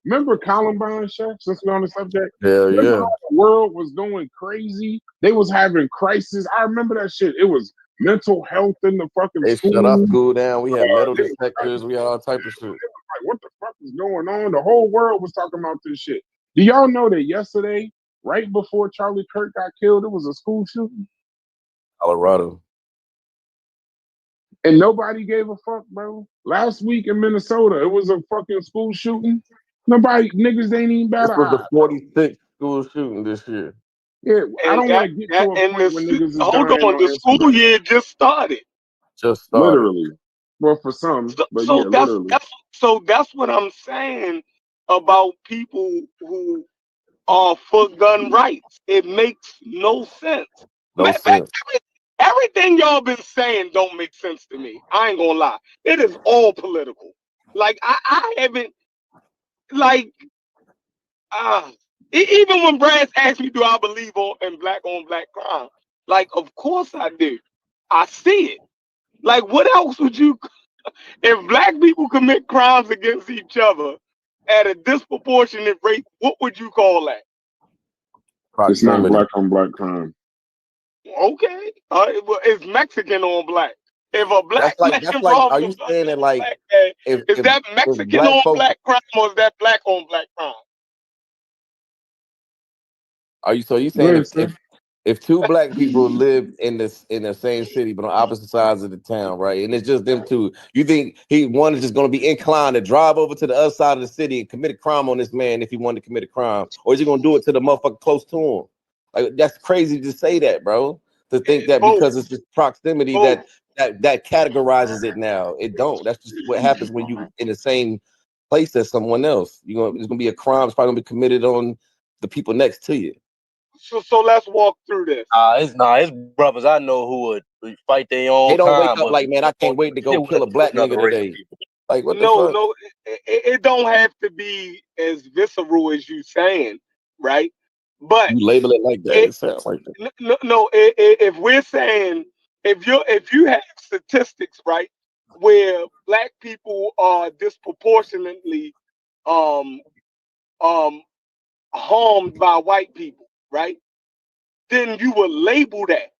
remember Columbine, Chef? Since we're on the subject, Hell remember yeah. how the world was going crazy? They was having crisis. I remember that shit. It was mental health in the fucking They school. shut our school down. We had metal They was detectors. We had all type of shit. like, what the fuck is going on? The whole world was talking about this shit. Do y'all know that yesterday, right before Charlie Kirk got killed, it was a school shooting? Colorado. And nobody gave a fuck, bro. Last week in Minnesota, it was a fucking school shooting. Niggas ain't even This bat was an the eye. 46th school shooting this year. Yeah, I don't want to get to a and point where niggas is hold dying on, on the school Instagram. year just started. Just started. Literally. Well, for some, but So yeah, literally. that's what I'm saying about people who are for gun rights. It makes no sense. No sense. Everything y'all been saying don't make sense to me. I ain't gonna lie. It is all political. Like I haven't like even when Brad asked me, do I believe in black on black crime? Like, of course I do. I see it. Like, what else would you? If black people commit crimes against each other at a disproportionate rate, what would you call that? It's not Proximity. black on black crime. Okay, well, it's Mexican on black. If a black man That's like. Are you robs saying that like black man, is that if Mexican black on folks black crime or is that black on black crime? Are you saying Listen, if two black people live in the same city but on opposite sides of the town, right? And it's just them two, you think one is just gonna be inclined to drive over to the other side of the city and commit a crime on this man if he wanted to commit a crime, or is he gonna do it to the motherfucker close to him? Like that's crazy to say that, bro. To think that Both, because it's just proximity both. that categorizes it now. It don't. That's just what happens when you in the same place as someone else. It's gonna be a crime. It's probably gonna be committed on the people next to you. So let's walk through this. It's brothers I know who would fight their They own don't wake kind, up but like, man, I can't wait to go kill a black nigga another race of today. people. Like, what the No, fuck? no, it don't have to be as visceral as you saying, right? But You label it like that. it It sounds like that. no, if we're saying if you have statistics, right, where black people are disproportionately um um harmed by white people, right? Then you will label that.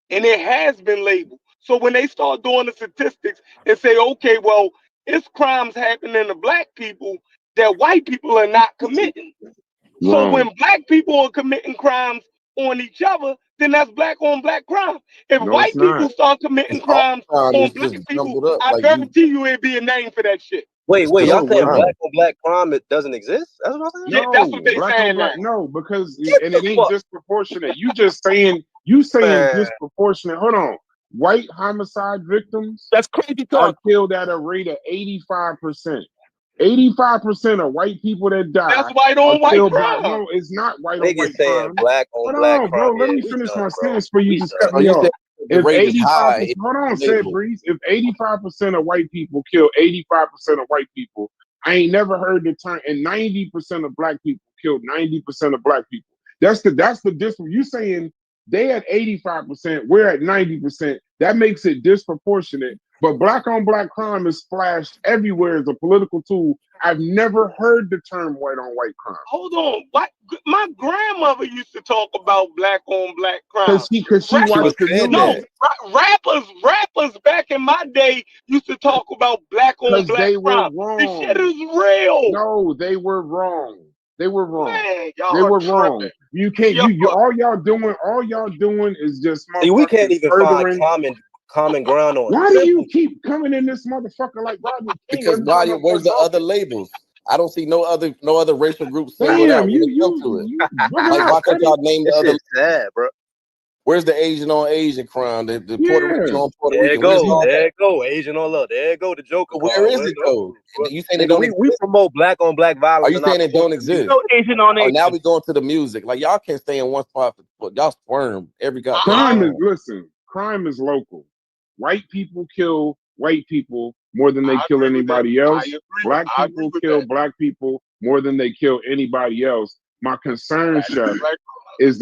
And it has been labeled. So when they start doing the statistics and say, okay, well, it's crimes happening to black people that white people are not committing. So wrong. when black people are committing crimes on each other, then that's black on black crime. If No, it's white people not. start committing It's all crimes crime on is black just people, jumbled up. I Like guarantee you it'd be a name for that shit. Wait, just y'all No, saying we're crime. black on black crime it doesn't exist? That's what I'm saying? Yeah, that's what no they black on saying now. black. No, because Get and the it ain't fuck, disproportionate. You saying man. disproportionate. Hold on. White homicide victims That's crazy are talk. killed at a rate of 85%. 85% of white people that die That's white are on white killed by. crime. No, it's not white on Niggas white saying crime. black on Hold black on, crime. bro. Let Yeah, me we finish done, my bro. sentence before you We just done. cut So me you off. said the If rate is 85%, high, hold on, it's said labeled. Breeze. If 85% of white people kill 85% of white people, I ain't never heard the term. And 90% of black people kill 90% of black people. That's the difference. You saying they at 85%, we're at 90%. That makes it disproportionate. But black on black crime is splashed everywhere as a political tool. I've never heard the term white on white crime. Hold on. What my grandmother used to talk about black on black crime. Cause she She was watched the saying No, news. that. rappers back in my day used to talk about black on Because black they were crime. This shit wrong. is real. No, they were wrong. They were wrong. Man, They y'all were tripping. wrong. You can't. Y'all, You all y'all doing is just See, we can't motherfucking even find furthering. common ground on Why do you simple. keep coming in this motherfucker like Rodney King Because every time I where's start the other talking? labels? I don't see no other racial groups singled Damn, out when it comes to it. you bugging Like, out, why can't Cuddy. y'all name the This other? shit sad, bro. Where's the Asian on Asian crime? The Puerto Rican Yeah. on Puerto There it Rican? Where's go. all There that? it go. Asian on love. There it go. The Joker But where card. is Where it it go? though? You saying it Nigga, don't we exist? promote black on black Are violence you in our saying it don't culture. exist? No Asian on Oh, now Asian. we going to the music. Like y'all can't stay in one spot. Y'all squirm every goddamn Crime is time. crime is local. White people kill white people more than they I kill agree with that. anybody I else. agree. Black I agree people with kill that. black people more than they kill anybody else. My concern, That is Chef, black. is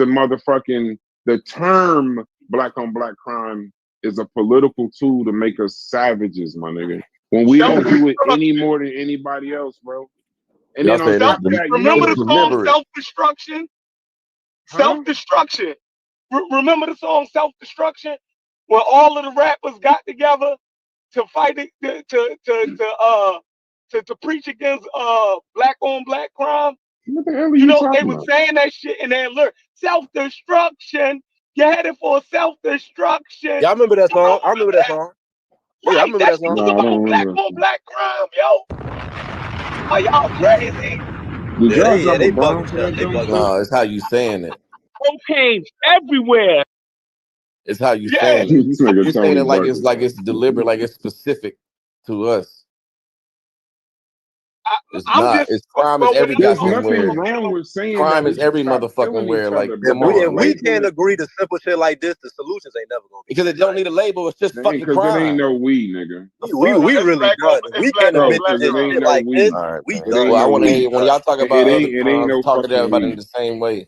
the term black on black crime is a political tool to make us savages, my nigga. When we don't do it any Self-destruction. more than anybody else, bro. And Y'all then on saying Self. top of that, you know Remember what's the it's song deliberate. "Self-Destruction"? huh? Self-destruction. Remember the song "Self-Destruction"? When all of the rappers got together to fight it, to preach against black on black crime. What the hell are You you know, they talking were about? saying that shit in their lyrics. Self-destruction. You're headed for self-destruction. Y'all remember that You know, song? I remember that song. Yeah, I right? remember That that shit song. was No, I don't about black remember. on black crime, yo. Are y'all crazy? Did y'all Yeah, drop a they bomb bugging for stuff. that They though? bugging. No, it's how you saying it. Cocaine everywhere. It's how you Yeah. saying it. This nigga You're saying Tony it like bugging. it's deliberate, like it's specific to us. It's I'm not. just, It's crime is well, when every them There's folks goddamn nothing where. wrong with saying that Crime we is should every stop motherfucking killing each where. Like, other, but come don't If on. we Like, label can't it agree to simple shit like this, the solutions ain't never gonna be because it don't need a label. It's just fucking because it ain't crime. no we, nigga. The we fuck? it's really black on, done. If it's we black can't on Bro, admit to black because this it ain't crime. shit no like this, we. All right, we man. It done. ain't Well, I no want to We we. hear when done. y'all talk about other It ain't crimes, no talk to fucking everybody in we. the same way.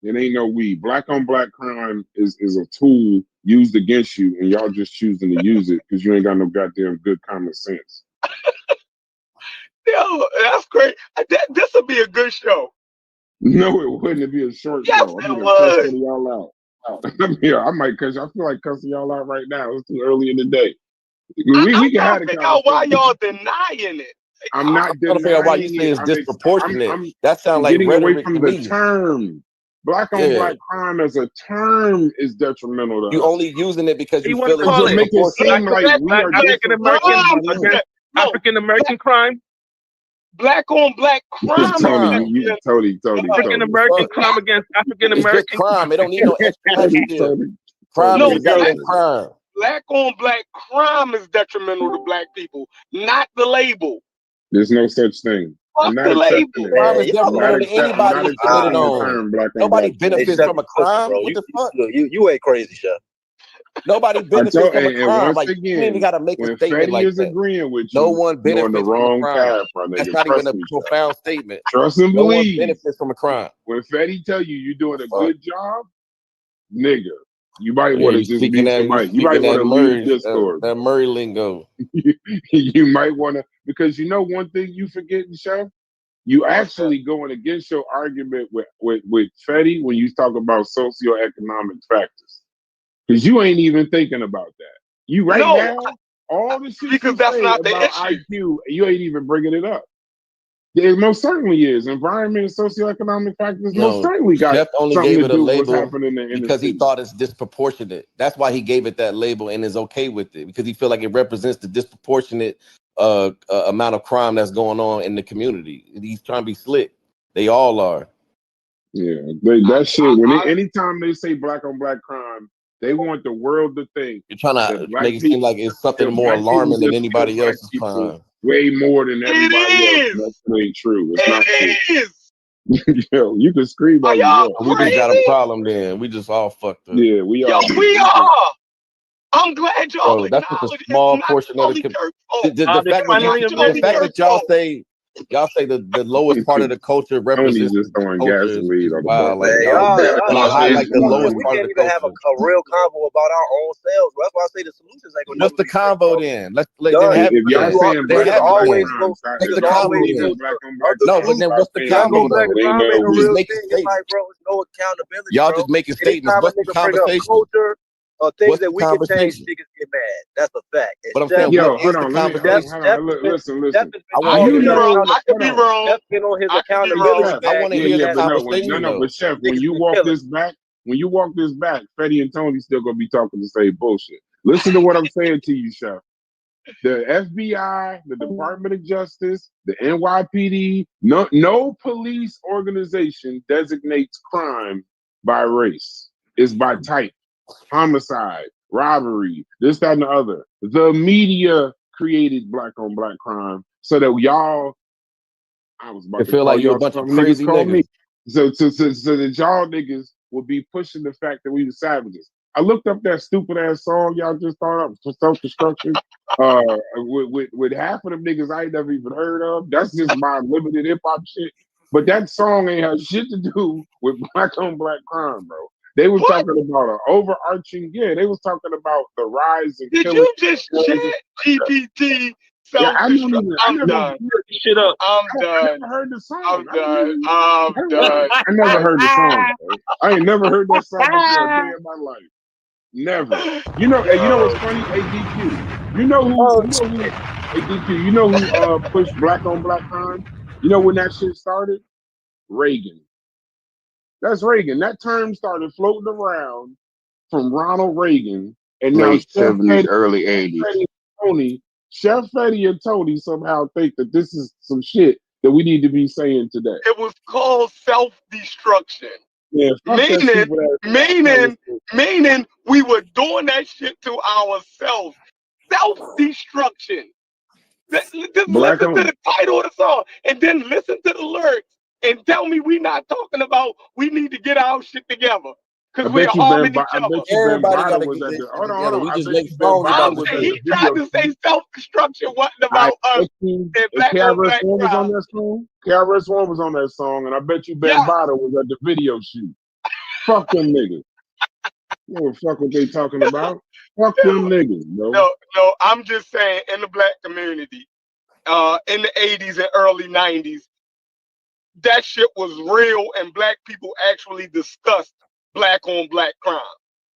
It ain't no we. Black on black crime is a tool used against you, and y'all just choosing to use it because you ain't got no goddamn good common sense. Yo, that's great. This will be a good show. No, it wouldn't. It'd be a short Yes, show. I'm it gonna cuss would. one of y'all out. Yeah, I might cuss. I feel like cussing y'all out right now. It's too early in the day. I'm We can trying have to the figure out why conversation. y'all denying it. I'm I'm not trying to figure out why you denying say it. it's disproportionate. I'm That sounds I'm like getting away rhetoric from to the me. term. black on black crime as a term is detrimental to You us. only using it because He you wouldn't feel It call just it make it seem like we are African American against African American crime. Black on black crime. Tony, you Tony. African American crime against African It's just American. crime. It don't need no explanation. Crime No, is goddamn crime. black on black crime is detrimental to black people, not the label. There's no such thing. I'm Fuck not the accepting label. it. Crime is I'm detrimental not to anybody I'm not it's committed accepting the on. term black on Nobody black crime. benefits from a crime. bro. What the fuck? You ain't crazy, Chef. Nobody I benefits told, from a and crime. once Like, you ain't even again, got to make a when statement Fetty like is that. agreeing with No you, one you're on the benefits from a wrong crime. path, my That's nigga. not even Trust a me, profound statement. trust and No one believe. benefits from a crime. When Fetty tell you you're doing a Fuck. good job, nigga, you might Yeah, want to you just speaking leave that, somebody. You might want to leave Discord. that Murray lingo. You might want to, because you know one thing you forgetting, Chef. You actually going against your argument with Fetty when you talk about socioeconomic factors, because you ain't even thinking about that. You now, all the shit because you that's say not the about issue. IQ, you ain't even bringing it up. It most certainly is. Environment and socioeconomic factors most certainly got Jeff only something gave to it a do with what's label happening in the because he city. thought it's disproportionate. That's why he gave it that label and is okay with it, because he feel like it represents the disproportionate amount of crime that's going on in the community. He's trying to be slick. They all are. Yeah, that shit. Anytime they say black on black crime, they want the world to think You're trying that to black make it people, seem like it's something more black people alarming than just kill anybody black else's people crime. way more than everybody else. Is. That ain't true. It's not true. It is. Yo, you can scream all Are you y'all want. We just got a crazy? problem then. We just all fucked up. Yeah, we Yo, are. we are. I'm glad y'all Bro, that's just a acknowledge small it's not portion of the Charlie Kirk's fault. the fact that y'all say the lowest part of the culture Tony's represents just the throwing culture gasoline is on the wild. Like Man, y'all highlight the lowest we part of can't the even have culture. a real convo about our own selves. That's why I say the solutions ain't gonna What's never the be convo then? Let's If y'all then. saying Then black have on it black then. crime, What's the stop convo saying then? black on black No, crime. but then what's the black on convo black though? crime ain't no We just real make thing. It's like, statements. bro, it's no accountability. Y'all bro. just making statements. Anytime a What's the nigga bring up conversation? culture or things What's that the we can change, conversation? niggas get mad. That's a fact. And But I'm Chef, saying, Yo, what hold is the on. Let me conversation? Chef has listen. been I want to talking hear You that. know, I could be wrong. Chef been on his I could be accountability wrong. I bag. want to yeah, hear yeah, the but conversation no, though. but Chef, when Niggas you been walk killing. this back, Fetty and Tony still gonna be talking the same bullshit. Listen to what I'm saying to you, Chef. The FBI, the Department of Justice, the NYPD, no police organization designates crime by race. It's by type, homicide, robbery, this, that, and the other. The media created black on black crime so that y'all, I was about It to feel call like you're a y'all bunch of something niggas crazy call me. niggas. So that y'all niggas would be pushing the fact that we were savages. I looked up that stupid ass song y'all just thought up for self-destruction. With half of them niggas I ain't never even heard of. That's just my limited hip hop shit. But that song ain't have shit to do with black on black crime, bro. They was talking about an overarching, they was talking about the rise and Did killing. you just chat GPT self-destruct? I'm done. Shit up. I'm I done. never heard the song. I'm done. I'm done. I never heard the song, bro. I ain't never heard that song before a day in my life. Never. You know what's funny? ADQ. You know who ADQ, who pushed black on black crime? You know when that shit started? Reagan. That's Reagan. That term started floating around from Ronald Reagan, and now Late 70s, early 80s. Chef Fetty and Tony somehow think that this is some shit that we need to be saying today. It was called self-destruction. Yeah, Meaning we were doing that shit to ourselves. Self-destruction. Just listen to the title of the song and then listen to the lyrics and tell me we not talking about we need to get our shit together because we're harming each other. Everybody got to get their shit together. We just make songs about the shit. He tried to say self-destruction wasn't about us and black on black was on crime. that song. KRS-One was on that song, and I bet you Bambaataa was at the video shoot. Fuck them niggas. You know what fuck what they talking about? Fuck them niggas, bro. No, I'm just saying in the black community, in the 80s and early 90s, that shit was real and black people actually discussed black on black crime.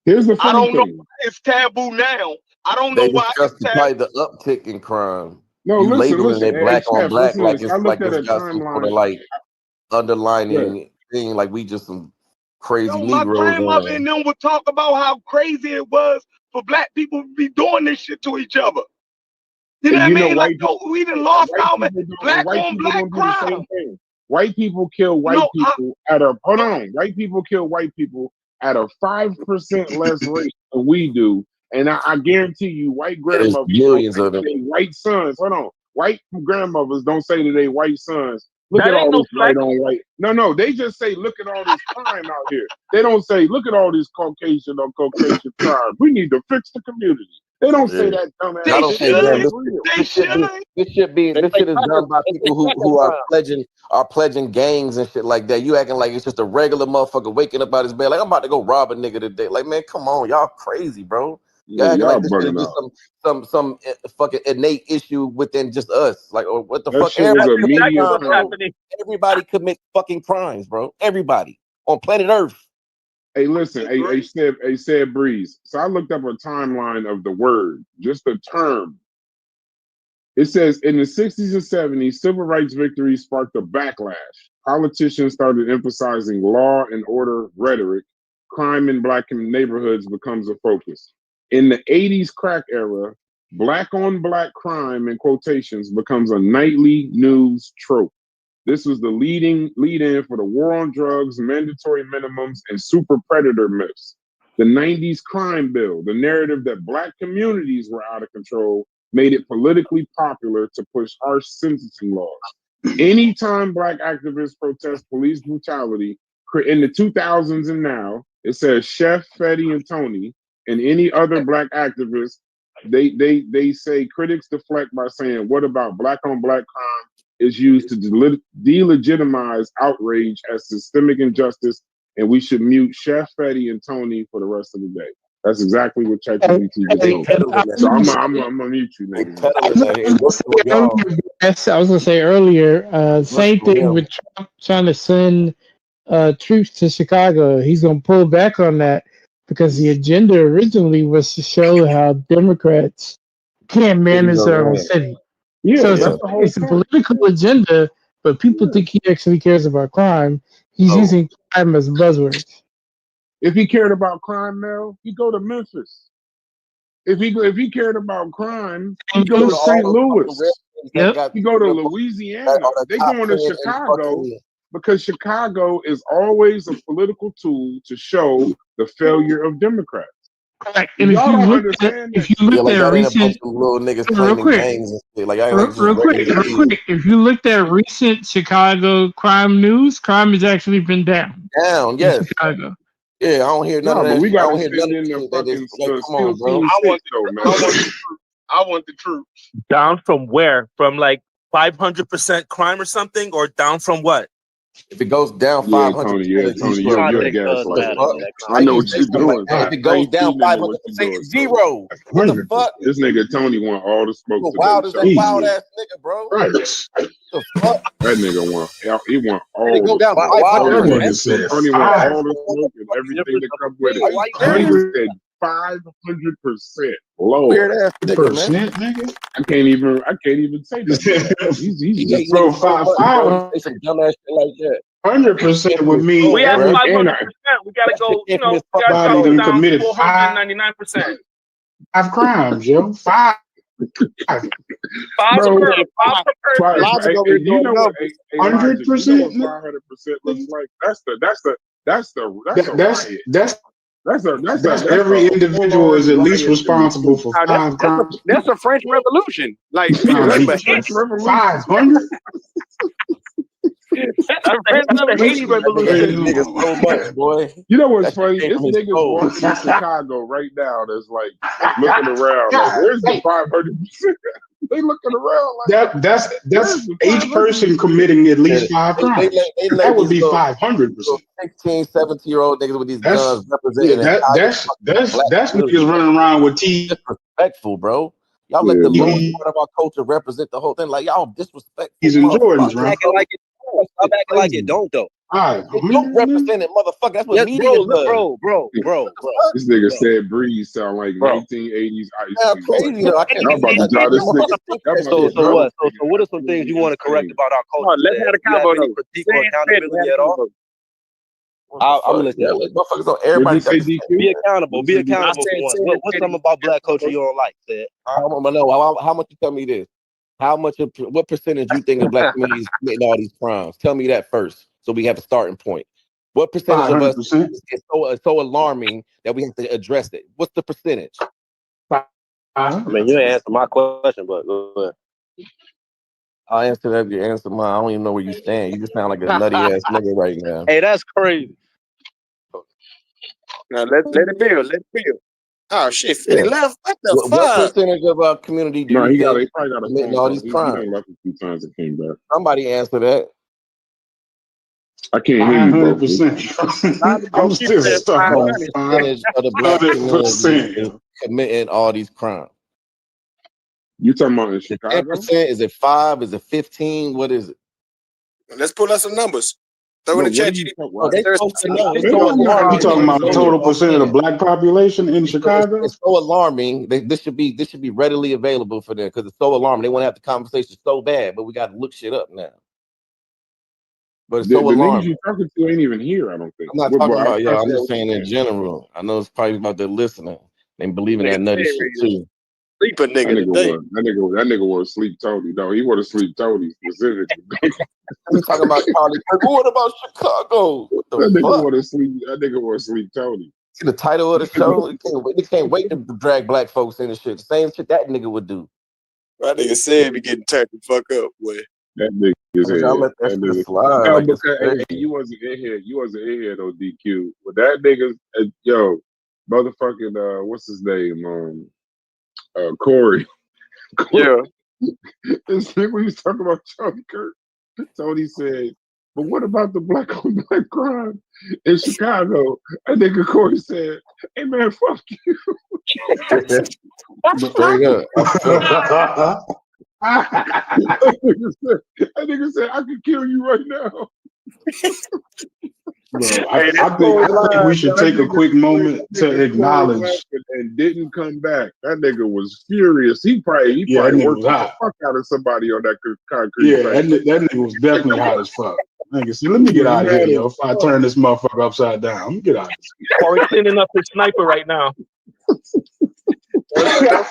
Here's the funny I don't know thing. why it's taboo now. I don't They know why discussed it's taboo. probably the uptick in crime. No, you listen. labeling it black Hey, on Chef, black like I it's looked at got a some sort of timeline. like underlining thing, like we just some crazy Yo, my Negroes grandmother in. and them would talk about how crazy it was for black people to be doing this shit to each other. You know And what I you know, mean? Like, yo, we done lost our black white on people black don't do the same crime. thing. White people kill white No, people at a hold on. White people kill white people at a 5% less rate than we do. And I guarantee you, white There's grandmothers don't millions say of to them. their white sons. Hold on. White grandmothers don't say to their white sons, look That at all ain't no this white on white. No, they just say, look at all this crime out here. They don't say, look at all this Caucasian on Caucasian crime. We need to fix the community. They don't say that dumbass they shit. should. It's real. They should. This shit is done by people who are pledging gangs and shit like that. You acting like it's just a regular motherfucker waking up out his bed like I'm about to go rob a nigga today. Like, man, come on, y'all crazy, bro. Y'all acting Y'all like this shit is bugging just out. some fucking innate issue within just us. Like, or what the That fuck? shit was a That's media exactly what's crime. happening. Everybody commits fucking crimes, bro. Everybody on planet Earth. Hey, listen, said Breeze. So I looked up a timeline of the word, just the term. It says in the 60s and 70s, civil rights victories sparked a backlash. Politicians started emphasizing law and order rhetoric. Crime in black neighborhoods becomes a focus. In the 80s crack era, black on black crime in quotations becomes a nightly news trope. This was the lead in for the war on drugs, mandatory minimums, and super predator myths. The 90s crime bill, the narrative that black communities were out of control, made it politically popular to push harsh sentencing laws. Anytime black activists protest police brutality, in the 2000s and now, it says Chef, Fetty, and Tony, and any other black activists, they say critics deflect by saying, what about black on black crime is used to delegitimize outrage as systemic injustice, and we should mute Chef, Fetty, and Tony for the rest of the day. That's exactly what ChatGPT just told me. So I'm gonna mute you, nigga. Yes, I was gonna say earlier. Same thing with Trump trying to send troops to Chicago. He's gonna pull back on that because the agenda originally was to show how Democrats can't manage their own city. Yeah, So that's the whole it's a point. political agenda, but people think he actually cares about crime. He's using crime as buzzwords. If he cared about crime, Mel, he'd go to Memphis. If he cared about crime, he'd go to St. Louis. Yep. He go to Louisiana. They going to Chicago because Chicago is always a political tool to show the failure of Democrats. Correct. And if you look at recent little niggas claiming gangs and shit, like I ain't like just real quick, if you looked at recent Chicago crime news, crime has actually been down. Yes. Chicago. Yeah, I don't hear none of that. But we got gotta send in the fucking SEAL Team 6 though, man. I want the troops. Down from where? From like 500% crime or something, or down from what? If it goes down 500%, Tony, you're a gaslighter. I know what you're doing. If it goes down 500%, it's zero. What the fuck? This nigga Tony want all the smoke today. Wild as that wild ass nigga, bro. Right. The fuck? That nigga want all It go the down smoke. Tony want all the smoke and everything that comes with it. Tony said 500% low. Weird ass nigga, man. Nigga. I can't even say that. He's so 5 It's some dumbass shit like that. 100% would mean We have 500%. We gotta go. You know, we gotta go down 499%. 5 crimes, yo. 5. Bro, 500%. 500% looks like that's every individual is at least responsible for 5 crimes. That's a French Revolution. Like French Revolution. 500. That's the Haiti Revolution. So much, boy. You know what's funny? This nigga's walking in Chicago right now. That's like looking around. Like, where's the 500%? They looking around like that's each person committing at least 5 crimes. That would be 500%. 16, 17-year-old niggas with these guns representing. That's niggas running around with teeth. Disrespectful, bro. Y'all let the lowest part of our culture represent the whole thing. Like y'all disrespectful. He's in Jordans, right? Stop acting like it don't though. You don't represent it, motherfucker. That's what media does. Bro. This nigga said Breeze sound like 1980s Ice. I can't. So what? So what are some things you want to correct about our culture? Let's have a combo. Critique or accountability at all? I'm gonna let Yeah, you. like motherfuckers on What'd everybody you got say, the same. DQ? Be accountable. What'd Be you say, DQ? accountable for once. What's something about black culture you don't like, Ted? How much you tell me this? What percentage you think of black communities committing all these crimes? Tell me that first, so we have a starting point. What percentage of us 500%. is so alarming that we have to address it? What's the percentage? I mean, you didn't answer my question, but go ahead. I'll answer that. You answer mine. I don't even know where you stand. You just sound like a nutty ass nigga right now. Hey, that's crazy. Now let it build. Let it build. Oh shit, 50 Yeah. left. What the What fuck? percentage of our community do No, you he think probably got a committing phone all call. these He crimes? done left a few times and came back. Somebody answer that. I can't hear you, bro. 500%. I'm still that stuck on 500. Percentage of the black community 500%. is committing all these crimes. You talking about in Is it Chicago? 10%? Is it 5? Is it 15? What is it? Let's pull up some numbers. Throw No, in the what chat. are you talking Oh, they supposed to know. It's You so alarming. talking about the total percent of the black population in It's Chicago? so alarming. This should be readily available for them because it's so alarming. They want to have the conversation so bad, but we got to look shit up now. But it's The so niggas alarming. you talking to ain't even here, I don't think. I'm not Well, talking I'm about y'all. trying I'm to just say saying in general. I know it's probably about their listening. They believe in that nutty shit too. Sleeper that nigga today. nigga was sleep Tony. No, he want to sleep Tony specifically. We talking about Charlie Kirk. What about Chicago? What the That nigga fuck? want to sleep. That nigga want to sleep Tony. See the title of the show? They can't wait to drag black folks in the shit. The same shit that nigga would do. My nigga said be getting turned the fuck up, boy. That nigga is Y'all let that shit slide. No, Like it's because crazy. you wasn't in here. You wasn't in here though, DQ. But that nigga, yo, motherfucking, what's his name? Corey. Yeah. This nigga when he was talking about Charlie Kirk, Tony said, but what about the black on black crime in Chicago? And nigga Corey said, hey man, fuck you. Straight up. That nigga said, I could kill you right now. Bro, I think we should take a quick moment to acknowledge. And didn't come back. That nigga was furious. He probably worked the fuck out of somebody on that concrete. Yeah, that nigga was definitely hot as fuck. Nigga, see, let me get out of here, yo. If I turn this motherfucker upside down, let me get out of here. Corey sending up his sniper right now. That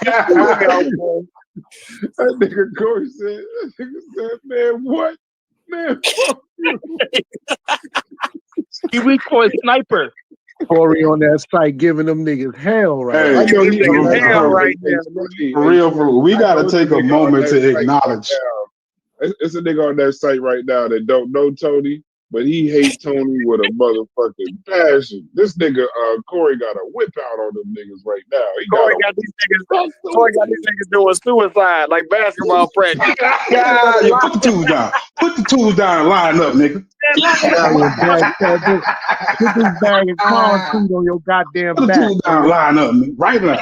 nigga Corey said, man, what? Man, fuck you. He reached for his sniper. Corey on that site giving them niggas hell right now. For real, we gotta take a moment to acknowledge. It's a nigga on that site right now that don't know Tony, but he hates Tony with a motherfucking passion. This nigga Corey got a whip out on them niggas right now. Corey got these niggas doing suicide like basketball practice. Yeah, put the tools down. Put the tools down and line up, nigga. Put this bag of concrete on your goddamn Put the back. tools down, line up, nigga. Right now.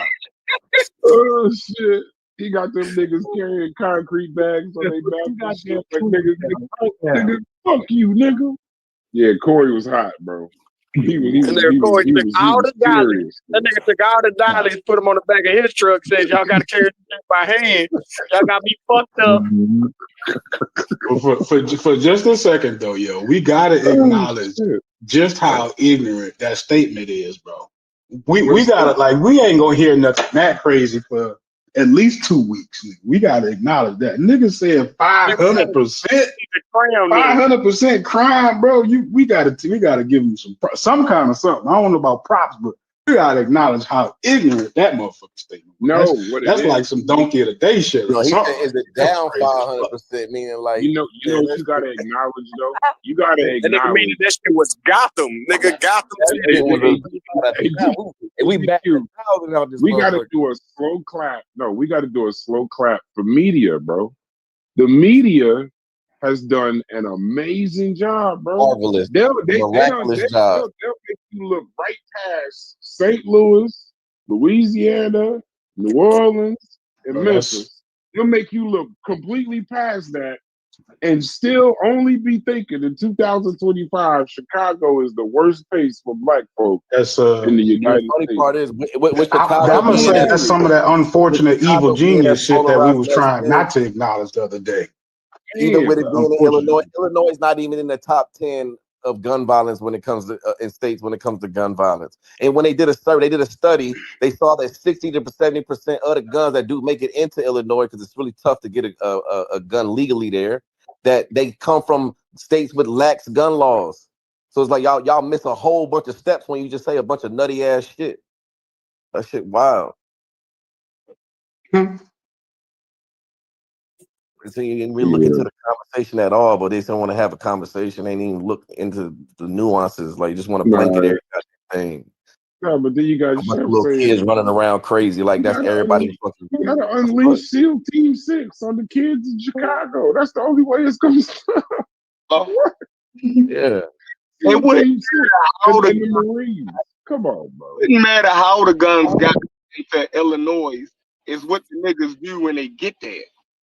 Oh shit. He got them niggas carrying concrete bags on their back and shit. Like, niggas, fuck you, nigga. Yeah, Corey was hot, bro. He was all the dollies. That nigga took all the dollies, put them on the back of his truck, said, y'all got to carry this shit by hand. Y'all got me fucked up. For just a second, though, yo, we got to acknowledge just how ignorant that statement is, bro. We got to, like, we ain't going to hear nothing that crazy for at least 2 weeks. We got to acknowledge that. Niggas said 500%. 500% crime, bro. We gotta give him some kind of something. I don't know about props, but we gotta acknowledge how ignorant that motherfucker statement. That's like some donkey of the day shit. No, he said, is it down 500%? Meaning like you know what you gotta acknowledge though. You gotta acknowledge. Meaning that shit was Gotham, nigga. Gotham. We gotta do a slow clap. No, we gotta do a slow clap for media, bro. The media has done an amazing job, bro. Marvelous. Miraculous job. They'll make you look right past St. Louis, Louisiana, New Orleans, and Memphis. They'll make you look completely past that and still only be thinking in 2025, Chicago is the worst place for black folk in the United States. The funny part is, with Chicago, I'm gonna say that's some of that unfortunate evil genius shit that we was trying not to acknowledge the other day. Even with it being in Illinois is not even in the top 10 of gun violence when it comes to in states when it comes to gun violence. And when they did a study, they saw that 60 to 70% of the guns that do make it into Illinois, because it's really tough to get a gun legally there, that they come from states with lax gun laws. So it's like y'all miss a whole bunch of steps when you just say a bunch of nutty ass shit. That shit wild. So you didn't really look into the conversation at all, but they just don't want to have a conversation. They didn't even look into the nuances. Like, you just want to blanket every thing. No, but then you guys a bunch of little kids running around crazy. Like, that's everybody. You gotta unleash SEAL Team 6 on the kids in Chicago. That's the only way it's gonna stop. Yeah. It wouldn't matter the Marines. Come on, bro. It wouldn't matter how the guns got into Illinois. It's what the niggas do when they get there.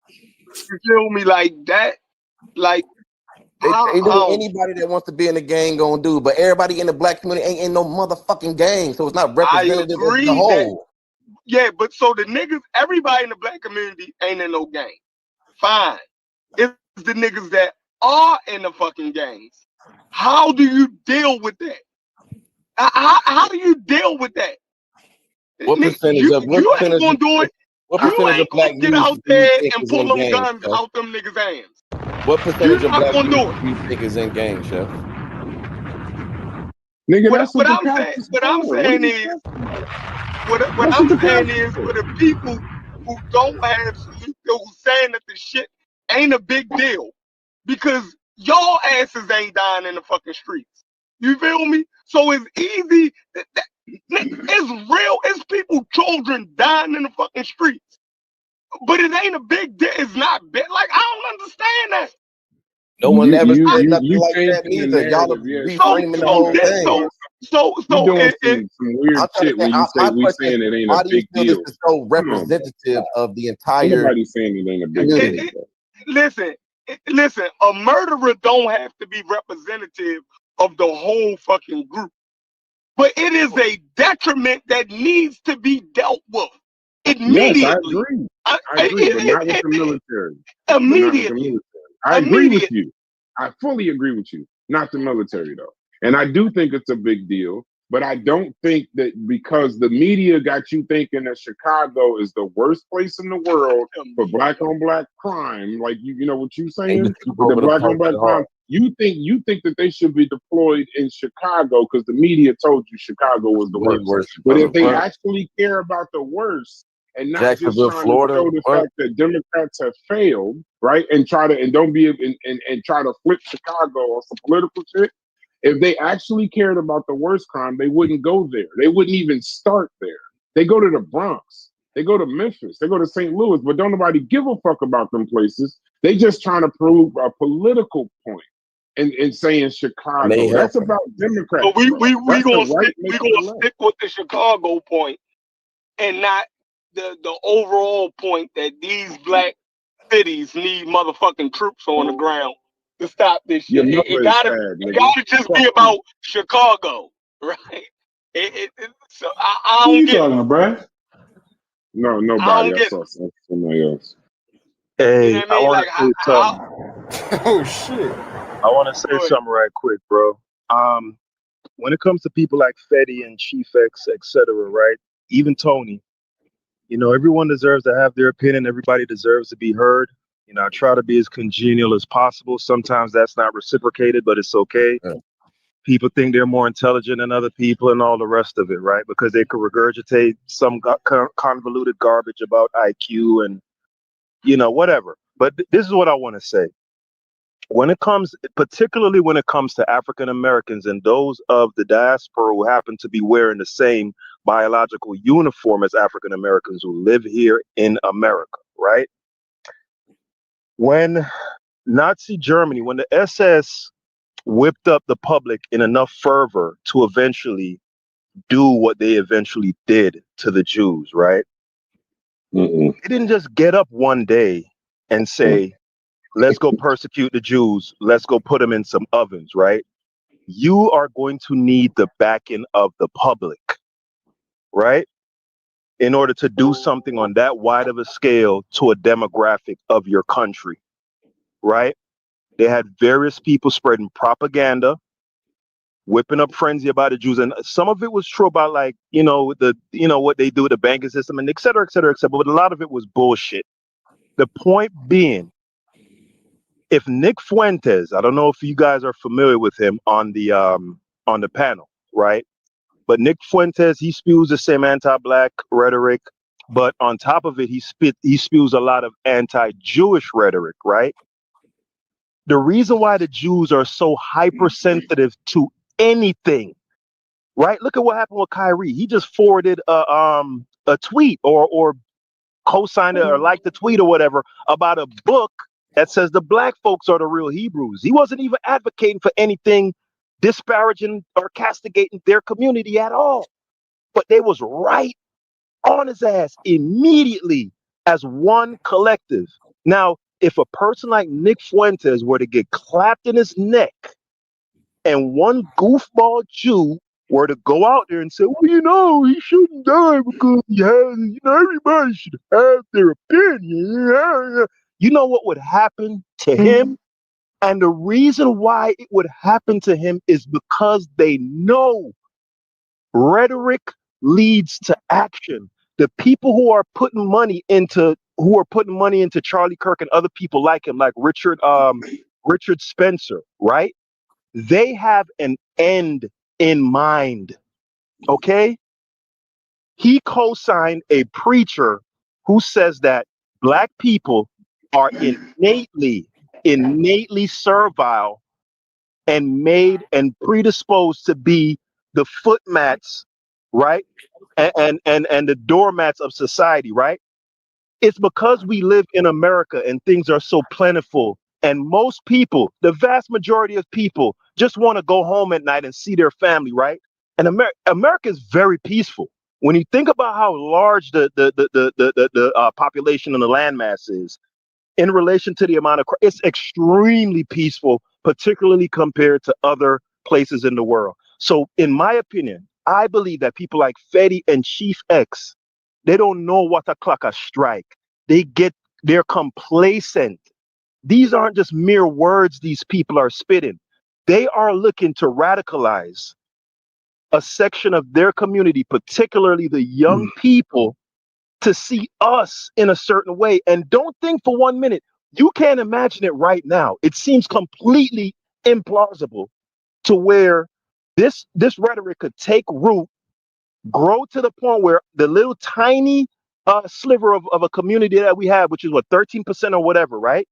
You feel me? Like that? Like, anybody that wants to be in the gang gonna do, but everybody in the black community ain't in no motherfucking gang, so it's not representative of the whole. Yeah, but so the niggas, everybody in the black community ain't in no gang. Fine. It's the niggas that are in the fucking gangs. How do you deal with that? How do you deal with that? What percentage you of what ain't percentage gonna of, do it. what You percentage ain't of black gonna get youth out do you there think and is pull in them gangs, guns Chef? out them niggas' hands. What percentage of black gonna do youth do you think is in gangs, Chef? Nigga, What I'm saying is for the people who don't have, who's saying that the shit ain't a big deal, because y'all asses ain't dying in the fucking streets. You feel me? So it's easy. It's real. It's people, children dying in the fucking streets. But it ain't a big deal. It's not big. Like, I don't understand that. No one ever said nothing you like that neither. Y'all are reframing the whole thing. So doing some weird shit when you say we saying it ain't a big deal. Why do you feel this is so representative of the entire? Nobody saying it ain't a big deal. Listen. A murderer don't have to be representative of the whole fucking group, but it is a detriment that needs to be dealt with immediately. Yes, I agree, but not with the military. Immediately. I agree with you. I fully agree with you. Not the military, though. And I do think it's a big deal, but I don't think that because the media got you thinking that Chicago is the worst place in the world for black on black crime, like you know what you're saying? With the black on black crime, you think that they should be deployed in Chicago because the media told you Chicago was the worst. But if they actually care about the worst, and not just trying Florida, to show the fact that Democrats have failed, right? And try to flip Chicago on some political shit. If they actually cared about the worst crime, they wouldn't go there. They wouldn't even start there. They go to the Bronx. They go to Memphis. They go to St. Louis, but don't nobody give a fuck about them places. They just trying to prove a political point in saying Chicago. That's about Democrats. So we gonna stick with the Chicago point and not the overall point that these black cities need motherfucking troops on the ground to stop this shit. It gotta just be about Chicago, right? So I don't get talking, Brad? No, nobody. I saw somebody else. Hey, you know what I mean? I want to say something. Oh shit! I want to say something right quick, bro. When it comes to people like Fetty and Chief X, etc., right? Even Tony, you know, everyone deserves to have their opinion. Everybody deserves to be heard. You know, I try to be as congenial as possible. Sometimes that's not reciprocated, but it's okay. Yeah. People think they're more intelligent than other people and all the rest of it, right? Because they could regurgitate some convoluted garbage about IQ and, you know, whatever. But this is what I want to say. Particularly when it comes to African Americans and those of the diaspora who happen to be wearing the same biological uniform as African Americans who live here in America, right? When Nazi Germany, when the SS whipped up the public in enough fervor to eventually do what they eventually did to the Jews, right? They didn't just get up one day and say, let's go persecute the Jews. Let's go put them in some ovens, right? You are going to need the backing of the public, right? In order to do something on that wide of a scale to a demographic of your country, right? They had various people spreading propaganda whipping up frenzy about the Jews, and some of it was true about like what they do with the banking system and et cetera, et cetera, et cetera. But a lot of it was bullshit. The point being, if Nick Fuentes, I don't know if you guys are familiar with him on the panel, right? But Nick Fuentes, he spews the same anti-black rhetoric, but on top of it, he spews a lot of anti-Jewish rhetoric, right? The reason why the Jews are so hypersensitive to anything, right? Look at what happened with Kyrie. He just forwarded a tweet or co-signed it or liked the tweet or whatever about a book that says the black folks are the real Hebrews. He wasn't even advocating for anything disparaging or castigating their community at all. But they was right on his ass immediately as one collective. Now, if a person like Nick Fuentes were to get clapped in his neck and one goofball Jew were to go out there and say, well, he shouldn't die because he has, everybody should have their opinion. You know what would happen to him? And the reason why it would happen to him is because they know rhetoric leads to action. The people who are putting money into Charlie Kirk and other people like him, like Richard Spencer, right? They have an end in mind. Okay? He co-signed a preacher who says that black people are innately servile and made and predisposed to be the footmats, right? And the doormats of society, right? It's because we live in America and things are so plentiful. And most people, the vast majority of people, just want to go home at night and see their family, right? And America is very peaceful. When you think about how large the population and the landmass is, in relation to the amount of it's extremely peaceful, particularly compared to other places in the world. So in my opinion, I believe that people like Fetty and Chief X, they don't know what a clock a strike. They're complacent. These aren't just mere words these people are spitting. They are looking to radicalize a section of their community, particularly the young people, to see us in a certain way. And don't think for 1 minute, you can't imagine it right now. It seems completely implausible to where this rhetoric could take root, grow to the point where the little tiny sliver of a community that we have, which is what, 13% or whatever, right?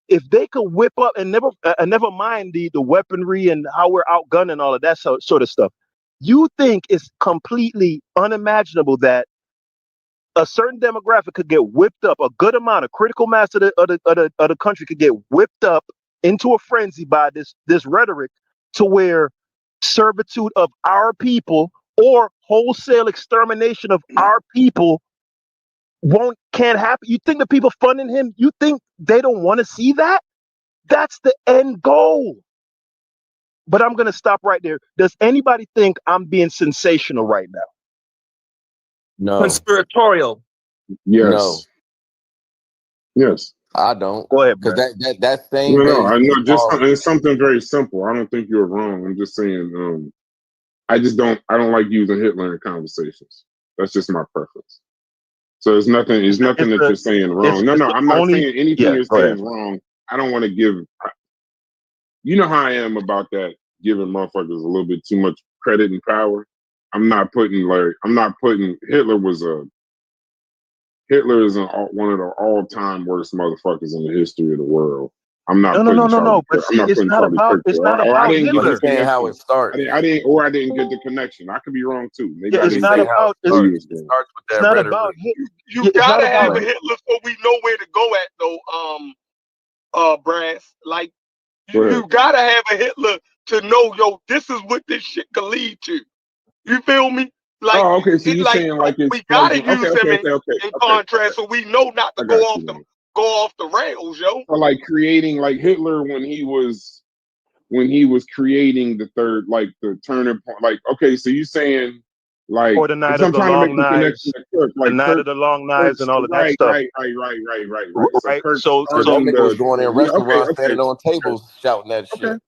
If they could whip up and never mind the weaponry and how we're outgunned and all of that sort of stuff, you think it's completely unimaginable that a certain demographic could get whipped up, a good amount of critical mass of the country could get whipped up into a frenzy by this rhetoric to where servitude of our people or wholesale extermination of our people can't happen. You think the people funding him, you think they don't want to see that? That's the end goal. But I'm going to stop right there. Does anybody think I'm being sensational right now? No. Conspiratorial. Yes. No. Yes. I don't. Go ahead, because Brad. that same. No, I know. Just hard. it's something very simple. I don't think you're wrong. I'm just saying. I don't like using Hitler in conversations. That's just my preference. So it's nothing. It's nothing that you're saying wrong. No, I'm not saying anything you're saying is wrong. I don't want to give. You know how I am about that, giving motherfuckers a little bit too much credit and power. I'm not putting Hitler is one of the all-time worst motherfuckers in the history of the world. I'm not putting No. But see, it's not about Hitler. How it starts. I didn't get the connection. I could be wrong too. Maybe it's not about. It starts with that. It's not about Hitler. You gotta have a Hitler so we know where to go at though. Brass, like you gotta have a Hitler to know, this is what this shit can lead to. You feel me? Like, okay. So you're saying like it's we gotta use him in contrast, so we know not to go off the rails, yo. Or like creating like Hitler when he was creating the third, like the turning point. Like, okay, so you're saying like, or the night of the long knives, Kirk, like the night of the long knives, and all of that stuff. Right. So Kirk was going in restaurants, standing on tables, shouting that shit.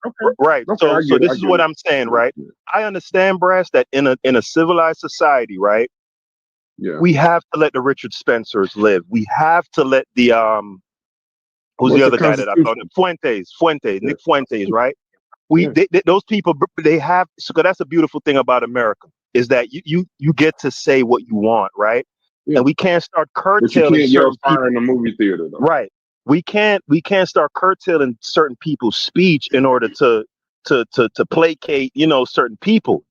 Okay. Right. Okay, I So get it. this I is get what it. I'm saying, right? I understand, Brass, that in a civilized society, right, Yeah. we have to let the Richard Spencers live. We have to let the who's the What's the other guy that I thought Constitution? Fuentes, Yeah. Nick Fuentes, right? Yeah. Those people, they have, so that's a beautiful thing about America, is that you get to say what you want, right? Yeah. And we can't start But you curtailing can't yell certain fire people, in the movie theater though. right? We can't start curtailing certain people's speech in order to placate, certain people.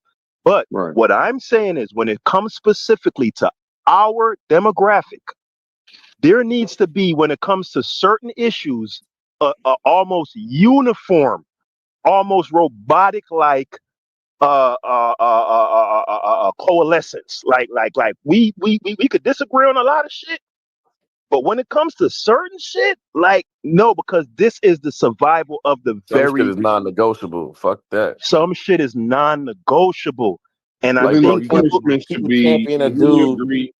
But Right. what I'm saying is, when it comes specifically to our demographic, there needs to be, when it comes to certain issues, a almost uniform, almost robotic like coalescence. Like we could disagree on a lot of shit, but when it comes to certain shit, like, no, because this is the survival of the Some shit very. is non-negotiable. Fuck that. Some shit is non-negotiable, and I Well, Like, then bro, the think you got people. punishment should people be. champion a When you dude. agree,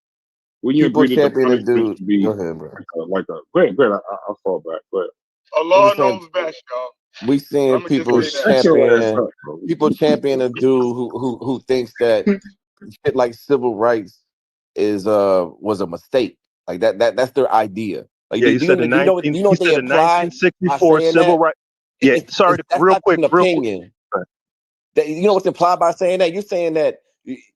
when you People agree that the champion a punishment dude. should Go be ahead, bro. like a. Go ahead. Go ahead. I'll fall back. But I'm Allah just saying, knows best, y'all. we seeing I'm gonna just people say that. shut your ass champion up, bro. people champion a dude who thinks that shit like civil rights is was a mistake. Like that's their idea. Like Yeah, you said the do 19. you know You what they said the imply by 1964 saying civil that? right. Yeah, sorry. That's Real not quick. just an Real quick. opinion. You know what's implied by saying that? You're saying that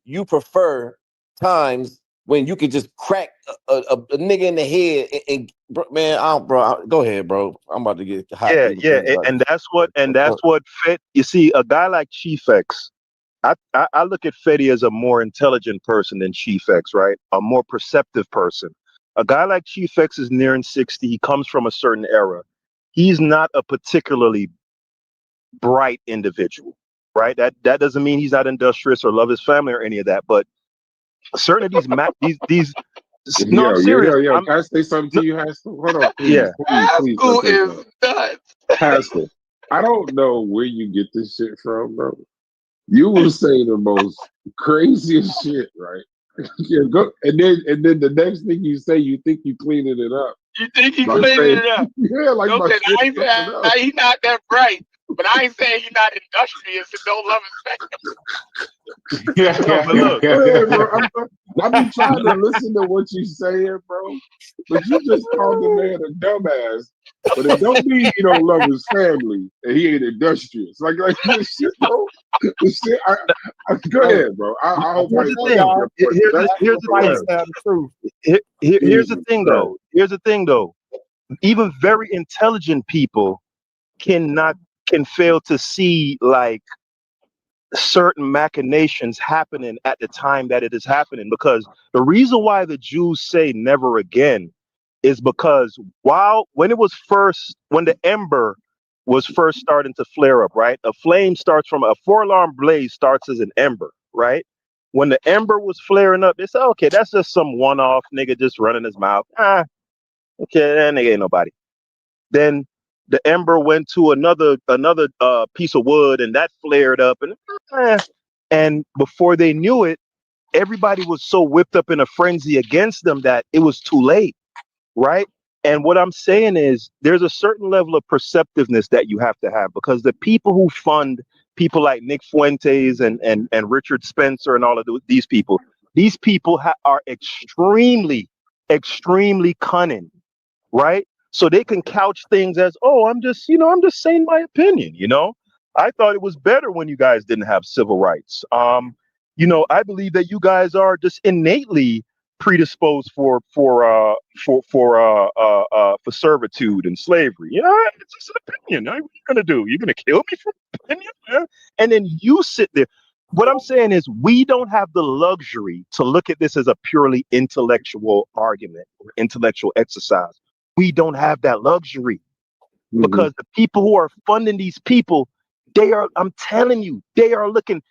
you prefer times when you could just crack a nigga in the head man, go ahead, bro. I'm about to get hot. And that's what fit. You see, a guy like Chief X, I look at Fetty as a more intelligent person than Chief X, right? A more perceptive person. A guy like Chief X is nearing 60. He comes from a certain era. He's not a particularly bright individual, right? That doesn't mean he's not industrious or love his family or any of that. But certain of these. No, I'm serious. Yo. Can I say something No, to you, Haskell? Hold on, yeah. please don't School take is that. nuts. Haskell, I don't know where you get this shit from, bro. You will say the most craziest shit, right? Yeah, go, and then the next thing you say, you think you cleaning it up. You think he By cleaning saying, it up? yeah, like by Okay, saying I ain't something else. saying he not that bright, but I ain't saying he not industrious and don't love his family. No, but look. Go ahead, bro. I be trying to listen to what you saying, bro. But you just called the man a dumbass. But it don't mean he don't love his family and he ain't industrious. Like this shit, bro. This shit. Go ahead, bro. I hope I Here's ain't the fucking thing. up your point. Here's the Go thing. ahead. Tell the truth. Here's the Jesus thing, Christ. though. Here's the thing, though. Even very intelligent people can fail to see like certain machinations happening at the time that it is happening. Because the reason why the Jews say never again is because when the ember was first starting to flare up, right? A flame starts from a 4 alarm blaze starts as an ember, right? When the ember was flaring up, they said, okay, that's just some one-off nigga just running his mouth. Okay, that nigga ain't nobody. Then the ember went to another piece of wood, and that flared up, and before they knew it, everybody was so whipped up in a frenzy against them that it was too late, right? And what I'm saying is, there's a certain level of perceptiveness that you have to have, because the people who fund people like Nick Fuentes and Richard Spencer and all of these people are extremely, extremely cunning, right? So they can couch things as, oh, I'm just saying my opinion. I thought it was better when you guys didn't have civil rights. I believe that you guys are just innately predisposed for servitude and slavery. It's just an opinion. What are you gonna do? You're gonna kill me for opinion? Yeah? And then you sit there. What I'm saying is, we don't have the luxury to look at this as a purely intellectual argument or intellectual exercise. We don't have that luxury, because the people who are funding these people, I'm telling you, they are looking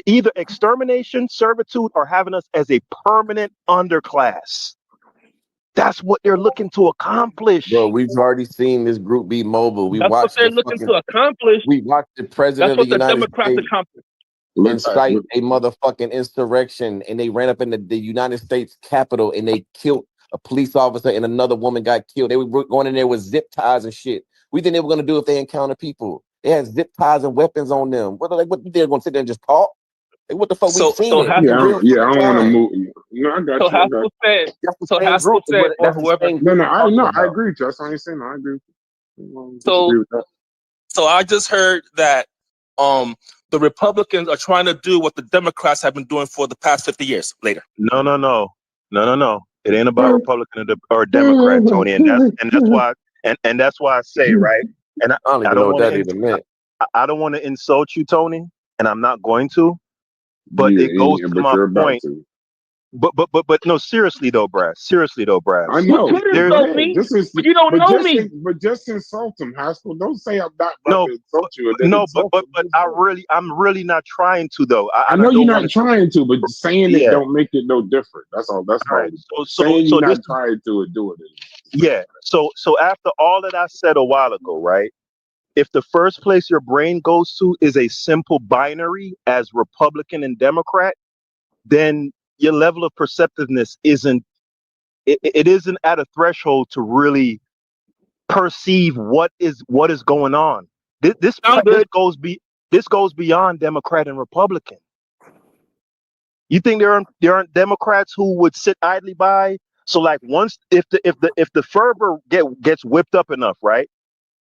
either extermination, servitude, or having us as a permanent underclass. That's what they're looking to accomplish. Bro, we've already seen this group be mobile. That's what they're looking to accomplish. We watched the president That's of the what the United Democrats States accomplish. incite a motherfucking insurrection, and they ran up in the United States Capitol and they killed a police officer and another woman got killed. They were going in there with zip ties and shit. We think they were gonna do if they encounter people. They had zip ties and weapons on them. What they're gonna sit there and just talk? Like, what the fuck? We've So seen so it Haskell, real Yeah, I fucking don't want to time. move. No, I got so you. I got Haskell said, That's the so same Haskell group. said, or That's the whoever. same you. group I'm talking I about. agree with you. That's what I'm saying. I agree with you. I don't So disagree with that. so I just heard that the Republicans are trying to do what the Democrats have been doing for the past 50 years. Later. No. It ain't about Republican or Democrat, Tony, and that's why I say, right. And I don't I even know don't what want that to even meant. I don't want to insult you, Tony, and I'm not going to. But Yeah, it goes to but my you're about point. to. But no, seriously though, Brad. I You know. could There's Go insult ahead. me, but you don't know me. But just insult him, Haskell. Don't say I'm not about no, to insult you and then no, insult him. Just do it. I'm really not trying to though. I And I know you're don't want not to. trying to, but saying it Yeah. don't make it no different. That's all. That's All my right. only point. Saying So you're this not trying to and doing it. yeah. So after all that I said a while ago, right? If the first place your brain goes to is a simple binary as Republican and Democrat, then your level of perceptiveness it isn't at a threshold to really perceive what is going on. I'm good. This goes beyond Democrat and Republican. You think there aren't Democrats who would sit idly by? So like once if the fervor gets whipped up enough, right?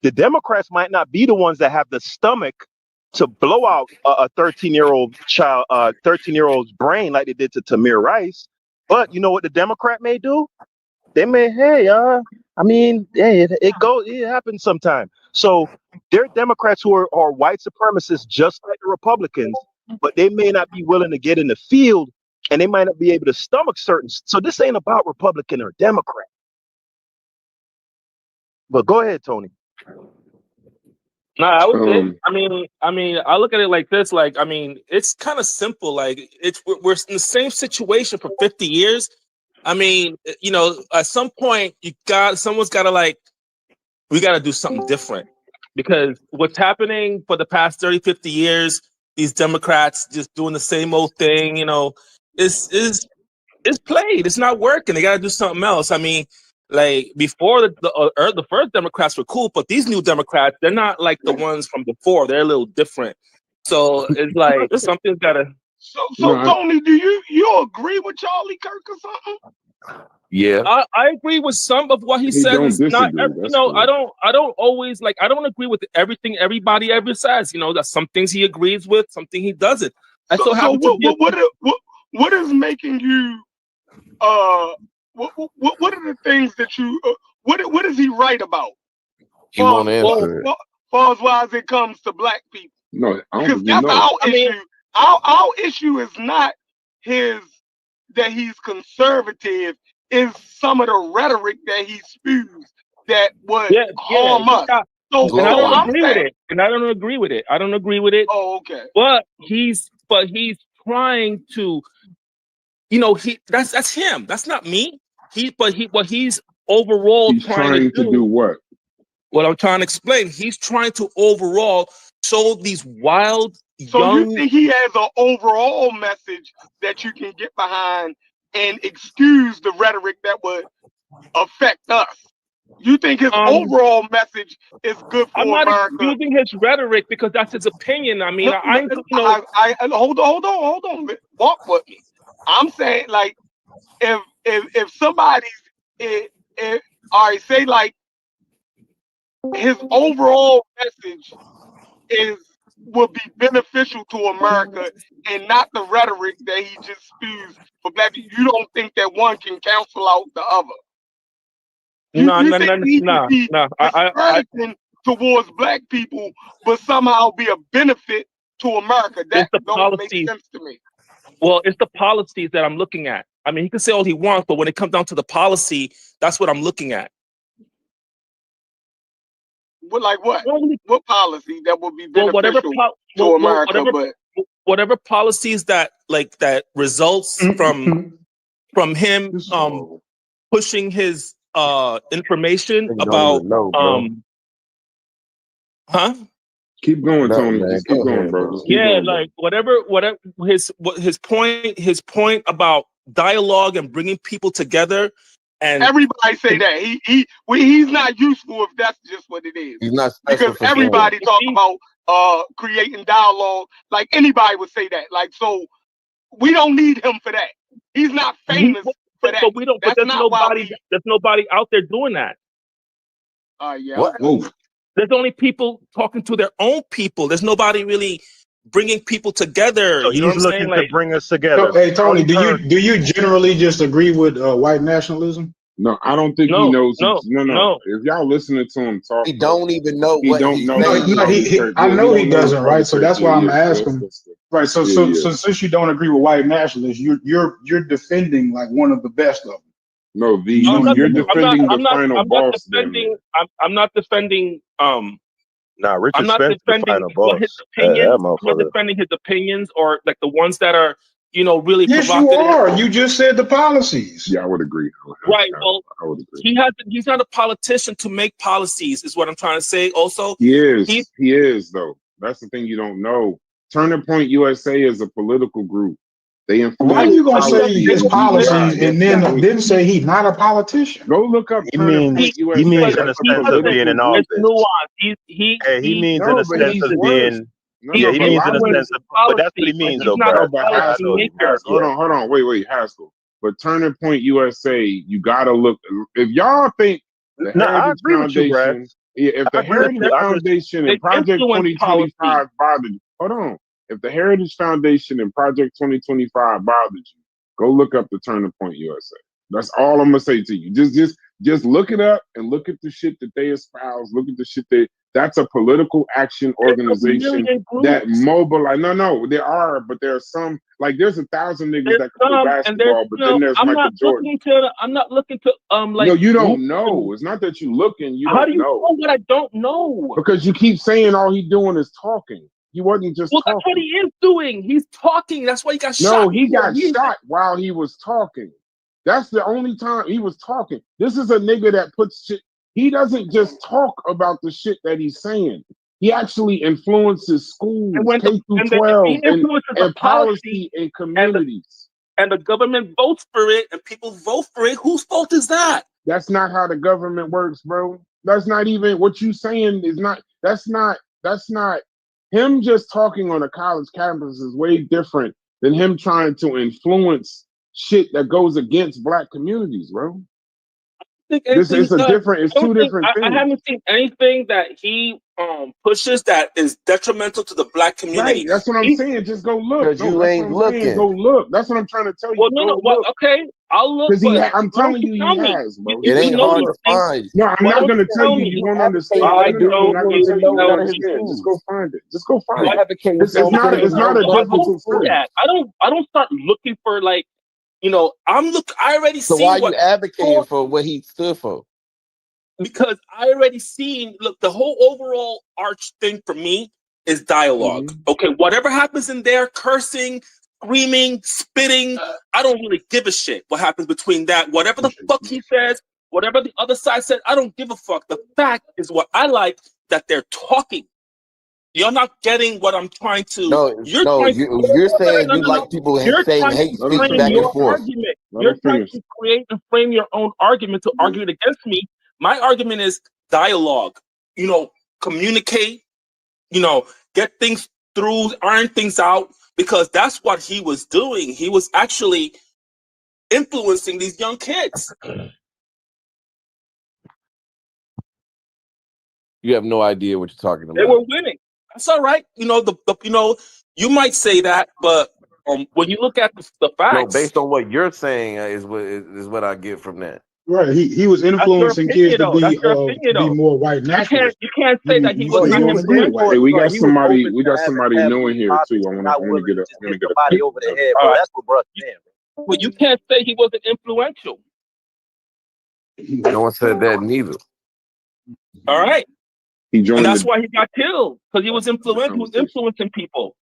The Democrats might not be the ones that have the stomach to blow out a 13-year-old child, 13-year-old's brain like they did to Tamir Rice. But you know what the Democrat may do? They may, hey, I mean, hey, it happens sometime. So there are Democrats who are white supremacists just like the Republicans, but they may not be willing to get in the field and they might not be able to stomach certain. So this ain't about Republican or Democrat. But go ahead, Tony. No, I was it. Um, I mean, I look at it like this. Like, I mean, it's kind of simple. Like, we're in the same situation for 50 years. I mean, you know, at some point, someone's got to we got to do something different because what's happening for the past 30, 50 years, these Democrats just doing the same old thing, you know, is played. It's not working. They got to do something else. I mean, like before the first Democrats were cool, but these new Democrats, they're not like the ones from before. They're a little different. So it's like something's got to. So Tony, do you agree with Charlie Kirk or something? Yeah. I agree with some of what he says. don't It's not, disagree. you know, That's I don't always I don't agree with everything everybody ever says. You know, that some things he agrees with, something he doesn't. I so happen to be. What is making you what are the things that you what is he right about? You won't answer it. Far as it comes to black people. No, I don't Because think you that's know. our issue. Our issue is not that he's conservative, is some of the rhetoric that he spews that would harm us. And I don't agree with it. And I don't agree with it. I don't agree with it. Oh, okay. But he's trying to, you know, that's him. That's not me. He's overall He's trying to do what? What I'm trying to explain. He's trying to overall show these wild So young. you think he has an overall message that you can get behind and excuse the rhetoric that would affect us? You think his overall message is good for America? I'm not excusing his rhetoric because that's his opinion. I mean, hold on. Walk with me. I'm saying, like, if somebody's, all right, say like his overall message will be beneficial to America and not the rhetoric that he just spews for black people. You don't think that one can cancel out the other? No. Disparaging towards black people, but somehow be a benefit to America. That don't make sense to me. Well, it's the policies that I'm looking at. I mean, he can say all he wants, but when it comes down to the policy, that's what I'm looking at. What, like what? What policy that would be beneficial to America? Whatever policies that results from him pushing his information about Keep going, Tony. Just keep going, bro. Like whatever his point about dialogue and bringing people together And everybody say that he's not useful if that's just what it is. He's not special Because for everybody If talk he- about creating dialogue. Like anybody would say that. Like, so we don't need him for that. He's not famous for that. But we don't. But That's not why there's nobody out there doing that. yeah. What? Whoa. There's only people talking to their own people. There's nobody really bringing people together. So You know he's what I'm saying? looking Like, to bring us So, together. hey Tony, Charlie Kirk, do you generally just agree with white nationalism? No, I don't think he no, knows. no, No. no. If y'all listening to him talk, He don't even know he what don't he's know No, who saying. no, Charlie Kirk I is. know he don't know who doesn't, Charlie right? So Kirk that's why I'm is. asking. Right. So since you don't agree with white nationalists, you're defending like one of the best of them. No, No, you're defending the final I'm not boss. defending. I'm not defending. nah, I'm Richard not Spence, the defending final what his boss. opinions. That I'm not motherfucker. defending his opinions or like the ones that are, really Yes, you provocative. are. You just said the policies. Yeah, I would agree. Right. Well, I would agree. he's not a politician to make policies, is what I'm trying to say. Also, He is though. That's the thing you don't know. Turning Point USA is a political group. They influence. Why are you gonna say policy his and policies and then say he's not a politician? Go look up He Turning means Point USA. he means in That's the a sense of political being in group. It's office. nuanced. He means in No, the but sense he's of worse. being. No, Yeah, no, he but means in why the would sense of. But that's what he means, He's though, not bro. a but I policy know. maker. Haskell, hold on, wait, Haskell. But Turning Point USA, you gotta look. If y'all think the No, I Heritage agree with you, Brad. Foundation, if I the agree with Heritage you. I just Foundation They and Project influence 2025 bothered you, hold on. If the Heritage Foundation and Project 2025 bothered you, go look up the Turning Point USA. That's all I'm gonna say to you. Just look it up and look at the shit that they espouse. Look at the shit that's a political action organization that mobilize. No, there are, but there are some. Like there's 1,000 niggas that can play basketball, but then there's Michael Jordan. I'm not looking to like. No, you don't know. It's not that you looking. You How don't do you know what I don't know? because you keep saying all he doing is talking. He wasn't just talking. That's what he is doing. He's talking. That's why he got shot. No, he got shot while he was talking. That's the only time he was talking. This is a nigga that puts shit. He doesn't just talk about the shit that he's saying. He actually influences schools, K through 12, and policy and communities. And the government votes for it, and people vote for it. Whose fault is that? That's not how the government works, bro. That's not even what you saying is not. That's not him just talking on a college campus is way different than him trying to influence shit that goes against black communities, bro. It's two different things. I haven't seen anything that he pushes that is detrimental to the black community. Right, that's what I'm saying. Just go look. Because you ain't looking. Go look. That's what I'm trying to tell you. Well, okay, I'll look. Because I'm telling you, he has, bro. It ain't hard to find. No, I'm not going to tell you. You won't understand. I'm not going to tell you. You won't understand. Just go find it. Just go find it. It's not a difficult story. I don't start looking for like. I already see. So why you advocating for what he stood for? Because I already seen. Look, the whole overall arch thing for me is dialogue. Mm-hmm. Okay, whatever happens in there, cursing, screaming, spitting, I don't really give a shit what happens between that. Whatever the fuck he says, whatever the other side said, I don't give a fuck. The fact is what I like that they're talking. You're not getting what I'm trying to. You're saying you like people saying hate speech back and forth. You're trying to create and frame your own argument to argue it against me. My argument is dialogue. Communicate. Get things through, iron things out, because that's what he was doing. He was actually influencing these young kids. You have no idea what you're talking about. They were winning. That's all right. You might say that, but when you look at the facts, no, based on what you're saying is what I get from that. Right, he was influencing kids to be more white nationalists. You can't say that he was not. Hey, we got somebody new in here too. I want to get somebody over the head, bro. That's what brother saying. But you can't say he wasn't influential. No one said that neither. All right. And that's why he got killed, because he was influencing people.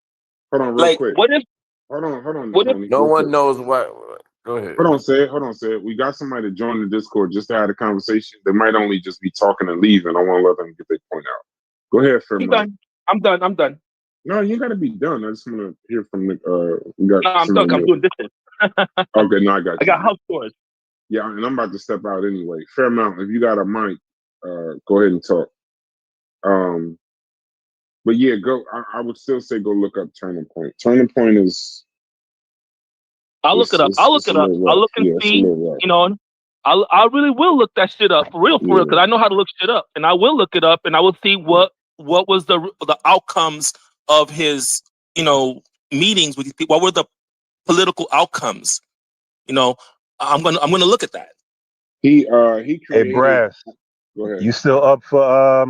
Hold on, real quick. What if? Hold on. What if? No one knows what. Go ahead. Hold on, say it. We got somebody to join the Discord just to have a conversation. They might only just be talking and leaving. I want to let them get their point out. Go ahead, Fairmont. I'm done. No, you got to be done. I just want to hear from the. We got. No, I'm done. I'm doing this. Okay, no, I got you. I got house chores. Yeah, and I'm about to step out anyway. Fairmount, if you got a mic, go ahead and talk. But yeah, go. I would still say go look up Turning Point. Turning Point is I'll look it up. I'll look it's a it up. little I'll rough. look and Yeah, it's a see. little rough. You know, I really will look that shit up for real, Yeah. because I know how to look shit up, and I will look it up, and I will see what was the outcomes of his meetings with these people. What were the political outcomes? I'm gonna look at that. He Hey, created. Brass, Go ahead. you still up for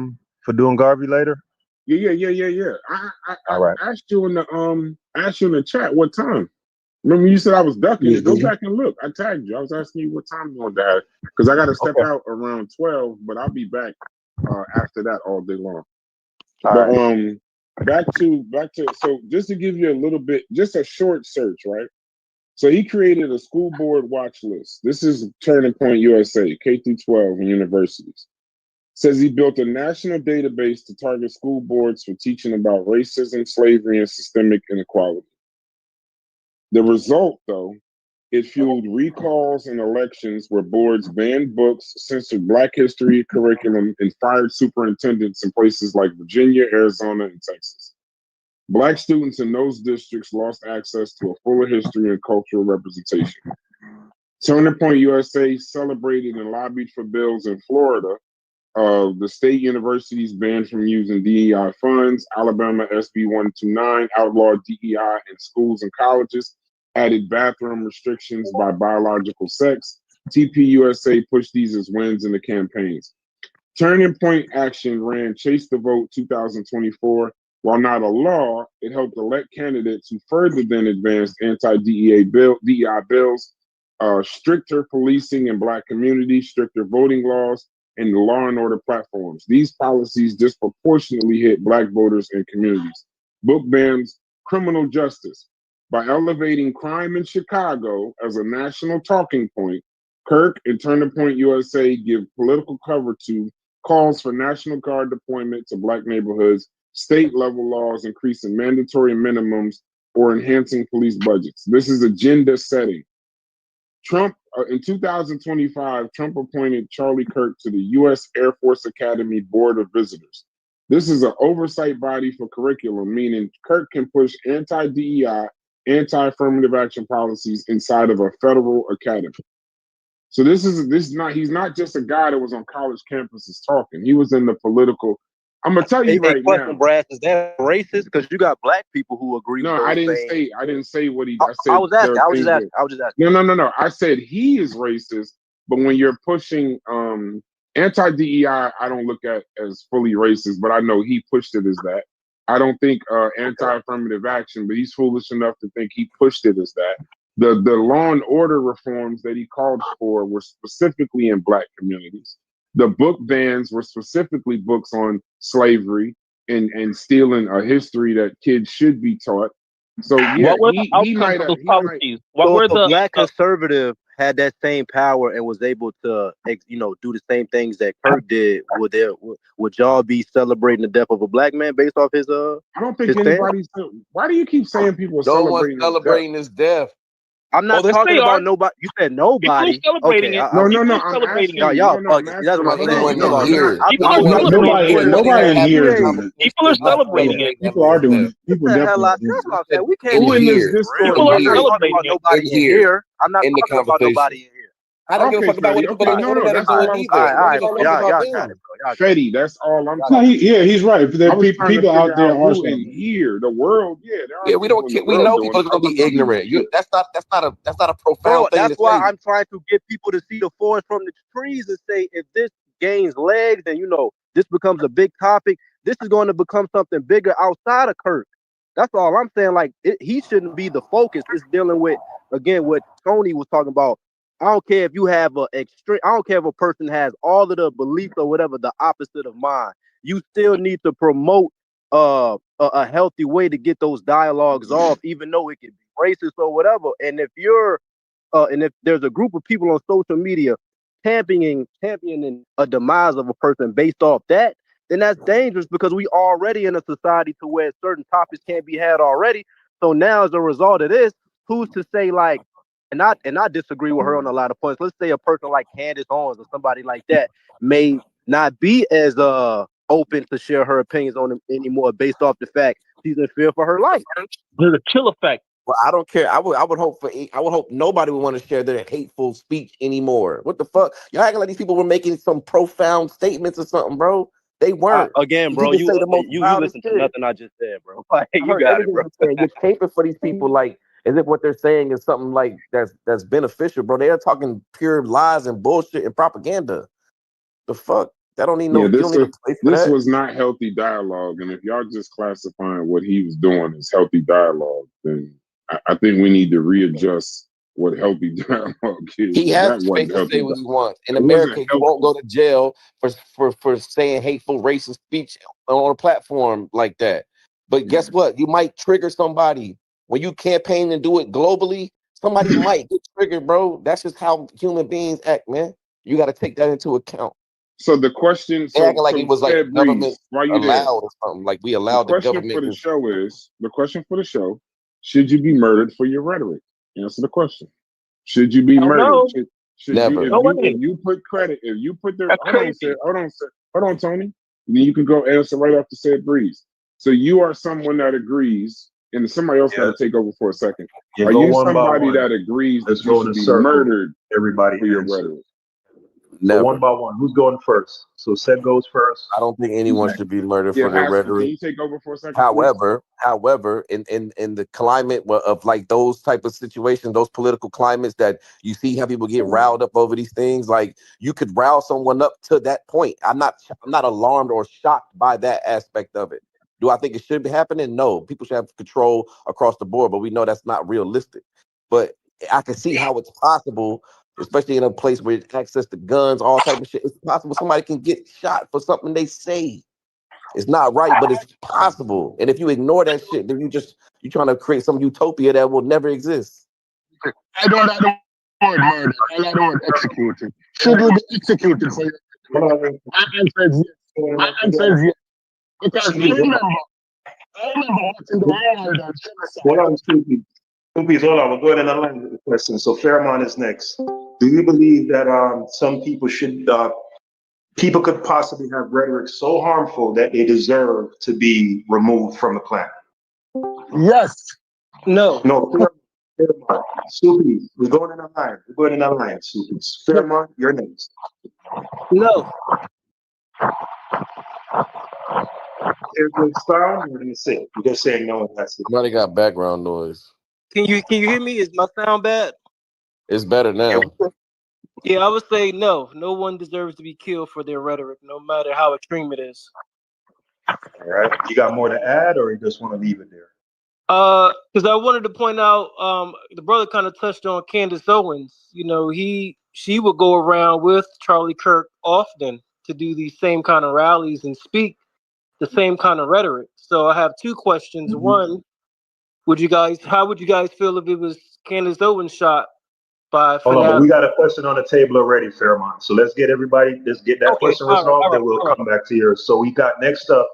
doing Garvey later? Yeah. I All right. asked you in the chat what time. Remember you said I was ducking. Yeah, Go yeah. back and look. I tagged you. I was asking you what time you want to have because I got to step Okay. out around 12, but I'll be back after that all day long. All But right. back to so just to give you a little bit, just a short search, right? So he created a school board watch list. This is Turning Point USA, K through 12 and universities. Says he built a national database to target school boards for teaching about racism, slavery, and systemic inequality. The result, though, it fueled recalls and elections where boards banned books, censored Black history curriculum, and fired superintendents in places like Virginia, Arizona, and Texas. Black students in those districts lost access to a fuller history and cultural representation. Turning Point USA celebrated and lobbied for bills in Florida. The state universities banned from using DEI funds. Alabama SB 129 outlawed DEI in schools and colleges, added bathroom restrictions by biological sex. TPUSA pushed these as wins in the campaigns. Turning Point Action ran Chase the Vote 2024. While not a law, it helped elect candidates who further then advanced anti-DEI bills, stricter policing in Black communities, stricter voting laws, and law and order platforms. These policies disproportionately hit Black voters and communities. Book bans, criminal justice. By elevating crime in Chicago as a national talking point, Kirk and Turning Point USA give political cover to calls for National Guard deployment to Black neighborhoods, state level laws increasing mandatory minimums, or enhancing police budgets. This is agenda setting. Trump, in 2025, Trump appointed Charlie Kirk to the U.S. Air Force Academy Board of Visitors. This is an oversight body for curriculum, meaning Kirk can push anti-DEI, anti-affirmative action policies inside of a federal academy. So he's not just a guy that was on college campuses talking. He was in the political. I'm gonna tell you right question, now. Brad, is that racist? Because you got Black people who agree with No, those I didn't things. say. I didn't say what he. I I said was there asking. are I was things just that. asking. I was just asking. No. I said he is racist, but when you're pushing anti-DEI, I don't look at as fully racist, but I know he pushed it as that. I don't think anti-affirmative action, but he's foolish enough to think he pushed it as that. The law and order reforms that he called for were specifically in Black communities. The book bans were specifically books on slavery and stealing a history that kids should be taught. So yeah, What were the he outcomes might of have. those He might. policies? What So if were a the Black conservative had that same power and was able to, do the same things that Kirk did, would y'all be celebrating the death of a Black man based off his I don't think his stance? anybody's. Why do you keep saying people are No one's celebrating his death? celebrating his death. I'm not yes, talking they are. about nobody. You said People are nobody. celebrating Okay, it. No, People are I'm celebrating asking it. you. y'all No, I'm bugging. That's asking what you. I'm Somebody saying. wasn't No, even I'm not. here. I've People been are No, doing. celebrating Nobody, it. Everyone in nobody there in having here a is Yeah, doing it. People are conversation, not celebrating Yeah, it. celebrating people are everyone's doing death. it. People what the hell? definitely are That's doing what it. I'm saying. We can't In Who be in this here. Discord People In are I'm not here. celebrating? talking about celebrating it. nobody In in here. here. I'm not In the talking about conversation. nobody in here. I don't give a Okay, fuck about what Fetty. anybody Okay, what no, anybody that's all I doing was All either. right, saying. all What right, is bro. all up Y'all about got it, them? bro. Y'all got it. Fetty, that's all I'm Y'all No, got saying. it. he's right. There are I was trying to people out figure there out are who in celebrating. here, the world. Yeah, there are Yeah, we people don't in the care. We world know doing people it. are I gonna be wasn't even ignorant. sure. That's not a Bro, profound thing that's to why say. I'm trying to get people to see the forest from the trees and say if this gains legs and this becomes a big topic, this is going to become something bigger outside of Kirk. That's all I'm saying. Like he shouldn't be the focus. It's dealing with again what Tony was talking about. I don't care if you have a extreme. I don't care if a person has all of the beliefs or whatever the opposite of mine. You still need to promote a healthy way to get those dialogues off, even though it can be racist or whatever. And if there's a group of people on social media championing a demise of a person based off that, then that's dangerous because we already in a society to where certain topics can't be had already. So now as a result of this, who's to say like not disagree with her on a lot of points. Let's say a person like Candace Owens or somebody like that may not be as open to share her opinions on him anymore based off the fact she's in fear for her life. There's a chill effect. Well, I don't care. I would hope nobody would want to share their hateful speech anymore. What the fuck? Y'all acting like these people were making some profound statements or something, bro. They weren't. Again, These bro, people say the most you wildest listen to shit. nothing I just said, bro. Like, I you heard got it, everything bro. you're saying. You're caping for these people like as if what they're saying is something like that's beneficial, bro. They are talking pure lies and bullshit and propaganda. The fuck? That don't need no. Yeah, You don't need a place for this that. was not healthy dialogue, and if y'all just classifying what he was doing as healthy dialogue, then I think we need to readjust what healthy dialogue is. He has That the space wasn't to healthy say what he dialogue. wants. In It wasn't America, you healthy. won't go to jail for saying hateful, racist speech on a platform like that. But guess what? You might trigger somebody. When you campaign and do it globally, somebody might get triggered, bro. That's just how human beings act, man. You got to take that into account. So the question, They acting like it was like Ted government Breeze, while you there, allowed or something. Like we the allowed the question for government. the show is the question for the show: should you be murdered for your rhetoric? Answer the question. Should you be Hell murdered? no. Should Never. No way. if you put credit, if you put the That's crazy. hold on, Tony. And then you can go answer right after said Breeze. So you are someone that agrees, and somebody else got to take over for a second. Yeah, Are go you one by somebody one. that agrees Let's that you go in should a be circle. murdered Everybody for your answer. rhetoric? So Never. one by one. Who's going first? So Seth goes first. I don't think anyone should be murdered Yeah, for their Haskell, rhetoric. can you take over for a second, please? However, in the climate of like those type of situations, those political climates that you see how people get riled up over these things, like you could rile someone up to that point. I'm not alarmed or shocked by that aspect of it. Do I think it should be happening? No. People should have control across the board, but we know that's not realistic. But I can see how it's possible, especially in a place where it's access to guns, all type of shit. It's possible somebody can get shot for something they say. It's not right, but it's possible. And if you ignore that shit, then you're trying to create some utopia that will never exist. I don't like the word murder. I like the word executed. Should you be executed for your My answer is yes. My answer is yes. Because I remember watching the war that Hold genocide. on, Stupid. Hold on. We're going in a line with the question. So Fairmont is next. Do you believe that some people people could possibly have rhetoric so harmful that they deserve to be removed from the planet? Yes. No. No, Fairmont. Stupid. We're going in a line. We're going in a line, Stupid. Fairmont, you're next. No. There's no sound. What do you say? You're just saying no, and that's it. Somebody got background noise. Can you hear me? Is my sound bad? It's better now. Yeah, I would say no. No one deserves to be killed for their rhetoric, no matter how extreme it is. All right. You got more to add, or you just want to leave it there? Because I wanted to point out, the brother kind of touched on Candace Owens. You know, she would go around with Charlie Kirk often to do these same kind of rallies and speak the same kind of rhetoric. So I have two questions. Mm-hmm. One, how would you guys feel if it was Candace Owens shot by Hold on, but FNAF? we got a question on the table already, Fairmont. So let's get that question resolved, then we'll come back to yours. So we got next up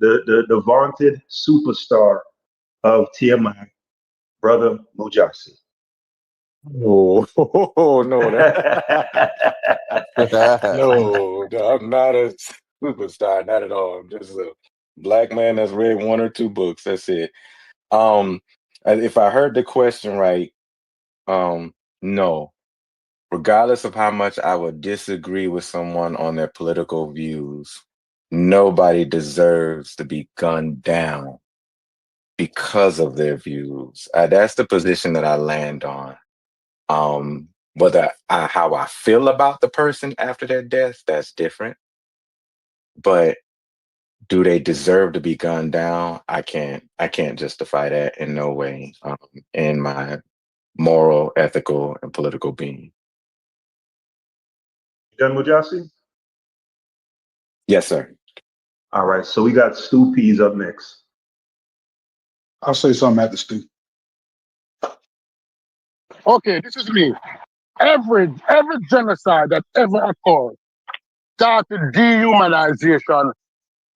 the vaunted superstar of TMI, Brother Mujasi. Oh, no, no, I'm not a superstar, not at all. I'm just a black man that's read one or two books. That's it. If I heard the question right, no. Regardless of how much I would disagree with someone on their political views, nobody deserves to be gunned down because of their views. That's the position that I land on. How I feel about the person after their death, that's different. But do they deserve to be gunned down? I can't justify that in no way, in my moral, ethical, and political being. Done, Mujasi? Yes, sir. All right, so we got Stu Peas up next. I'll say something at the Stu. Okay, this is me. Every genocide that ever occurred started dehumanization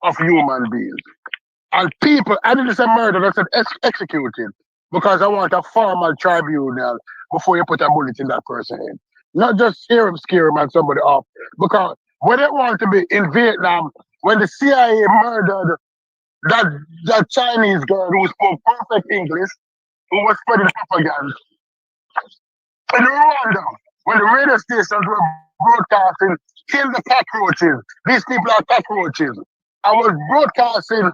of human beings. And people, I didn't say murder, I said executed. Because I want a formal tribunal before you put a bullet in that person's head. Not just scare him and somebody off. Because when it want to be in Vietnam, when the CIA murdered that that Chinese girl who spoke perfect English, who was spreading propaganda, in Rwanda, when the radio stations were broadcasting, kill the cockroaches. These people are cockroaches. I was broadcasting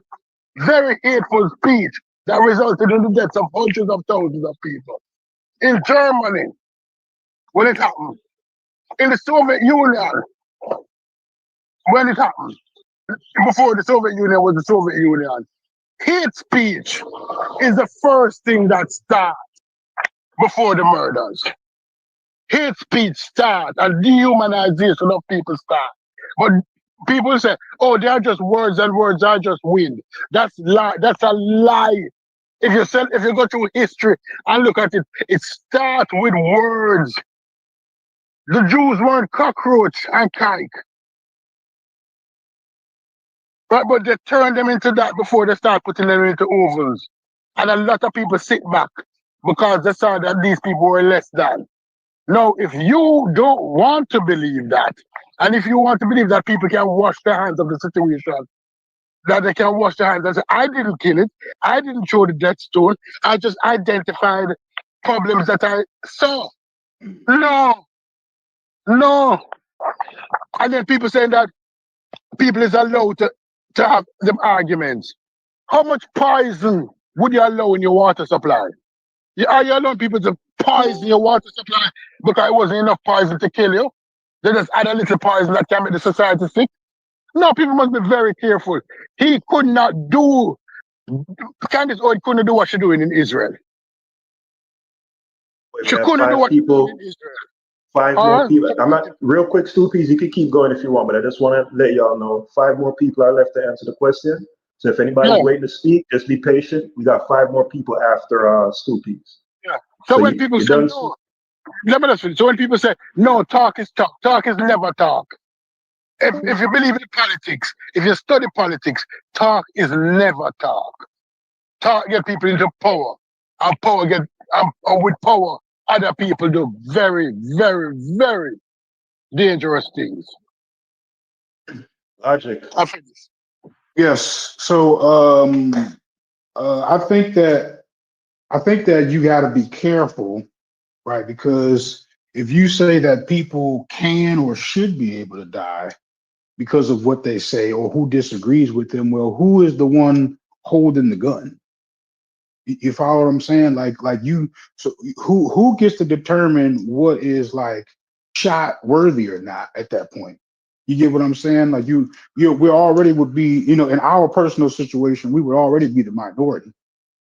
very hateful speech that resulted in the deaths of hundreds of thousands of people. In Germany, when it happened, in the Soviet Union, when it happened, before the Soviet Union was the Soviet Union, hate speech is the first thing that starts before the murders. Hate speech starts and dehumanization of people start. But people say, oh, they are just words and words are just wind. That's lie. That's a lie. If you go through history and look at it, it starts with words. The Jews weren't cockroach and kike. But they turned them into that before they start putting them into ovens. And a lot of people sit back because they saw that these people were less than. Now, if you don't want to believe that, and if you want to believe that people can wash their hands of the situation, that they can wash their hands and say, I didn't kill it, I didn't throw the death stone, I just identified problems that I saw. No, no. And then people saying that people is allowed to have them arguments. How much poison would you allow in your water supply? Are you allowing people to poison your water supply because it wasn't enough poison to kill you? They just add a little poison that can make the society sick? No, people must be very careful. He could not do, Candace Owens couldn't do what she's doing in Israel. We She have couldn't do five what she's doing people, in Israel. five All more right? people. I'm not real quick, Stoopies. You can keep going if you want, but I just want to let y'all know 5 more people are left to answer the question. So if anybody's Yeah, waiting to speak, just be patient. We got 5 more people after Stoopies. yeah. So So when people you say done? no, let me just finish. So when people say no, talk is talk. Talk is never talk. If you believe in politics, if you study politics, talk is never talk. Talk get people into power, and power get and with power, other people do very, very, very dangerous things. Logic. I finish. Yes. So I think that you got to be careful, right? Because if you say that people can or should be able to die because of what they say or who disagrees with them, well, who is the one holding the gun? You follow what I'm saying? Like you, so who gets to determine what is like shot worthy or not at that point? You get what I'm saying? Like we already would be, in our personal situation, we would already be the minority,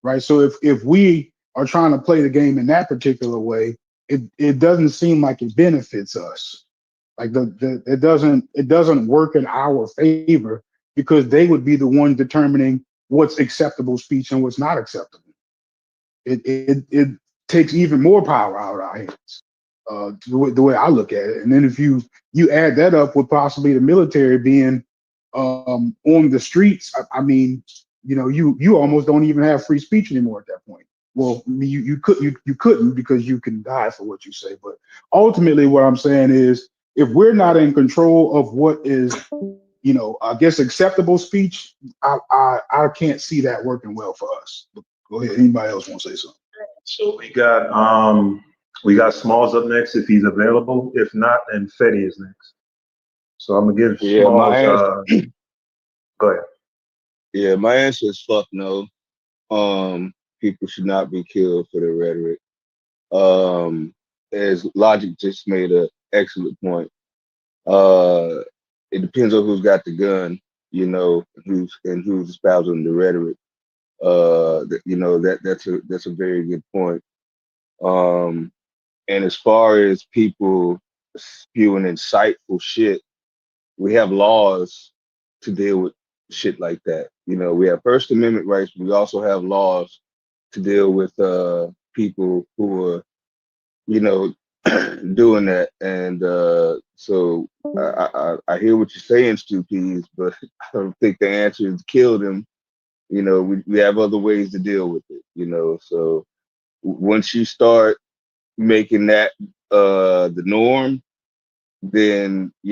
right? So if we are trying to play the game in that particular way, it doesn't seem like it benefits us. Like it doesn't work in our favor because they would be the one determining what's acceptable speech and what's not acceptable. It takes even more power out of our hands. The way I look at it, and then if you add that up with possibly the military being on the streets, I mean, you almost don't even have free speech anymore at that point. Well, you couldn't because you can die for what you say. But ultimately, what I'm saying is, if we're not in control of what is, I guess acceptable speech, I can't see that working well for us. Go ahead. Anybody else want to say something? So we got Smalls up next if he's available. If not, then Fetty is next. So I'm gonna give Yeah, Smalls. my answer. Go ahead. Yeah, my answer is fuck no. People should not be killed for their rhetoric. As Logic just made an excellent point. It depends on who's got the gun, who's espousing the rhetoric. That's a very good point. And as far as people spewing insightful shit, we have laws to deal with shit like that. We have First Amendment rights, but we also have laws to deal with people who are, doing that. And so I hear what you're saying, Stu Peas, but I don't think the answer is to kill them. We have other ways to deal with it. So once you start making that the norm, then a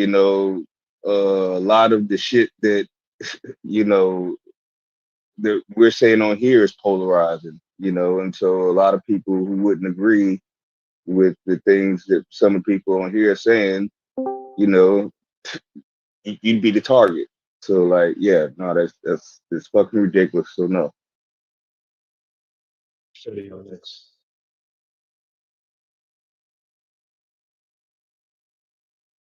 lot of the shit that that we're saying on here is polarizing, and so a lot of people who wouldn't agree with the things that some of the people on here are saying, you'd be the target. So like, yeah, no, that's fucking ridiculous. So no. Fetty on next.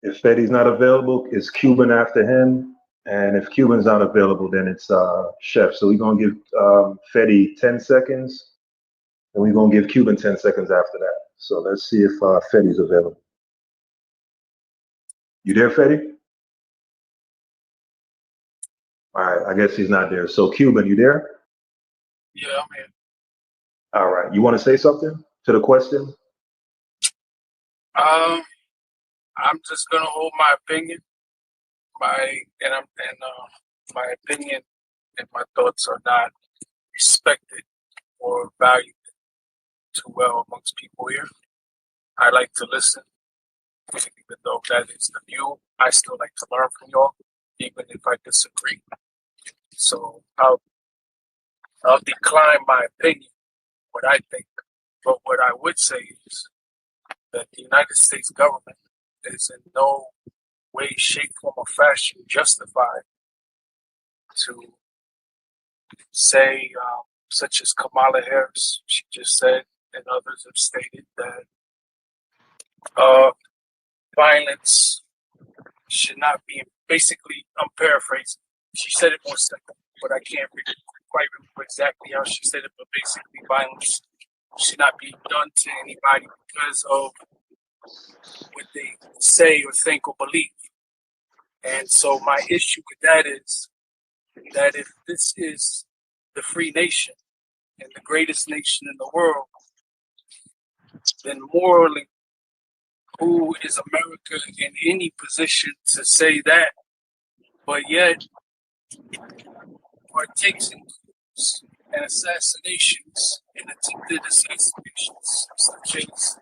If Fetty's not available, it's Cuban after him. And if Cuban's not available, then it's Chef. So we're gonna give Fetty 10 seconds, and we're gonna give Cuban 10 seconds after that. So let's see if Fetty's available. You there, Fetty? All right, I guess he's not there. So Cuban, you there? Yeah, I'm here. All right. You want to say something to the question? I'm just gonna hold my opinion. My opinion and my thoughts are not respected or valued too well amongst people here. I like to listen, even though that is the view. I still like to learn from y'all, even if I disagree. So I'll decline my opinion, what I think. But what I would say is that the United States government is in no way, shape, form, or fashion justified to say, such as Kamala Harris, she just said, and others have stated that violence should not be, basically, I'm paraphrasing. She said it more simple, but I can't quite remember exactly how she said it, but basically violence should not be done to anybody because of what they say or think or believe. And so my issue with that is that if this is the free nation and the greatest nation in the world, then morally, who is America in any position to say that, but yet partakes in coups and assassinations and attempted assassinations, such as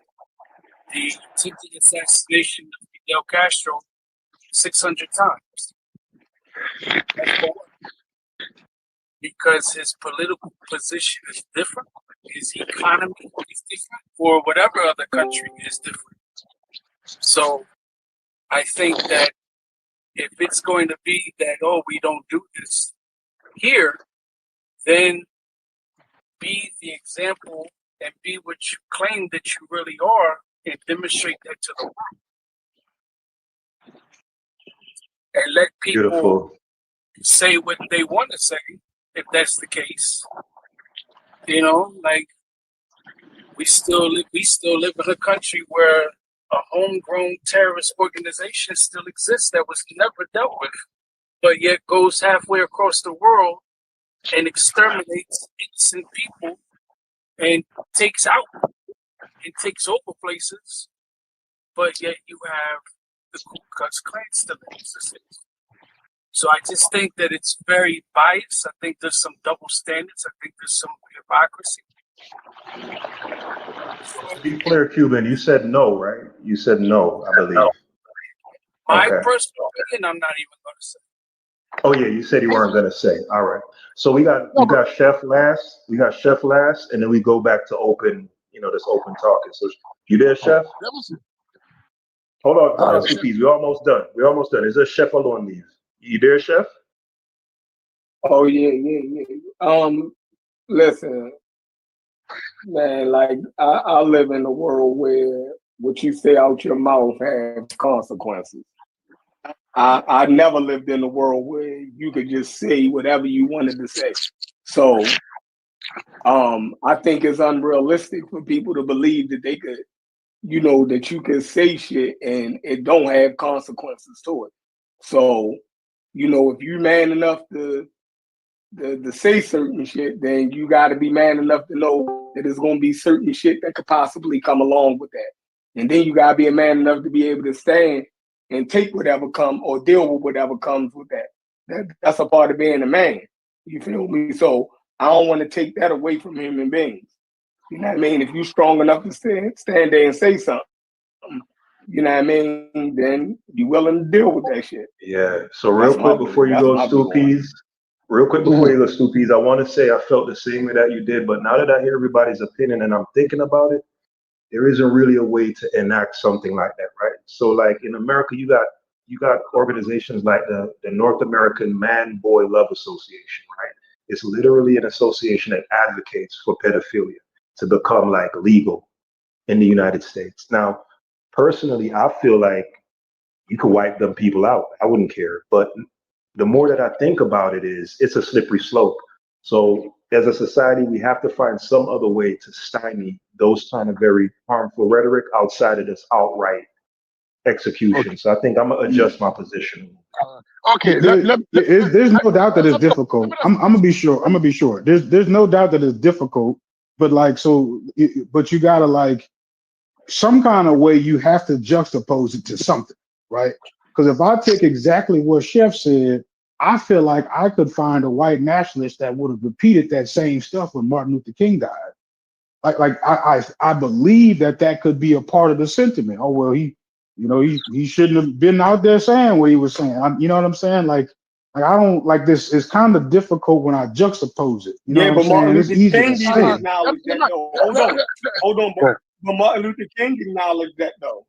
the attempted assassination of Fidel Castro 600 times. That's for what? Because his political position is different, his economy is different, or whatever other country is different. So I think that if it's going to be that, oh, we don't do this here, then be the example and be what you claim that you really are and demonstrate that to the world. And let people Beautiful. say what they want to say, if that's the case. Like we still live in a country where a homegrown terrorist organization still exists that was never dealt with, but yet goes halfway across the world and exterminates innocent people and takes out and takes over places, but yet you have the Ku Klux Klan still exists. So I just think that it's very biased. I think there's some double standards. I think there's some hypocrisy. To be clear, Cuban, you said no, right? You said no, I believe. My Okay. personal opinion, I'm not even going to say. Oh yeah, you said you weren't gonna say. All right. So we got Chef last. We got Chef last, and then we go back to open. This open talking. So you there, Chef? Hold on, CPs. We're almost done. Is there Chef alone leave? You there, Chef? Oh yeah. Listen, man. Like I live in a world where what you say out your mouth has consequences. I never lived in a world where you could just say whatever you wanted to say. So I think it's unrealistic for people to believe that they could, that you can say shit and it don't have consequences to it. So, if you're man enough to say certain shit, then you got to be man enough to know that there's going to be certain shit that could possibly come along with that. And then you got to be a man enough to be able to stand and take whatever comes or deal with whatever comes with that. That's a part of being a man. You feel me? So I don't want to take that away from human beings. You know what I mean? If you're strong enough to stand there and say something, you know what I mean, then you willing to deal with that shit. Yeah. So That's real my quick before view. you That's go, my view on it. Stoopies, real quick before you go, Stoopies, I want to say I felt the same way that you did, but now that I hear everybody's opinion and I'm thinking about it, there isn't really a way to enact something like that, right? So like in America, you got organizations like the North American Man Boy Love Association, right? It's literally an association that advocates for pedophilia to become like legal in the United States. Now, personally, I feel like you could wipe them people out. I wouldn't care. But the more that I think about it is it's a slippery slope. So as a society, we have to find some other way to stymie those kind of very harmful rhetoric outside of this outright execution. So I think I'm gonna adjust my position. Okay, There's no doubt that it's difficult. I'm gonna be sure. I'm gonna be sure. There's no doubt that it's difficult. But like but you gotta like some kind of way you have to juxtapose it to something, right? Because if I take exactly what Chef said, I feel like I could find a white nationalist that would have repeated that same stuff when Martin Luther King died. I believe that could be a part of the sentiment. Oh well, he shouldn't have been out there saying what he was saying. You know what I'm saying? Like I don't like this. It's kind of difficult when I juxtapose it. You know Yeah, what I'm but Martin saying? It's Luther easy to King say. even acknowledged that though. Hold on, but Martin Luther King acknowledged that though.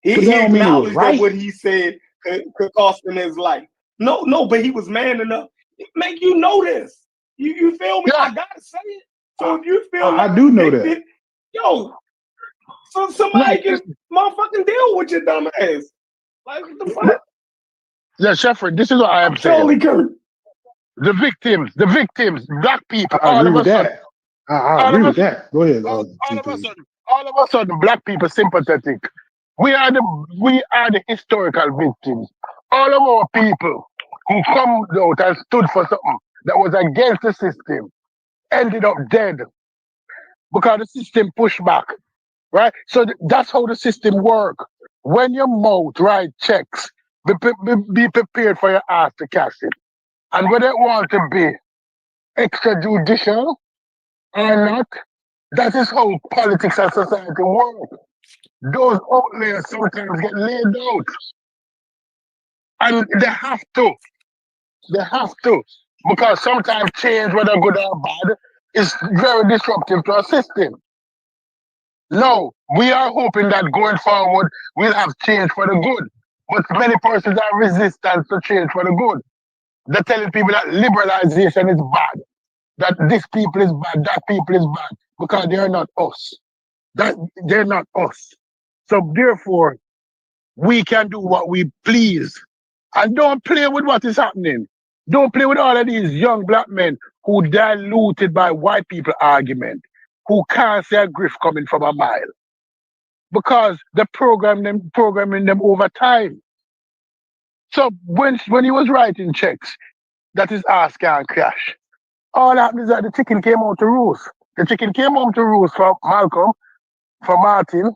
But that He don't mean it was acknowledged that right. what he said could cost him his life. No, but he was man enough. Make you know this. You feel me? I gotta say it. So if you feel like I do know that. convicted, yo, so somebody can motherfucking deal with your dumb ass. Like what the fuck? Yeah, Shefford, this is what I am Charlie saying. Kirk. The victims, black people, I all agree of with a sudden, that. I agree with that. Go ahead. all of a sudden, black people sympathetic. We are the historical victims. All of our people who come out and stood for something that was against the system ended up dead because the system pushed back. Right? So that's how the system work. When your mouth write checks, be prepared for your ass to cash it. And whether it want to be extrajudicial or not, that is how politics and society work. Those outlayers sometimes get laid out. And they have to. They have to. Because sometimes change, whether good or bad, is very disruptive to our system. No, we are hoping that going forward we'll have change for the good. But many persons are resistant to change for the good. They're telling people that liberalization is bad, that this people is bad, that people is bad, because they're not us. That they're not us. So therefore, we can do what we please. And don't play with what is happening. Don't play with all of these young black men who diluted by white people argument, who can't see a griff coming from a mile. Because they programming them over time. So when he was writing checks, that his ass can't crash. All that happened is that the chicken came home to roost. The chicken came home to roost for Malcolm, for Martin,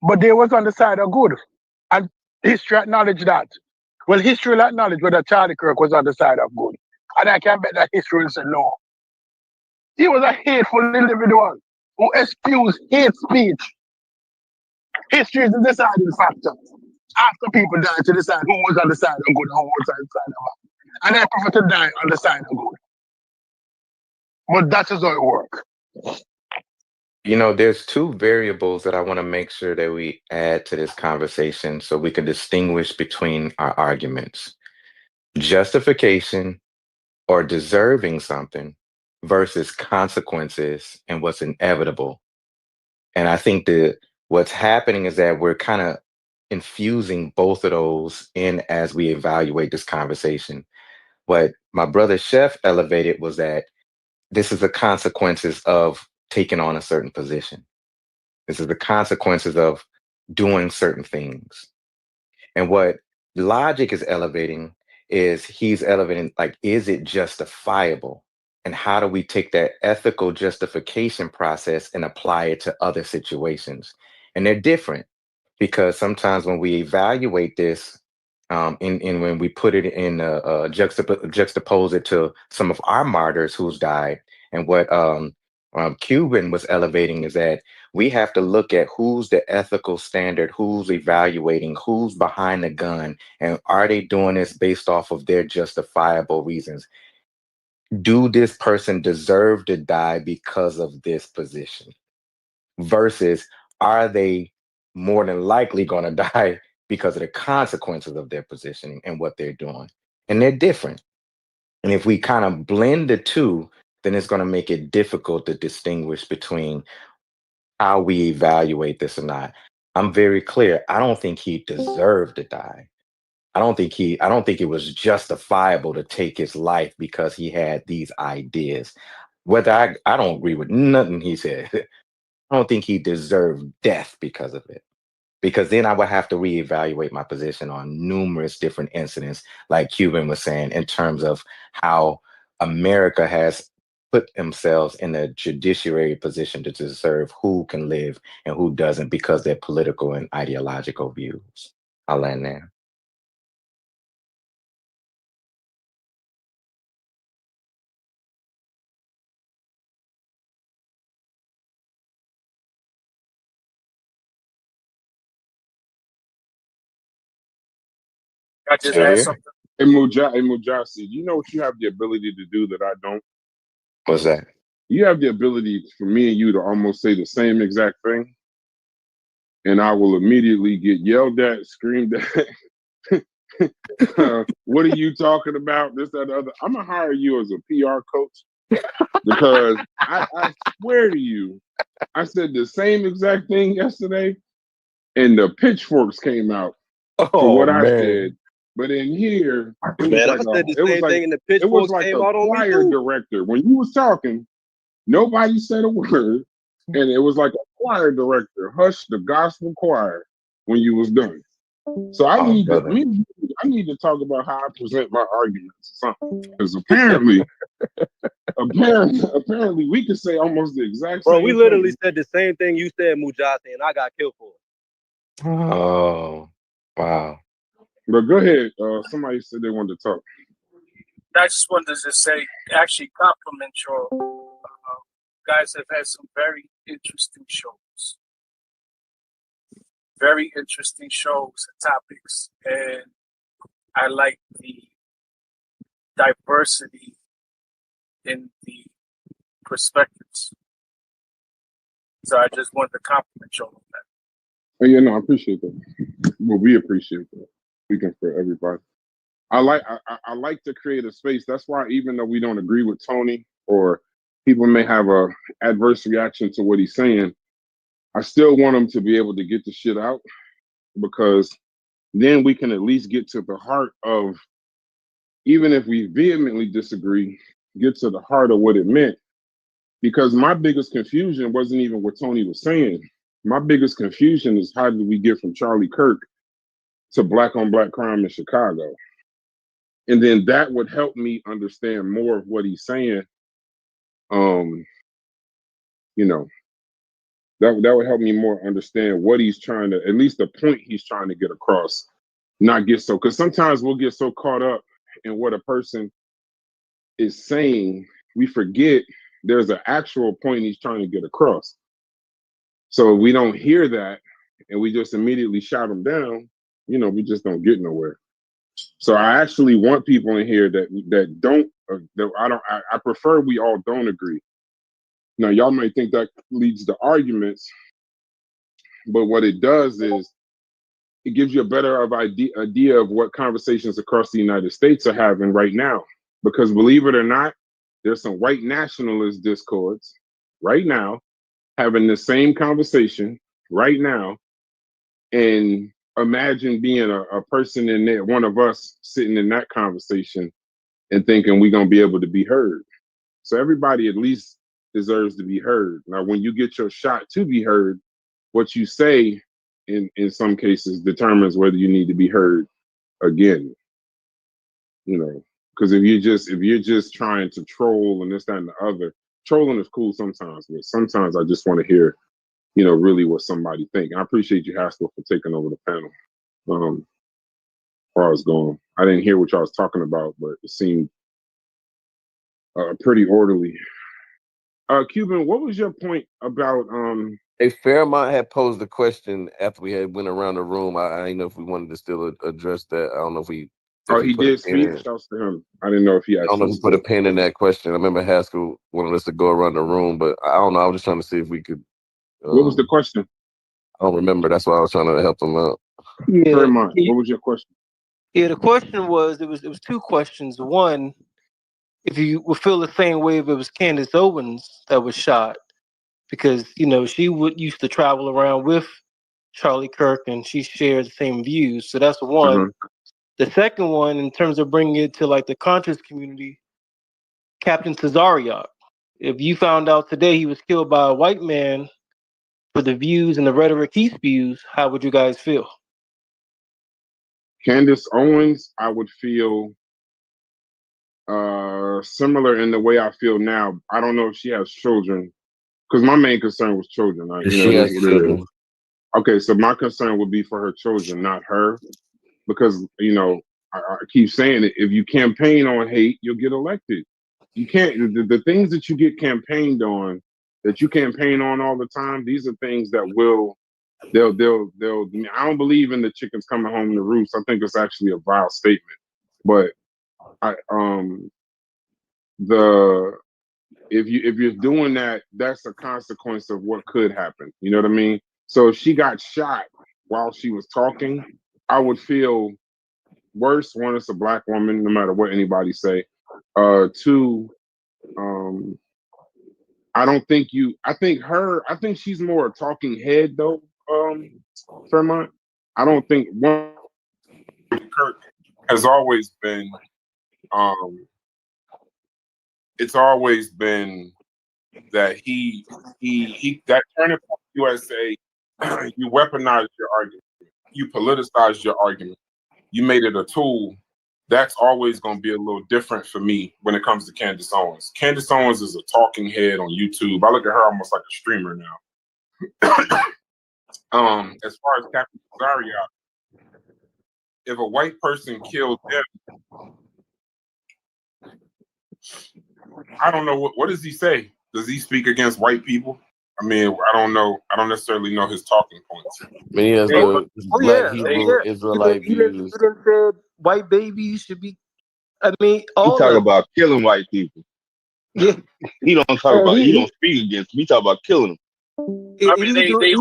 but they was on the side of good. And history acknowledged that. Well, history will acknowledge whether Charlie Kirk was on the side of good. And I can bet that history will say no. He was a hateful individual who espoused hate speech. History is the deciding factor. After people die to decide who was on the side of good and who was on the side of bad. And I prefer to die on the side of good. But that is how it works. There's two variables that I want to make sure that we add to this conversation so we can distinguish between our arguments. Justification or deserving something versus consequences and what's inevitable. And I think that what's happening is that we're kind of infusing both of those in as we evaluate this conversation. What my brother Chef elevated was that this is the consequences of taking on a certain position. This is the consequences of doing certain things. And what logic is elevating is he's elevating, like, is it justifiable? And how do we take that ethical justification process and apply it to other situations? And they're different because sometimes when we evaluate this, in when we put it in juxtapose it to some of our martyrs who's died and what Cuban was elevating is that we have to look at who's the ethical standard, who's evaluating, who's behind the gun, and are they doing this based off of their justifiable reasons? Do this person deserve to die because of this position? Versus, are they more than likely going to die because of the consequences of their position and what they're doing? And they're different. And if we kind of blend the two, then it's going to make it difficult to distinguish between how we evaluate this or not. I'm very clear. I don't think he deserved to die. I don't think it was justifiable to take his life because he had these ideas. Whether I don't agree with nothing he said. I don't think he deserved death because of it. Because then I would have to reevaluate my position on numerous different incidents, like Cuban was saying, in terms of how America has put themselves in a judiciary position to deserve who can live and who doesn't because their political and ideological views. I'll land there. I just Still add here? something. Hey Mujasi, you know what you have the ability to do that I don't? What's that? You have the ability for me and you to almost say the same exact thing, and I will immediately get yelled at, screamed at. What are you talking about? This, that, the other. I'm gonna hire you as a PR coach because I swear to you, I said the same exact thing yesterday, and the pitchforks came out for Oh what I man. said. But in here, it was Man, I like said the same thing, and the it was pitchforks like came a out on me choir too. director. When you was talking, nobody said a word, and it was like a choir director hushed the gospel choir when you was done. So I need to talk about how I present my arguments or something. Because apparently we could say almost the exact Bro, same we literally thing. said the same thing you said, Mujasi, and I got killed for it. Oh, wow. But go ahead. Somebody said they wanted to talk. I just wanted to say, actually compliment your guys have had some very interesting shows. Very interesting shows and topics. And I like the diversity in the perspectives. So I just wanted to compliment you on that. Oh, yeah, no, I appreciate that. Well, we appreciate that. Speaking for everybody. I like to create a space. That's why even though we don't agree with Tony or people may have a adverse reaction to what he's saying, I still want them to be able to get the shit out because then we can at least get to the heart of, even if we vehemently disagree, get to the heart of what it meant. Because my biggest confusion wasn't even what Tony was saying. My biggest confusion is how did we get from Charlie Kirk to black on black crime in Chicago? And then that would help me understand more of what he's saying. You know, that would help me more understand what he's trying to, at least the point he's trying to get across, not get so, because sometimes we'll get so caught up in what a person is saying, we forget there's an actual point he's trying to get across. So if we don't hear that and we just immediately shout him down, we just don't get nowhere. So I actually want people in here that don't, I prefer we all don't agree. Now y'all might think that leads to arguments, but what it does is it gives you a better idea of what conversations across the United States are having right now. Because believe it or not, there's some white nationalist discords right now having the same conversation right now. And imagine being a person in there, one of us sitting in that conversation and thinking we're going to be able to be heard. So everybody at least deserves to be heard. Now, when you get your shot to be heard, what you say in some cases determines whether you need to be heard again. Because if you're just trying to troll and this, that, and the other, trolling is cool sometimes, but sometimes I just want to hear, really what somebody think. And I appreciate you, Haskell, for taking over the panel. As far as going, I didn't hear what y'all was talking about, but it seemed pretty orderly. Cuban, what was your point about Hey, Fairmont had posed a question after we had went around the room. I didn't know if we wanted to still address that. I don't know if Oh, he he put a did pin in speak. it. Shouts to him. I didn't know if he I don't know actually if he put a spoke. pin in that question. I remember Haskell wanted us to go around the room, but I don't know. I was just trying to see if we could. What was the question? I don't remember. That's why I was trying to help him out. Yeah, Fairmont, what was your question? yeah. The question was it was two questions. One, if you would feel the same way if it was Candace Owens that was shot, because she used to travel around with Charlie Kirk and she shared the same views. So that's one. The second one, in terms of bringing it to like the conscious community, Captain Tazariak. If you found out today he was killed by a white man for the views and the rhetoric he spews, how would you guys feel? Candace Owens, I would feel similar in the way I feel now. I don't know if she has children, because my main concern was children. She It is has what it children. is. Okay, so my concern would be for her children, not her, because I keep saying it. If you campaign on hate, you'll get elected. You can't. The things that you get campaigned on, that you campaign on all the time. These are things that will. They'll. I don't believe in the chickens coming home to roost. I think it's actually a vile statement. But if you're doing that, that's a consequence of what could happen. You know what I mean? So if she got shot while she was talking, I would feel worse. One, it's a black woman, no matter what anybody say. Two, I don't think you. I think she's more a talking head though. Fairmont. I don't think one. Kirk has always been. It's always been that he that turning point USA. You weaponized your argument. You politicized your argument. You made it a tool. That's always going to be a little different for me when it comes to Candace Owens. Candace Owens is a talking head on YouTube. I look at her almost like a streamer now. As far as Captain Zaria, if a white person killed them, I don't know what does he say? Does he speak against white people? I mean, I don't know. I don't necessarily know his talking points. I mean, he has the black Hebrew Israelite You views. didn't say white babies should be. I mean, He all talk of about killing white people. Yeah. He don't talk about. He don't speak against them. He talk about killing them. I mean, they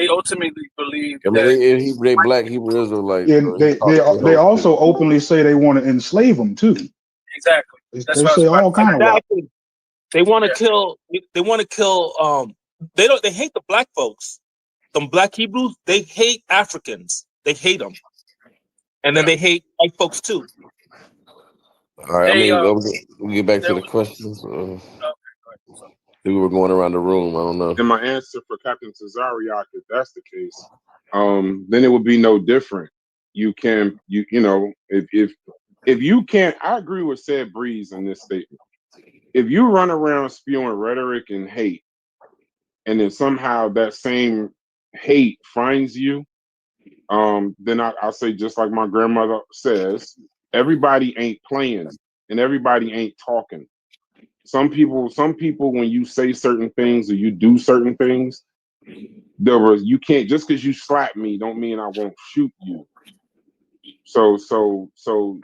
ultimately believe I mean, that they black Hebrew Israelites. And they also openly say they want to enslave them too. exactly. That's They what I was say about all to say. kind of wild. Exactly. They want to kill. They want to kill. They hate the black folks. Them black Hebrews. They hate Africans. They hate them, and then they hate white folks too. All right. I mean, we'll get back to the questions. We were going around the room. I don't know. And my answer for Captain Tazariak, if that's the case, then it would be no different. You know, if you can't, I agree with Said Breeze in this statement. If you run around spewing rhetoric and hate, and then somehow that same hate finds you, then I'll say just like my grandmother says, everybody ain't playing and everybody ain't talking. Some people, when you say certain things or you do certain things, you can't, just because you slap me don't mean I won't shoot you. So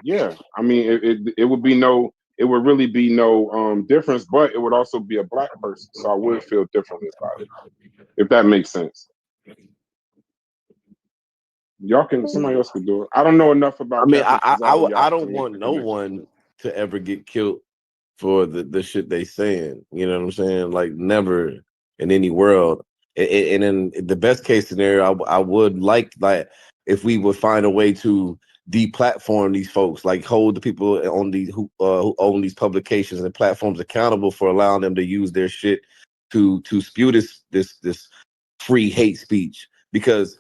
yeah. I mean, it would really be no difference, but it would also be a black person, so I would feel differently about it, if that makes sense. Somebody else could do it. I don't know enough about. I mean, Captain I don't want no one to ever get killed for the shit they saying. You know what I'm saying? Like, never in any world. And in the best case scenario, I would like if we would find a way to deplatform these folks, like hold the people on these who own these publications and platforms accountable for allowing them to use their shit to spew this free hate speech, because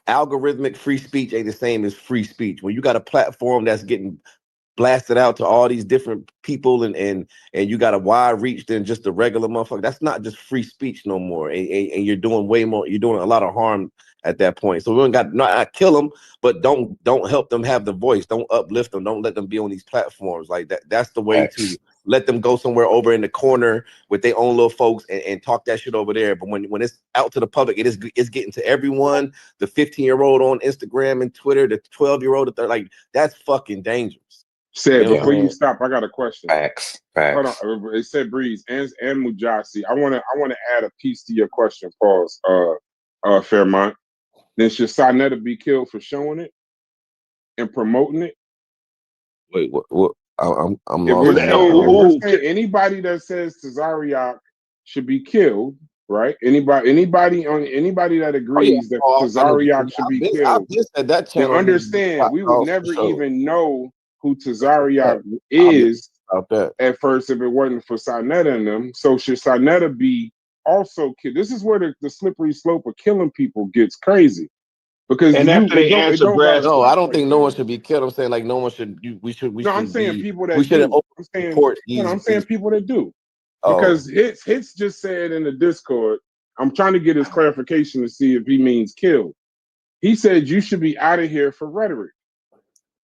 algorithmic free speech ain't the same as free speech. When you got a platform that's getting blasted out to all these different people and you got a wide reach than just a regular motherfucker, that's not just free speech no more. And you're doing way more. You're doing a lot of harm at that point. So we don't got not kill them, but don't help them have the voice. Don't uplift them. Don't let them be on these platforms like that. That's the way to let them go somewhere over in the corner with their own little folks and talk that shit over there. But when it's out to the public, it's getting to everyone. The 15-year-old on Instagram and Twitter, the 12-year-old, like that's fucking dangerous. Said, You know before you stop, I got a question. Facts. Hold on. It said Breeze and Mujasi. I wanna add a piece to your question, pause. Fairmont. Then should Sarnetta be killed for showing it and promoting it? Wait, what? I'm If lost. we're saying anybody that says Tazariak should be killed, right? Anybody that agrees that Tazariak should be killed, that then understand we would never even know who Tazariak is at first if it wasn't for Sarnetta and them. So should Sarnetta be also killed? This is where the slippery slope of killing people gets crazy. Because and after they answer, Brad, no, I don't think no one should be killed. I'm saying like no one should. I'm saying people that we shouldn't do. I'm saying these people that do. Because Hits just said in the Discord, I'm trying to get his clarification to see if he means killed. He said you should be out of here for rhetoric.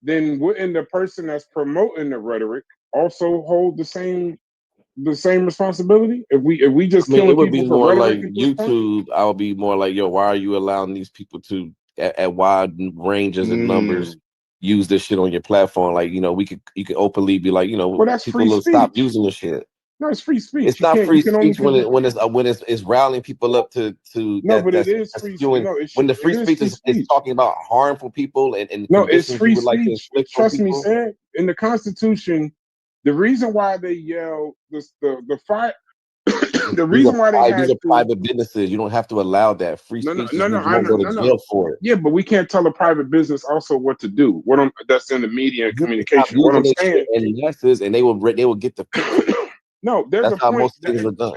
Then wouldn't the person that's promoting the rhetoric also hold the same responsibility? If we just killing it would people be for more rhetoric like YouTube. I would be more like, yo, why are you allowing these people to at wide ranges and numbers use this shit on your platform? Like, you could openly be like, well, that's people free will speech. stop using this shit. No, it's free speech. It's not free speech when it's rallying people up to no, but it is free speech. No, when the free speech is talking about harmful people and no, it's free you would like to speech. Trust me, Sam. In the Constitution, the reason why they yell the fight. The reason why they had these are private businesses. You don't have to allow that. Free speech is you don't go to jail for it. Yeah, but we can't tell a private business also what to do. That's in the media and communication. What I'm saying, and they will get the picture. No, there's That's a how point. most things are done.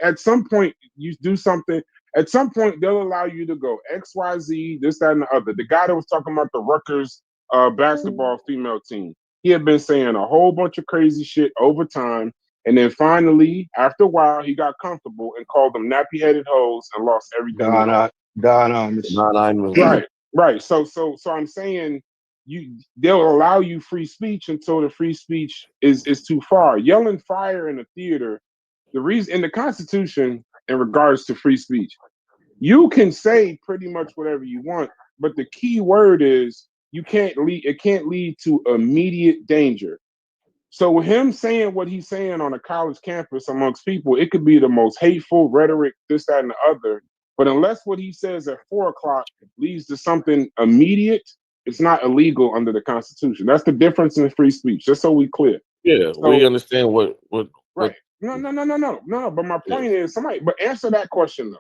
At some point, you do something. At some point, they'll allow you to go XYZ, this, that, and the other. The guy that was talking about the Rutgers basketball female team, he had been saying a whole bunch of crazy shit over time. And then finally, after a while, he got comfortable and called them nappy-headed hoes and lost everything. Right. So I'm saying they'll allow you free speech until the free speech is too far. Yelling fire in a theater, the reason in the Constitution in regards to free speech, you can say pretty much whatever you want, but the key word is it can't lead to immediate danger. So with him saying what he's saying on a college campus amongst people, it could be the most hateful rhetoric, this, that, and the other. But unless what he says at 4:00 leads to something immediate, it's not illegal under the Constitution. That's the difference in free speech. Just so we clear. Yeah, we understand what. Right. No. But my point is, but answer that question though.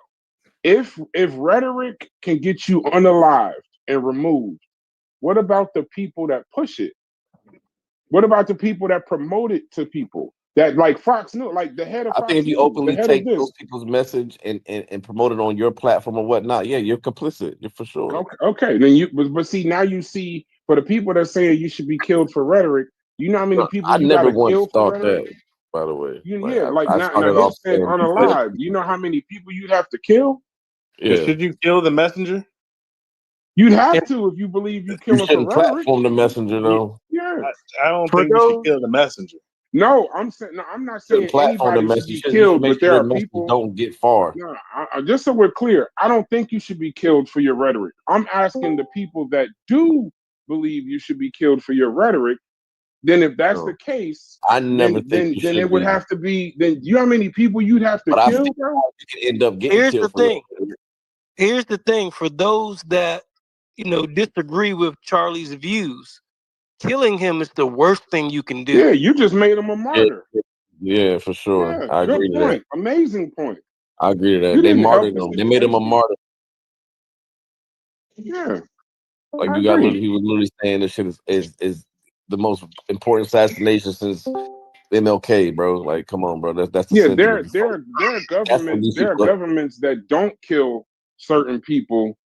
If rhetoric can get you unalived and removed, what about the people that push it? What about the people that promote it to people? That like Fox News, like the head of Fox News. I think if you openly take those people's message and promote it on your platform or whatnot, yeah, you're complicit. You're for sure. Okay. Then but see, now you see for the people that say you should be killed for rhetoric, you know how many people I you never gotta once kill for thought rhetoric? that, by the way. Now he said unalive. You know how many people you'd have to kill? Yeah. Should you kill the messenger? You'd have to if you believe you kill him for rhetoric. Platform the messenger though. Yeah. I don't think you should kill the messenger. No, I'm not saying anybody should be killed, but there are people don't get far. No, just so we're clear, I don't think you should be killed for your rhetoric. I'm asking the people that do believe you should be killed for your rhetoric. Then, if that's the case, I never think then it would have to be. Then you know how many people you'd have to kill, bro? You could end up getting Here's killed. Here's the thing. For those that disagree with Charlie's views, killing him is the worst thing you can do. Yeah, you just made him a martyr. Yeah, for sure. Yeah, I agree to that. Amazing point. I agree to that. They martyred him. They made him a martyr. Yeah. Like he was literally saying this shit is the most important assassination since MLK, bro. Like, come on, bro. That's the there are governments that don't kill certain people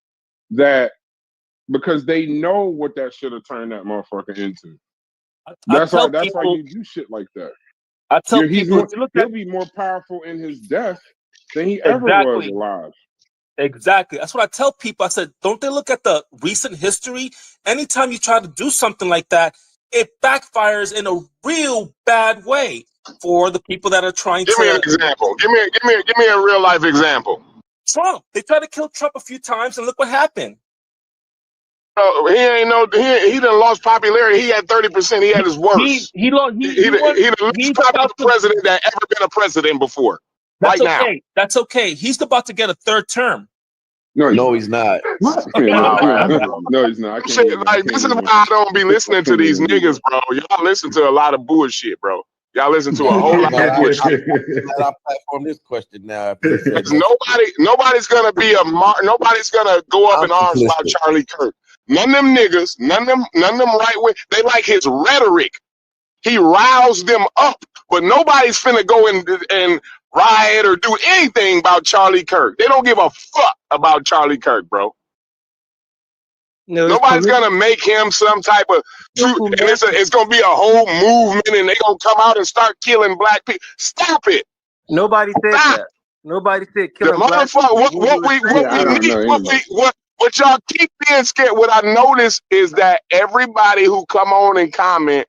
because they know what that should have turned that motherfucker into. That's why you do shit like that. I tell people he'll be more powerful in his death than he ever was alive. Exactly. That's what I tell people. I said, don't they look at the recent history? Anytime you try to do something like that, it backfires in a real bad way. for the people that are trying Give me an to example. Give me a real life example. Trump. They tried to kill Trump a few times, and look what happened. He ain't no. He done lost popularity. He had 30%. He had his worst. He the least popular president that ever been a president before. That's right okay. That's okay. He's about to get a third term. No, he's not. What? No, he's not. This is why I don't be listening to these niggas, bro. Y'all listen to a lot of bullshit, bro. Y'all listen to a whole lot of bullshit. I'll platform this question now. Nobody's gonna be nobody's gonna go up in arms about Charlie Kirk. None of them niggas, none of them right wing. They like his rhetoric. He riles them up, but nobody's finna go and riot or do anything about Charlie Kirk. They don't give a fuck about Charlie Kirk, bro. No, nobody's gonna make him some type of truth, and it's gonna be a whole movement, and they gonna come out and start killing black people. Stop it! Nobody said that. Nobody said killing black people. What y'all keep being scared. What I notice is that everybody who come on and comment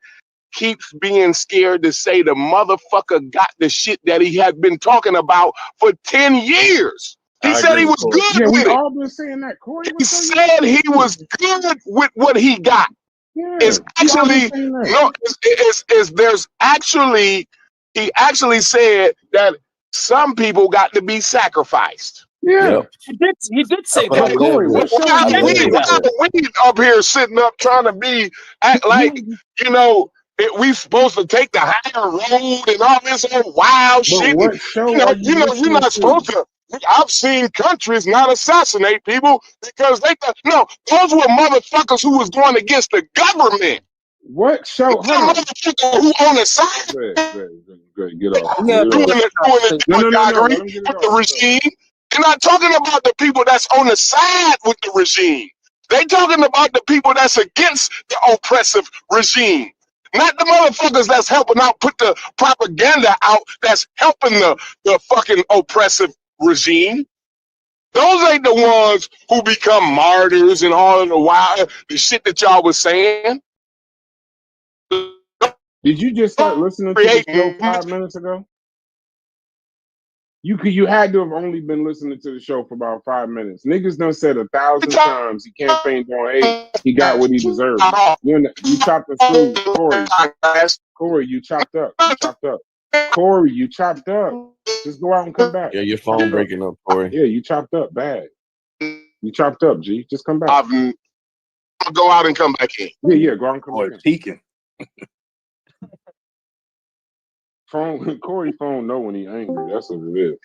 keeps being scared to say the motherfucker got the shit that he had been talking about for 10 years. He said he was good with it. We all been saying that, Corey. He said he was good with what he got. It's actually there's actually he actually said that some people got to be sacrificed. Yeah, he did say that. Corey, we up here sitting up trying to act like we supposed to take the higher road and all this old wild shit. You're not supposed to. I've seen countries not assassinate people because those were motherfuckers who was going against the government. What show? Motherfucker who on the side. Good, get off. Doing the regime. They're not talking about the people that's on the side with the regime. They talking about the people that's against the oppressive regime. Not the motherfuckers that's helping out, put the propaganda out that's helping the fucking oppressive regime. Those ain't the ones who become martyrs and all of the shit that y'all was saying. Did you just start listening to the show 5 minutes ago? You had to have only been listening to the show for about 5 minutes. Niggas done said 1,000 times he campaigned on hate. He got what he deserved. You chopped us through, Corey. Corey, you chopped up. Corey, you chopped up. Just go out and come back. Yeah, your phone breaking up, Corey. Yeah, you chopped up bad. You chopped up, G. Just come back. I'll go out and come back in. Yeah, go out and come back in. Peeking. Corey phone know when he angry. That's what it is.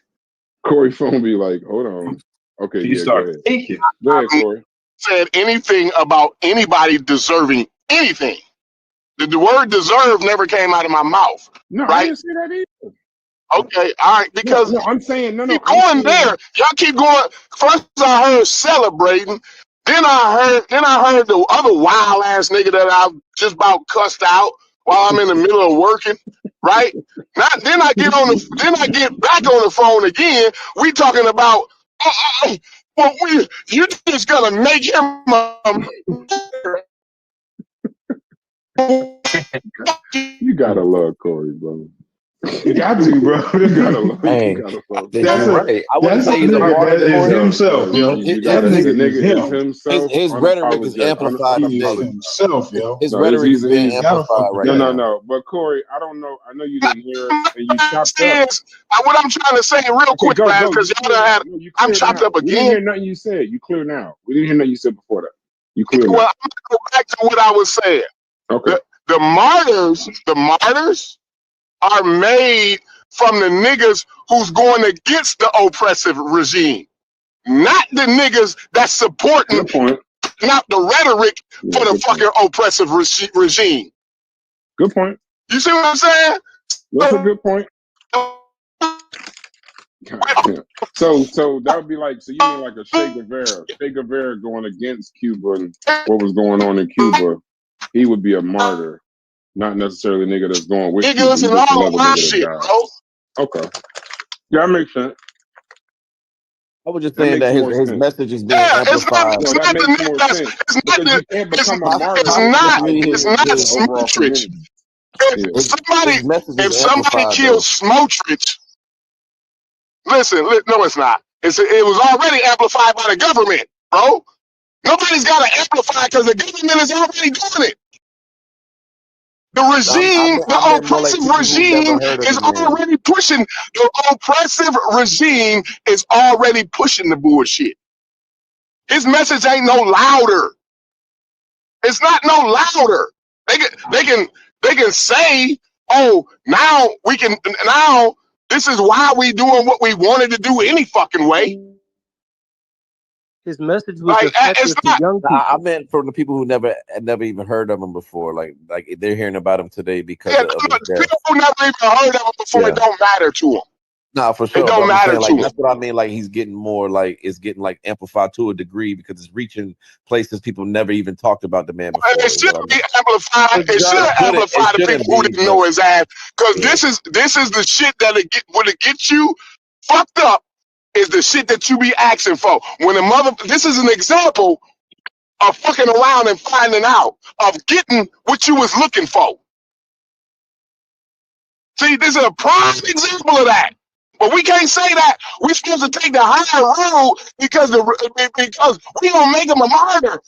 Corey phone be like, hold on. Okay, you start thinking. Go ahead, Corey. Said anything about anybody deserving anything. The word deserve never came out of my mouth. No, right? I didn't say that either. Okay, all right, because I'm saying no. Keep going there. Y'all keep going. First I heard celebrating. Then I heard the other wild ass nigga that I just about cussed out while I'm in the middle of working. Right? Then I get back on the phone again. We talking about you just gonna make him You gotta love Corey, bro. You got to, bro. You gotta love. Hey, That's right. I wouldn't say he's a that is himself, yo. That nigga is himself. His rhetoric is amplified. Himself, yo. His rhetoric is being amplified right now. No. But Corey, I don't know. I know you didn't hear us, and you chopped up. What I'm trying to say, real quick, man, because y'all done had. I'm chopped up again. We didn't hear nothing you said. You clear now. We didn't hear nothing you said before that. You clear. Well, I'm gonna go back to what I was saying. Okay. The martyrs are made from the niggas who's going against the oppressive regime, not the niggas that's supporting not the rhetoric for the fucking oppressive regime. Good point. You see what I'm saying? That's a good point. So that would be like, so you mean like a Che Guevara going against Cuba and what was going on in Cuba? He would be a martyr. Not necessarily a nigga that's going with niggas and all my shit, bro. Okay. Yeah, that makes sense. I was just saying that his message is being amplified. It's not Smotrich. Yeah. His message If is somebody amplified though. kills Smotrich, listen, no, it's not. It was already amplified by the government, bro. Nobody's got to amplify because the government is already doing it. The regime, I the meant more like oppressive people who regime never heard of is the man. already pushing. The oppressive regime is already pushing the bullshit. His message ain't no louder. It's not no louder. They can say, oh, now this is why we doing what we wanted to do any fucking way. His message was Like it's effective to not. young I people. meant for the people who never even heard of him before. Like they're hearing about him today because Yeah, of his death. people who never even heard of him before, Yeah. it don't matter to them. No, for It sure. But don't I'm just matter saying, to like, them. that's what I mean. Like, he's getting more, like, it's getting, like, amplified to a degree because it's reaching places people never even talked about the man before. It Is what should I be mean. amplified. It should amplify the people who didn't know his ass. Because Yeah. this is the shit that will get you fucked up. Is the shit that you be asking for. When this is an example of fucking around and finding out of getting what you was looking for. See, this is a prime example of that. But we can't say that. We're supposed to take the higher road because we gonna make him a martyr.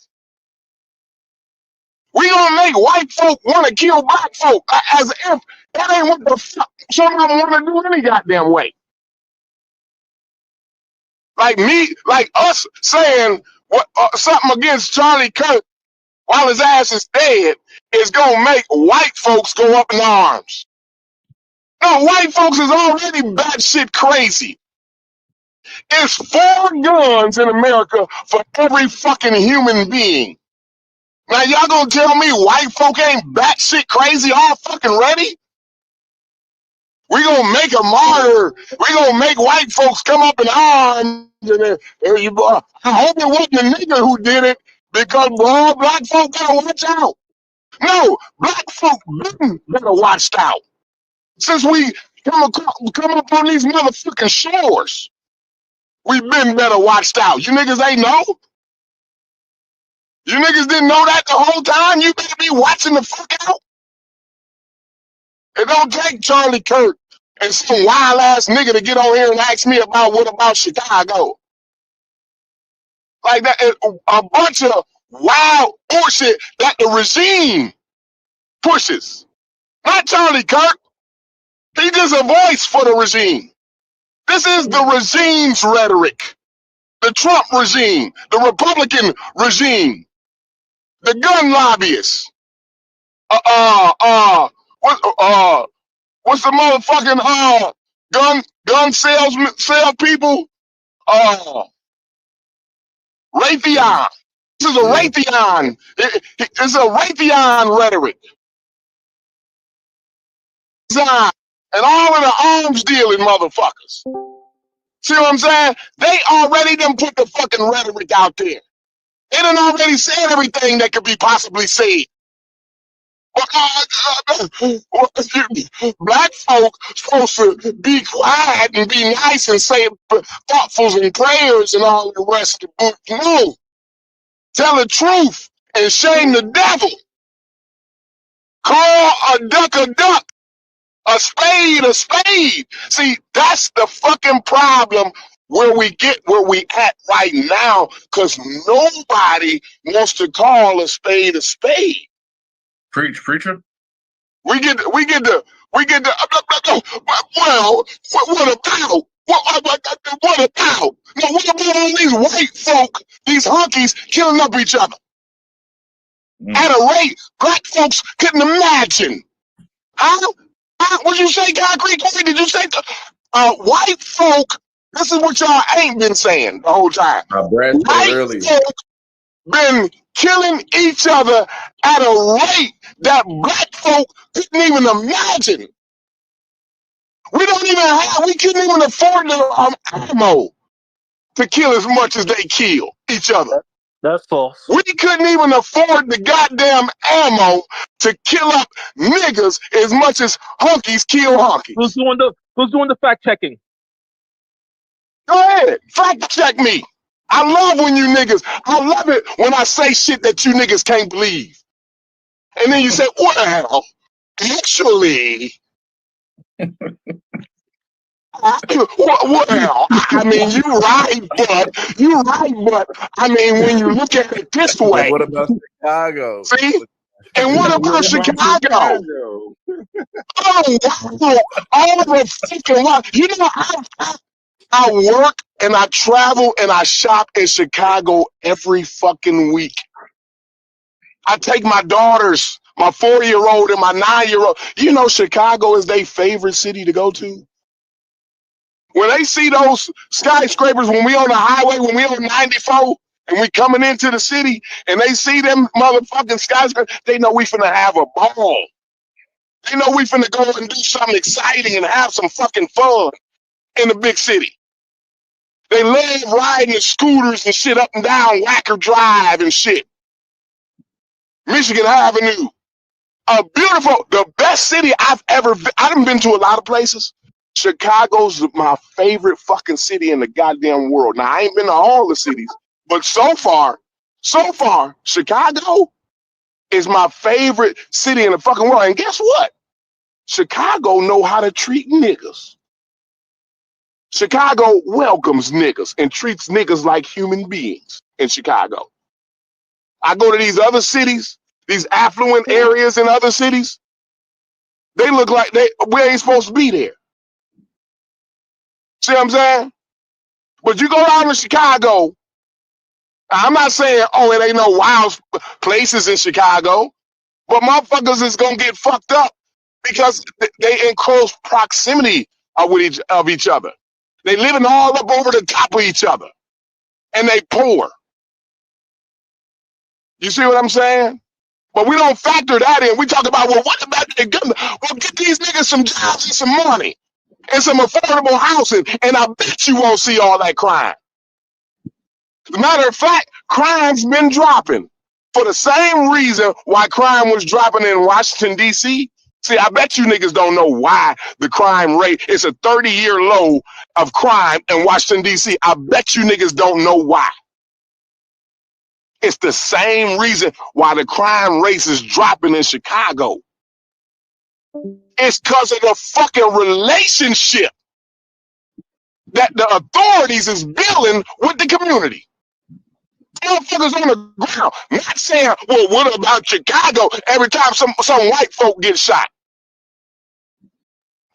We gonna make white folk want to kill black folk as if that ain't what the fuck somebody want to do any goddamn way. Like us saying something against Charlie Kirk while his ass is dead is gonna make white folks go up in arms. No, white folks is already batshit crazy. It's 4 guns in America for every fucking human being. Now y'all gonna tell me white folk ain't batshit crazy all fucking ready? We gonna make a martyr. We gonna make white folks come up in arms. And I hope it wasn't a nigga who did it because boy, black folk better watch out. No, black folk better watch out. Since we come up on these motherfucking shores, we been better watched out. You niggas ain't know? You niggas didn't know that the whole time? You better be watching the fuck out. It don't take Charlie Kirk and some wild ass nigga to get on here and ask me what about Chicago. Like that, a bunch of wild bullshit that the regime pushes. Not Charlie Kirk. He just a voice for the regime. This is the regime's rhetoric. The Trump regime, the Republican regime, the gun lobbyists. What's the motherfucking gun sale people? Raytheon. This is a Raytheon. It's a Raytheon rhetoric. And all of the arms dealing motherfuckers. See what I'm saying? They already done put the fucking rhetoric out there. They done already said everything that could be possibly said. Black folk supposed to be quiet and be nice and say thoughtfuls and prayers and all the rest of the book. No. Tell the truth and shame the devil. Call a duck, a spade a spade. See, that's the fucking problem where we at right now, because nobody wants to call a spade a spade. Preacher. We get the well, what about? What about? No, what about all these white folk, these honkies killing up each other? At a rate black folks couldn't imagine. Huh? What'd you say, Concrete? Did you say white folk? This is what y'all ain't been saying the whole time. White folk been killing each other at a rate that black folk couldn't even imagine. We couldn't even afford the ammo to kill as much as they kill each other. That's false. We couldn't even afford the goddamn ammo to kill up niggas as much as honkies kill honkies. Who's doing the fact checking? Go ahead, fact check me. I love I love it when I say shit that you niggas can't believe. And then you say, well, actually, well, I mean, you're right, but I mean, when you look at it this But way, what about Chicago? see, and what about What about Chicago? Chicago? Oh, wow. All the fucking lot. You know, I work and I travel and I shop in Chicago every fucking week. I take my daughters, my 4-year-old and my 9-year-old. You know, Chicago is their favorite city to go to. When they see those skyscrapers, when we on the highway, when we on 94 and we coming into the city and they see them motherfucking skyscrapers, they know we finna have a ball. They know we finna go and do something exciting and have some fucking fun in the big city. They love riding the scooters and shit up and down Wacker Drive and shit. Michigan Avenue. A beautiful, the best city I've ever been. I done been to a lot of places. Chicago's my favorite fucking city in the goddamn world. Now, I ain't been to all the cities, but so far, Chicago is my favorite city in the fucking world. And guess what? Chicago know how to treat niggas. Chicago welcomes niggas and treats niggas like human beings in Chicago. I go to these other cities, these affluent areas in other cities. They look like we ain't supposed to be there. See what I'm saying? But you go down to Chicago, I'm not saying, oh, it ain't no wild places in Chicago, but motherfuckers is going to get fucked up because they in close proximity of each other. They living all up over the top of each other, and they poor. You see what I'm saying? But we don't factor that in. We talk about, well, what about the government? Well, get these niggas some jobs and some money and some affordable housing, and I bet you won't see all that crime. As a matter of fact, crime's been dropping for the same reason why crime was dropping in Washington, D.C. See, I bet you niggas don't know why the crime rate is a 30-year low of crime in Washington, D.C. I bet you niggas don't know why. It's the same reason why the crime rate is dropping in Chicago. It's because of the fucking relationship that the authorities is building with the community. Motherfuckers on the ground, not saying, well, what about Chicago every time some white folk get shot?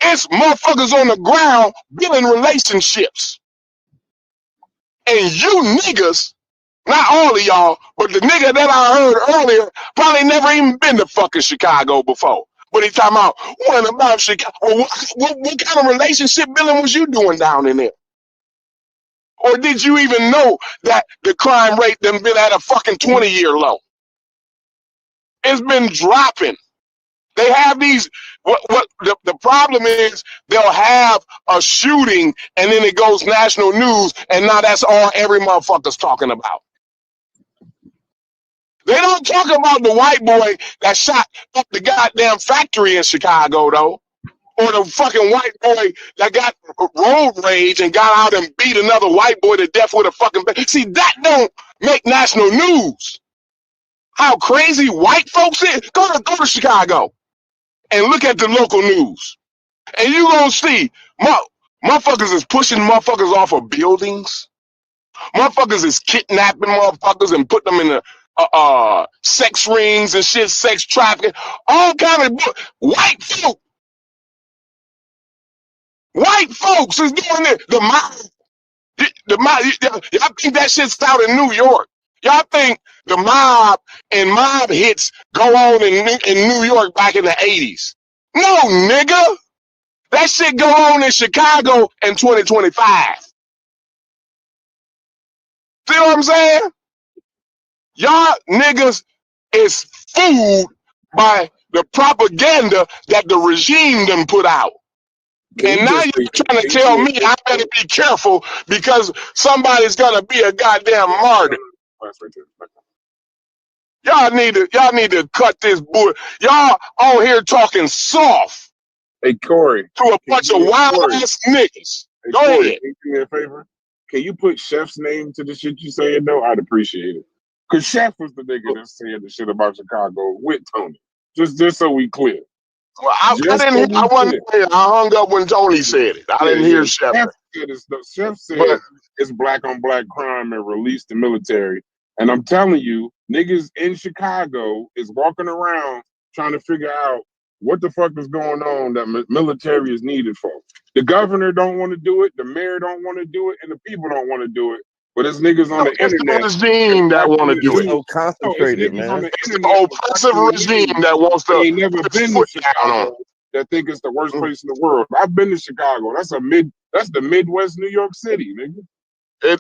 It's motherfuckers on the ground building relationships. And you niggas, not all of y'all, but the nigga that I heard earlier probably never even been to fucking Chicago before. But he talking about, what about Chicago? Well, what kind of relationship building was you doing down in there? Or did you even know that the crime rate done been at a fucking 20-year low? It's been dropping. They have these, what the problem is, they'll have a shooting and then it goes national news and now that's all every motherfucker's talking about. They don't talk about the white boy that shot up the goddamn factory in Chicago, though. Or the fucking white boy that got road rage and got out and beat another white boy to death with a fucking... See, that don't make national news. How crazy white folks is. Go to Chicago and look at the local news. And you gonna see motherfuckers is pushing motherfuckers off of buildings. Motherfuckers is kidnapping motherfuckers and putting them in the sex rings and shit, sex trafficking, all kind of white folk. White folks is doing it. The mob, y'all think that shit's out in New York. Y'all think the mob and mob hits go on in New York back in the 80s. No, nigga. That shit go on in Chicago in 2025. See what I'm saying? Y'all niggas is fooled by the propaganda that the regime done put out. And now you're trying to tell me I better be careful because somebody's gonna be a goddamn martyr. Y'all need to cut this bull. Y'all on here talking soft. Hey, Corey. To a bunch of wild ass niggas. Hey, Go Corey, ahead. can you do me a favor? Can you put Chef's name to the shit you saying though? I'd appreciate it. Cause Chef was the nigga that said the shit about Chicago with Tony. Just so we clear. Well, I Just didn't hear. what I we wasn't said. here. I hung up when Tony said it. I Yeah, didn't yeah. hear The Shepard. chef said the chef But said it's black on black crime and release the military. And I'm telling you, niggas in Chicago is walking around trying to figure out what the fuck is going on that military is needed for. The governor don't want to do it, the mayor don't want to do it, and the people don't want to do it. But it's niggas on no, the it's the internet regime that want to It's do it. so No, it's concentrated, niggas on man. the It's the internet oppressive watching the regime news. that wants They to ain't never put been to foot down on Chicago that think it's the worst place in the world. I've been to Chicago. That's the Midwest New York City, nigga.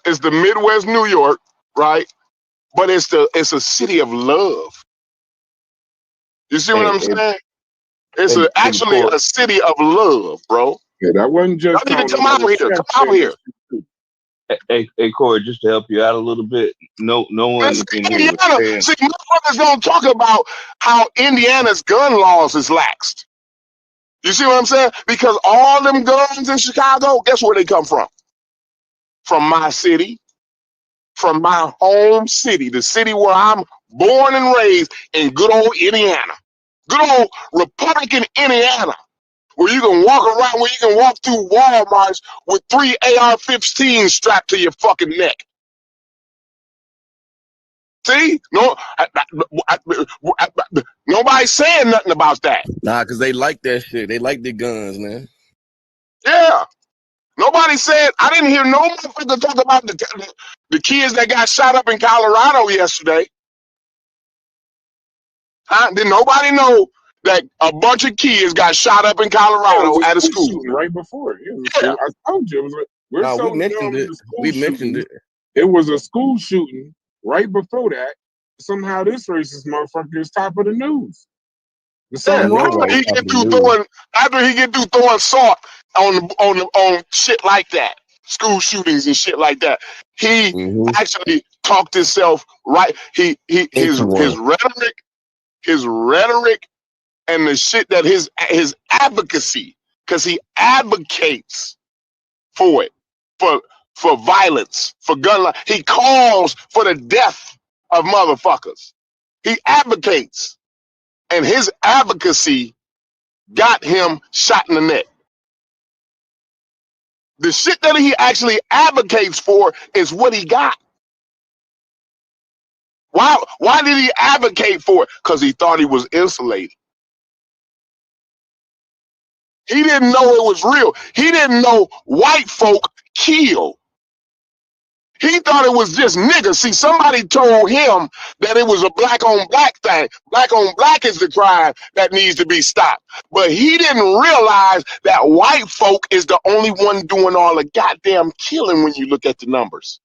It's the Midwest New York, right? But it's a city of love. You see what Hey, I'm hey, saying? It's hey, hey, actually Corey. a city of love, bro. Yeah, that wasn't Y'all just need to Tony. come That out was here. Chef Come out saying here. that shit too. Hey, Corey, just to help you out a little bit. No Man, one see, in here was Indiana. saying. See, motherfuckers don't talk about how Indiana's gun laws is laxed. You see what I'm saying? Because all them guns in Chicago, guess where they come from? From my city, from my home city, the city where I'm born and raised in good old Indiana. Good old Republican Indiana. Where you can walk around, where you can walk through Walmarts with 3 AR-15s strapped to your fucking neck. See? No, nobody's saying nothing about that. Nah, because they like that shit. They like their guns, man. Yeah. Nobody said, I didn't hear no motherfucker talk about the kids that got shot up in Colorado yesterday. Did nobody know that a bunch of kids got shot up in Yeah, it Colorado was a at a school school? shooting right before. It was a Yeah. school. I told you, we're Nah, we so mentioned numb it. to school We mentioned shootings. it. It was a school shooting right before that. Somehow this racist motherfucker is top of the news. There's Yeah. something He wrong always with top of the news. After he get through throwing salt on shit like that, school shootings and shit like that, he Mm-hmm. actually talked himself right. His Into one. rhetoric and the shit that his advocacy, because he advocates for it, for violence, for gun life. He calls for the death of motherfuckers. He advocates, and his advocacy got him shot in the neck. The shit that he actually advocates for is what he got. Why did he advocate for it? Because he thought he was insulated. He didn't know it was real. He didn't know white folk kill. He thought it was just niggas. See, somebody told him that it was a black on black thing. Black on black is the crime that needs to be stopped. But he didn't realize that white folk is the only one doing all the goddamn killing when you look at the numbers.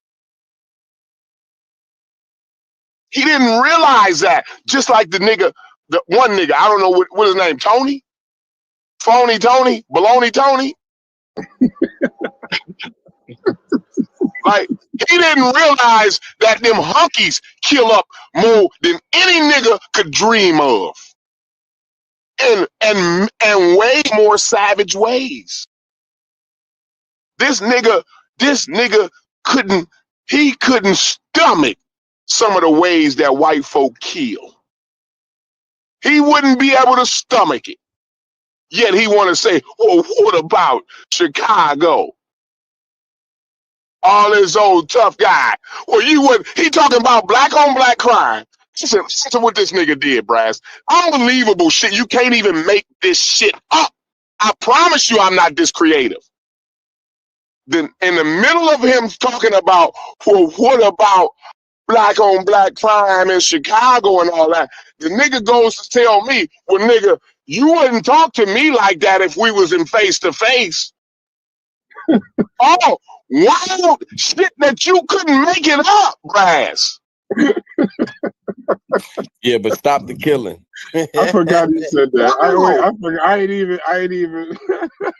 He didn't realize that. Just like the one nigga, I don't know what his name, Tony? Phony Tony? Baloney Tony? Like, he didn't realize that them hunkies kill up more than any nigga could dream of. And way more savage ways. This nigga couldn't stomach some of the ways that white folk kill. He wouldn't be able to stomach it. Yet he want to say, well, what about Chicago? All this old tough guy. Well, he talking about black on black crime. Listen what this nigga did, Brass. Unbelievable shit. You can't even make this shit up. I promise you I'm not this creative. Then in the middle of him talking about, well, what about black on black crime in Chicago and all that, the nigga goes to tell me, well, nigga, you wouldn't talk to me like that if we was in face to face. Oh, wild shit that you couldn't make it up, Brass. Yeah, but stop the killing. I forgot you said that. I forgot. I ain't even.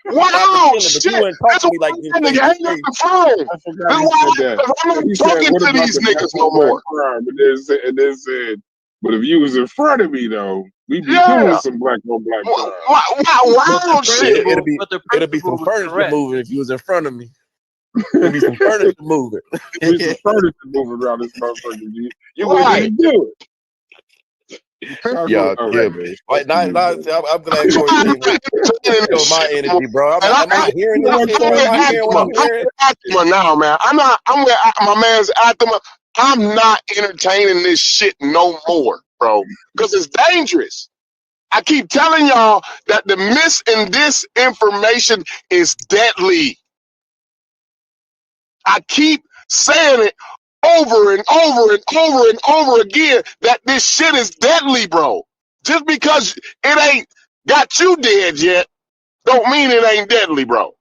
Wow, But shit. you wouldn't talk That's to why me like I'm this nigga face hang to up face. the phone. I forgot That's he why said that. I'm not He said, talking "What to about these the black niggas no on black more." crime?" And then said, "But if you was in front of me, though, we'd be doing Yeah. some black on black crime." Wild shit. It'll be some furniture moving if you was in front of me. It'll be some furniture moving. There's some furniture moving around this motherfucker. You wouldn't Right. even do it. Y'all kill me. I'm glad Corey came up. Show my energy, bro. Am I hearing this shit, bro? Am I hearing what I'm hearing? Now, man. I'm with my man's Atma. I'm not entertaining this shit no more, bro. Because it's dangerous. I keep telling y'all that the mis and disinformation is deadly. I keep saying it over and over and over and over again that this shit is deadly, bro. Just because it ain't got you dead yet, don't mean it ain't deadly, bro.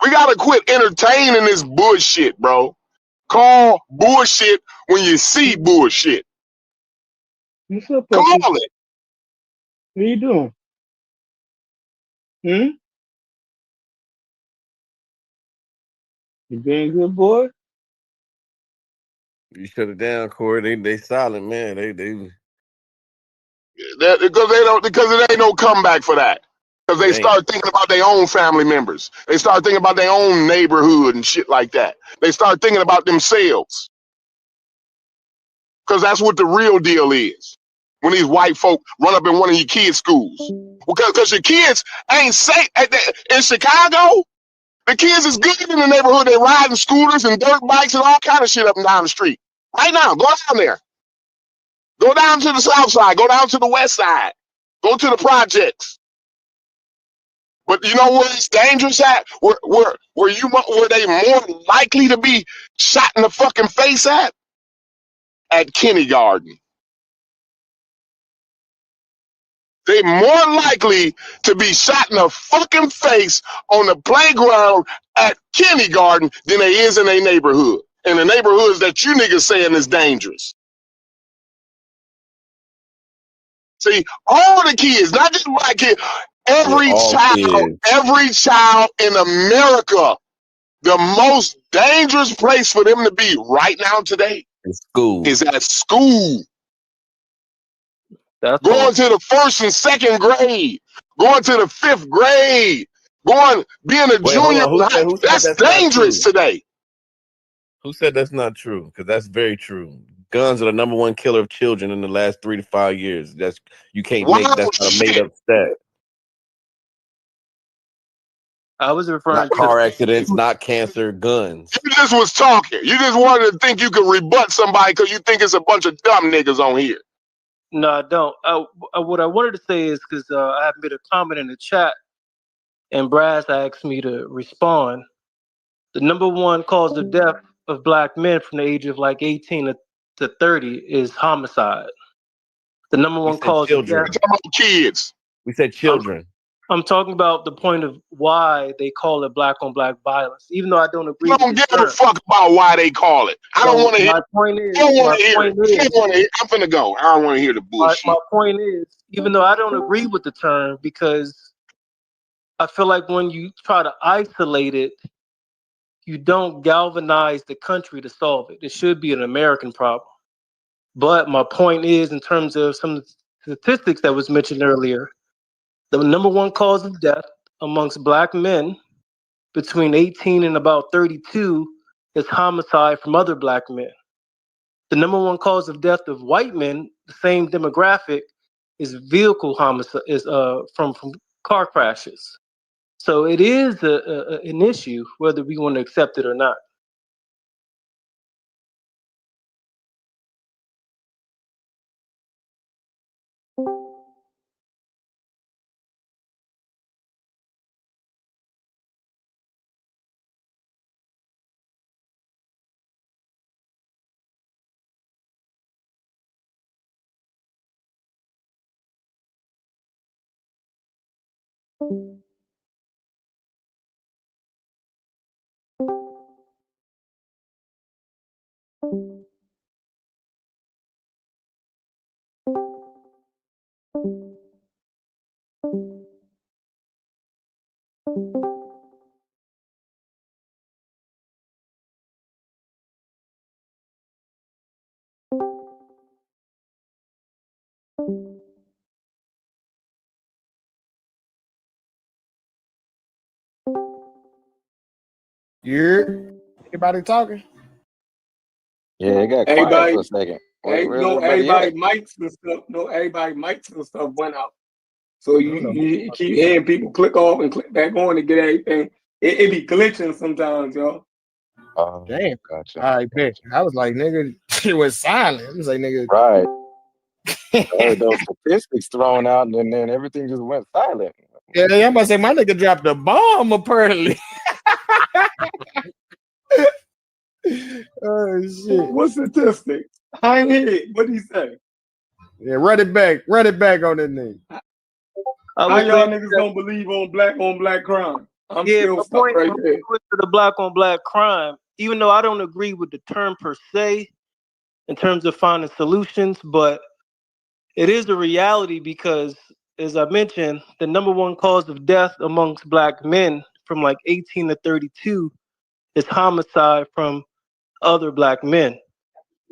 We gotta quit entertaining this bullshit, bro. Call bullshit when you see bullshit. What's up, Call Puppy? it. What are you doing? You being a good boy? You shut it down, Corey. They silent, man. They Because it ain't no comeback for that. Because they it ain't. start thinking about their own family members. They start thinking about their own neighborhood and shit like that. They start thinking about themselves. Because that's what the real deal is. When these white folk run up in one of your kids' schools. Because your kids ain't safe. In Chicago, the kids is good in the neighborhood. They riding scooters and dirt bikes and all kind of shit up and down the street. Right now, go down there. Go down to the south side. Go down to the west side. Go to the projects. But you know where it's dangerous at? Where they more likely to be shot in the fucking face at? At kindergarten. They more likely to be shot in the fucking face on the playground at kindergarten than they is in their neighborhood. In the neighborhoods that you niggas saying is dangerous. See, all the kids, not just black kids, every child in America, the most dangerous place for them to be right now today is at school. Going to the 1st and 2nd grade, going to the 5th grade, being a junior. Who said That's dangerous today. Who said that's not true? Because that's very true. Guns are the #1 killer of children in the last 3 to 5 years. That's not a made up stat. I was referring Not car accidents, not cancer, guns. You just was talking. You just wanted to think you could rebut somebody because you think it's a bunch of dumb niggas on here. No, I don't. What I wanted to say is because I have made a comment in the chat, and Brass asked me to respond. The #1 cause of death of black men from the age of like 18 to 30 is homicide. The #1 cause of death. We're talking about kids. We said children. I'm talking about the point of why they call it black on black violence, even though I don't agree. I don't give a fuck about why they call it. I don't want to hear. My point is, I don't want to hear it. I'm finna go. I don't want to hear the bullshit. My point is, even though I don't agree with the term, because I feel like when you try to isolate it, you don't galvanize the country to solve it. It should be an American problem. But my point is, in terms of some statistics that was mentioned earlier, the #1 cause of death amongst black men between 18 and about 32 is homicide from other black men. The #1 cause of death of white men, the same demographic, is vehicle homicide, is from car crashes. So it is an issue whether we want to accept it or not. Anybody talking? Yeah, it got quiet Everybody, for a second. Hey, no, everybody mics and stuff. No, everybody mics and stuff went out. So you keep hearing people click off and click back on to get everything. It be glitching sometimes, y'all. Damn. Gotcha. I bet. I was like, nigga, it was silent. I was like, nigga. Right. I heard those statistics thrown out, and then everything just went silent. Yeah, I'm about to say my nigga dropped a bomb apparently. Oh shit. What statistics? I ain't hear it. What did he say? Yeah, run it back on that nigga. How y'all niggas don't believe on black crime? I'm still stuck right there. To the black on black crime, even though I don't agree with the term per se in terms of finding solutions, but it is a reality because, as I mentioned, the number one cause of death amongst black men from like 18 to 32 is homicide from other black men.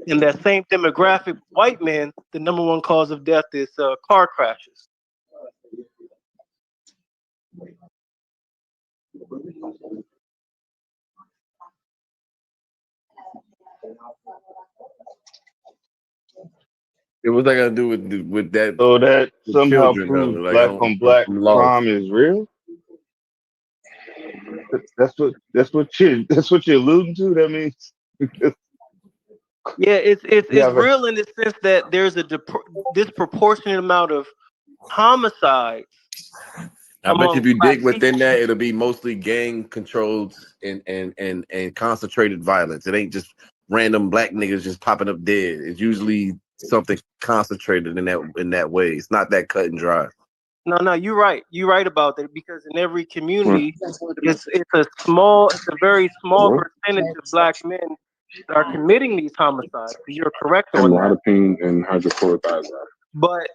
In that same demographic, white men, the number one cause of death is car crashes. What that got to do with that? So that somehow children, proves though, like, black on black I'm lost. crime is real. That's what you're alluding to. That means Yeah, it's Yeah, but- real in the sense that there's a disproportionate amount of homicides. I bet you if you black dig within that, it'll be mostly gang controlled and concentrated violence. It ain't just random black niggas just popping up dead. It's usually something concentrated in that way. It's not that cut and dry. No, you're right. You're right about that because in every community, it's a very small percentage of black men that are committing these homicides. You're correct on that. Amlodipine and hydrochlorothiazide. But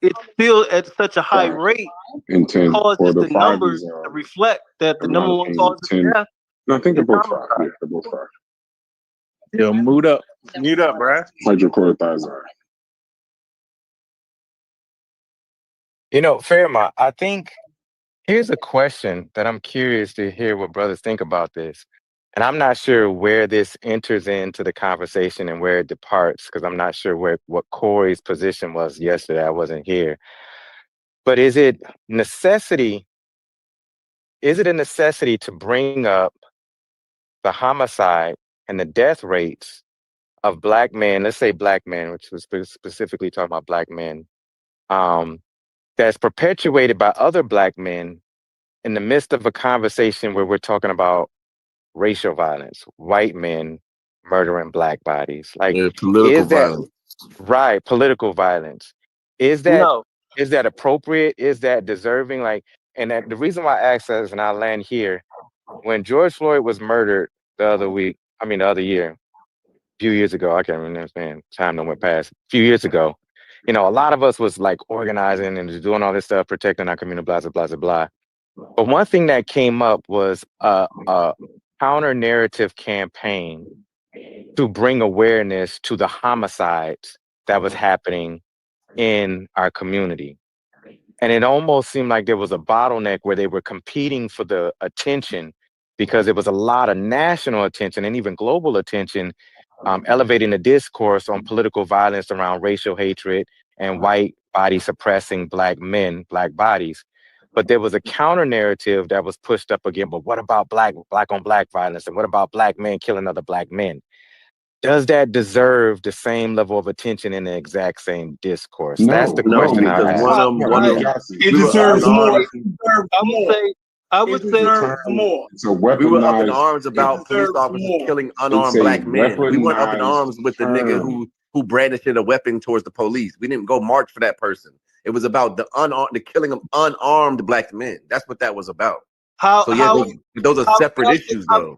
it's still at such a high rate, And 10 causes or the the 5 numbers is to reflect that the number one amlodipine, cause of 10. death. No, I think they're is both 5. homicide. Yeah, they're both 5. Yo, mute up, bruh. Hydrochlorothiazide. You know, Fairmont, I think here's a question that I'm curious to hear what brothers think about this. And I'm not sure where this enters into the conversation and where it departs, because I'm not sure what Corey's position was yesterday. I wasn't here. But is it a necessity to bring up the homicide and the death rates of black men, let's say black men, which was specifically talking about black men, that's perpetuated by other black men in the midst of a conversation where we're talking about racial violence, white men murdering black bodies? Like, political is that violence. right? Political violence. Is that appropriate? Is that deserving? Like, and that, the reason why I ask that is, and I'll land here, when George Floyd was murdered the other year, a few years ago, I can't remember, man, time that went past, a few years ago, you know, a lot of us was like organizing and just doing all this stuff, protecting our community, blah, blah, blah, blah. But one thing that came up was a counter narrative campaign to bring awareness to the homicides that was happening in our community. And it almost seemed like there was a bottleneck where they were competing for the attention, because there was a lot of national attention and even global attention, elevating the discourse on political violence around racial hatred and white body suppressing black men, black bodies. But there was a counter narrative that was pushed up again. But what about black on black violence? And what about black men killing other black men? Does that deserve the same level of attention in the exact same discourse? That's the question I because ask. It deserves more. I would say more. It's a we were up in weaponized. arms about police officers killing unarmed It's a black men. We weren't up in weaponized arms with the nigga who brandished a weapon towards the police. We didn't go march for that person. It was about the killing of unarmed black men. That's what that was about. Those are separate issues, though.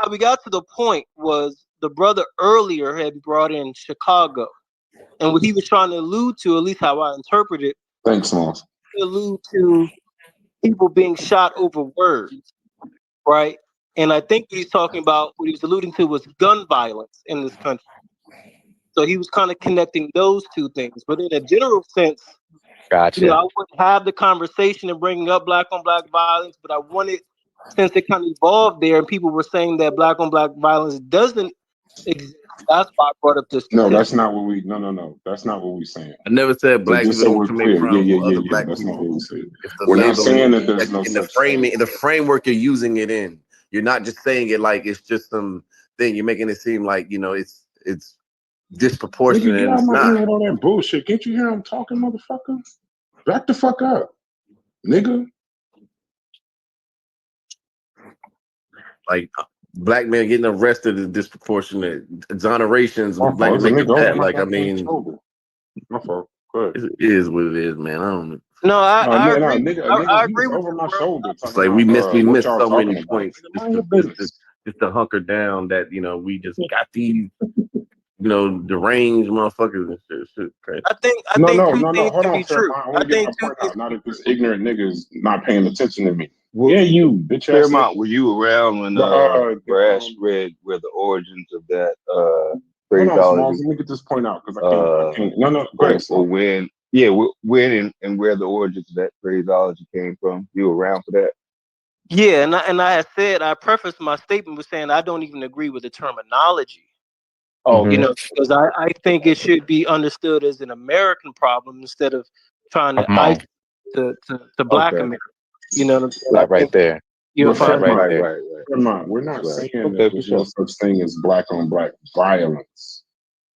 How we got to the point was the brother earlier had brought in Chicago, and what he was trying to allude to, at least how I interpret it, Thanks, Moss. allude to people being shot over words, right? And I think what he's talking about, what he was alluding to, was gun violence in this country. So he was kind of connecting those two things. But in a general sense, gotcha. You know, I wouldn't have the conversation and bringing up black on black violence, but I wanted, since it kind of evolved there, and people were saying that black on black violence doesn't That's why I brought up the No, statistic. that's not what we. No. That's not what we're saying. I never said So black just people so don't we're commit clear, crimes with other yeah. black That's not what people. we said. It's the We're not labeling saying that there's no in the such framing, thing. in the framework you're using it in. You're not just saying it like it's just some thing. You're making it seem like it's Nigga, disproportionate, get and out it's my ear not. with all that bullshit. Can't you hear him talking, motherfucker? Back the fuck up, nigga. Like black men getting arrested is disproportionate. Exonerations My with black fault. men There's a making nigga over pat. my Like I goddamn mean, shoulder. My fault. Go ahead. it is what it is, man. I don't know. No, I agree. Nigga, I he agree was with over you, my bro. shoulder It's talking like about we what missed y'all so talking many about. points. Nigga, mind your business. Just to hunker down that we just got these deranged motherfuckers and shit crazy. I think No. two things Hold can on, be Fairmont. true. I I want to get think my two point things out. Not can if be this true. ignorant niggas not paying attention to me. Well, Yeah, you bitch ass Fairmont, nigga. were you around when Brass read where the origins of that Hold on, Smalls. phraseology? Let me get this point out because I can't. No. Go ahead, Or Smalls. when and where the origins of that phraseology came from? You were around for that? Yeah, and I had said I prefaced my statement with saying I don't even agree with the terminology. Oh, You know, because I think it should be understood as an American problem instead of trying to isolate to Black okay. America. You know what I'm saying? Like right there. You'll But find Fairmont, Right. Fairmont, we're not Right. saying that there's no such thing as black on black violence.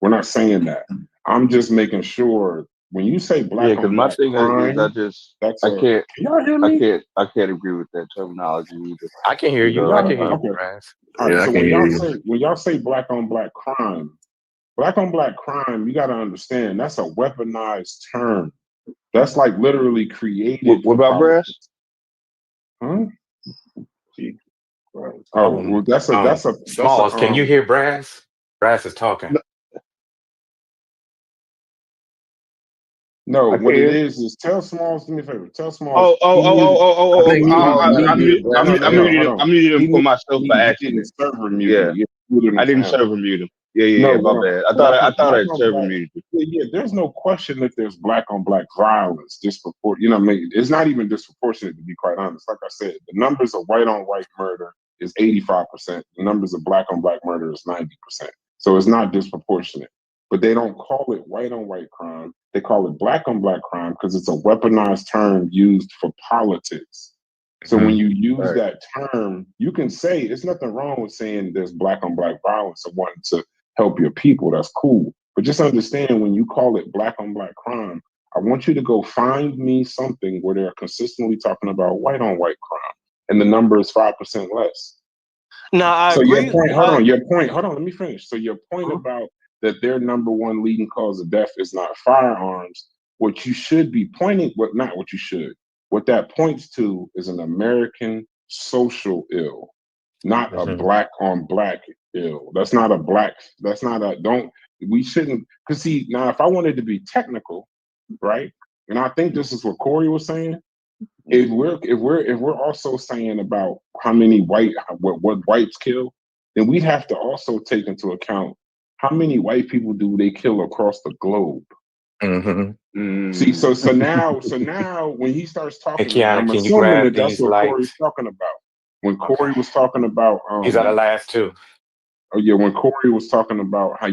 We're not saying that. I'm just making sure when you say black Yeah, because on my black thing crime, is I can can't y'all hear me? I can't agree with that terminology either. I can hear you. I can hear you, Brass. All right. Yeah, I So can hear you. when y'all say black on black crime, you got to understand that's a weaponized term. That's like literally created. What about Brass? Huh? Oh, well, that's a Smalls. Can you hear Brass? Brass is talking. No, I what can it hear. is tell Smalls, do me a favor. Tell Smalls. I muted him for myself by He didn't accident. server mute Yeah. you. Muted him I for didn't him. server mute him. Yeah, No, my bad. I thought I'd server muted you. Yeah, there's no question that there's black on black violence. It's not even disproportionate, to be quite honest. Like I said, the numbers of white on white murder is 85%. The numbers of black on black murder is 90%. So it's not disproportionate. But they don't call it white on white crime. They call it black on black crime because it's a weaponized term used for politics. So when you use that term, you can say it's nothing wrong with saying there's black on black violence or wanting to help your people. That's cool. But just understand when you call it black on black crime, I want you to go find me something where they're consistently talking about white on white crime, and the number is 5% less. No, I so agree. your point, hold on, let me finish. So your point about that their number one leading cause of death is not firearms. What you should be pointing, what that points to is an American social ill, not a black on black ill. That's not we shouldn't, because see, now if I wanted to be technical, right? And I think this is what Corey was saying. If we're also saying about how many what whites kill, then we'd have to also take into account how many white people do they kill across the globe. See, so now when he starts talking, Hey, Kiana, I'm can you assuming grab that that's these what Corey's lights? talking about. When Corey was talking about, These are the last two. Oh yeah, when Corey was talking about how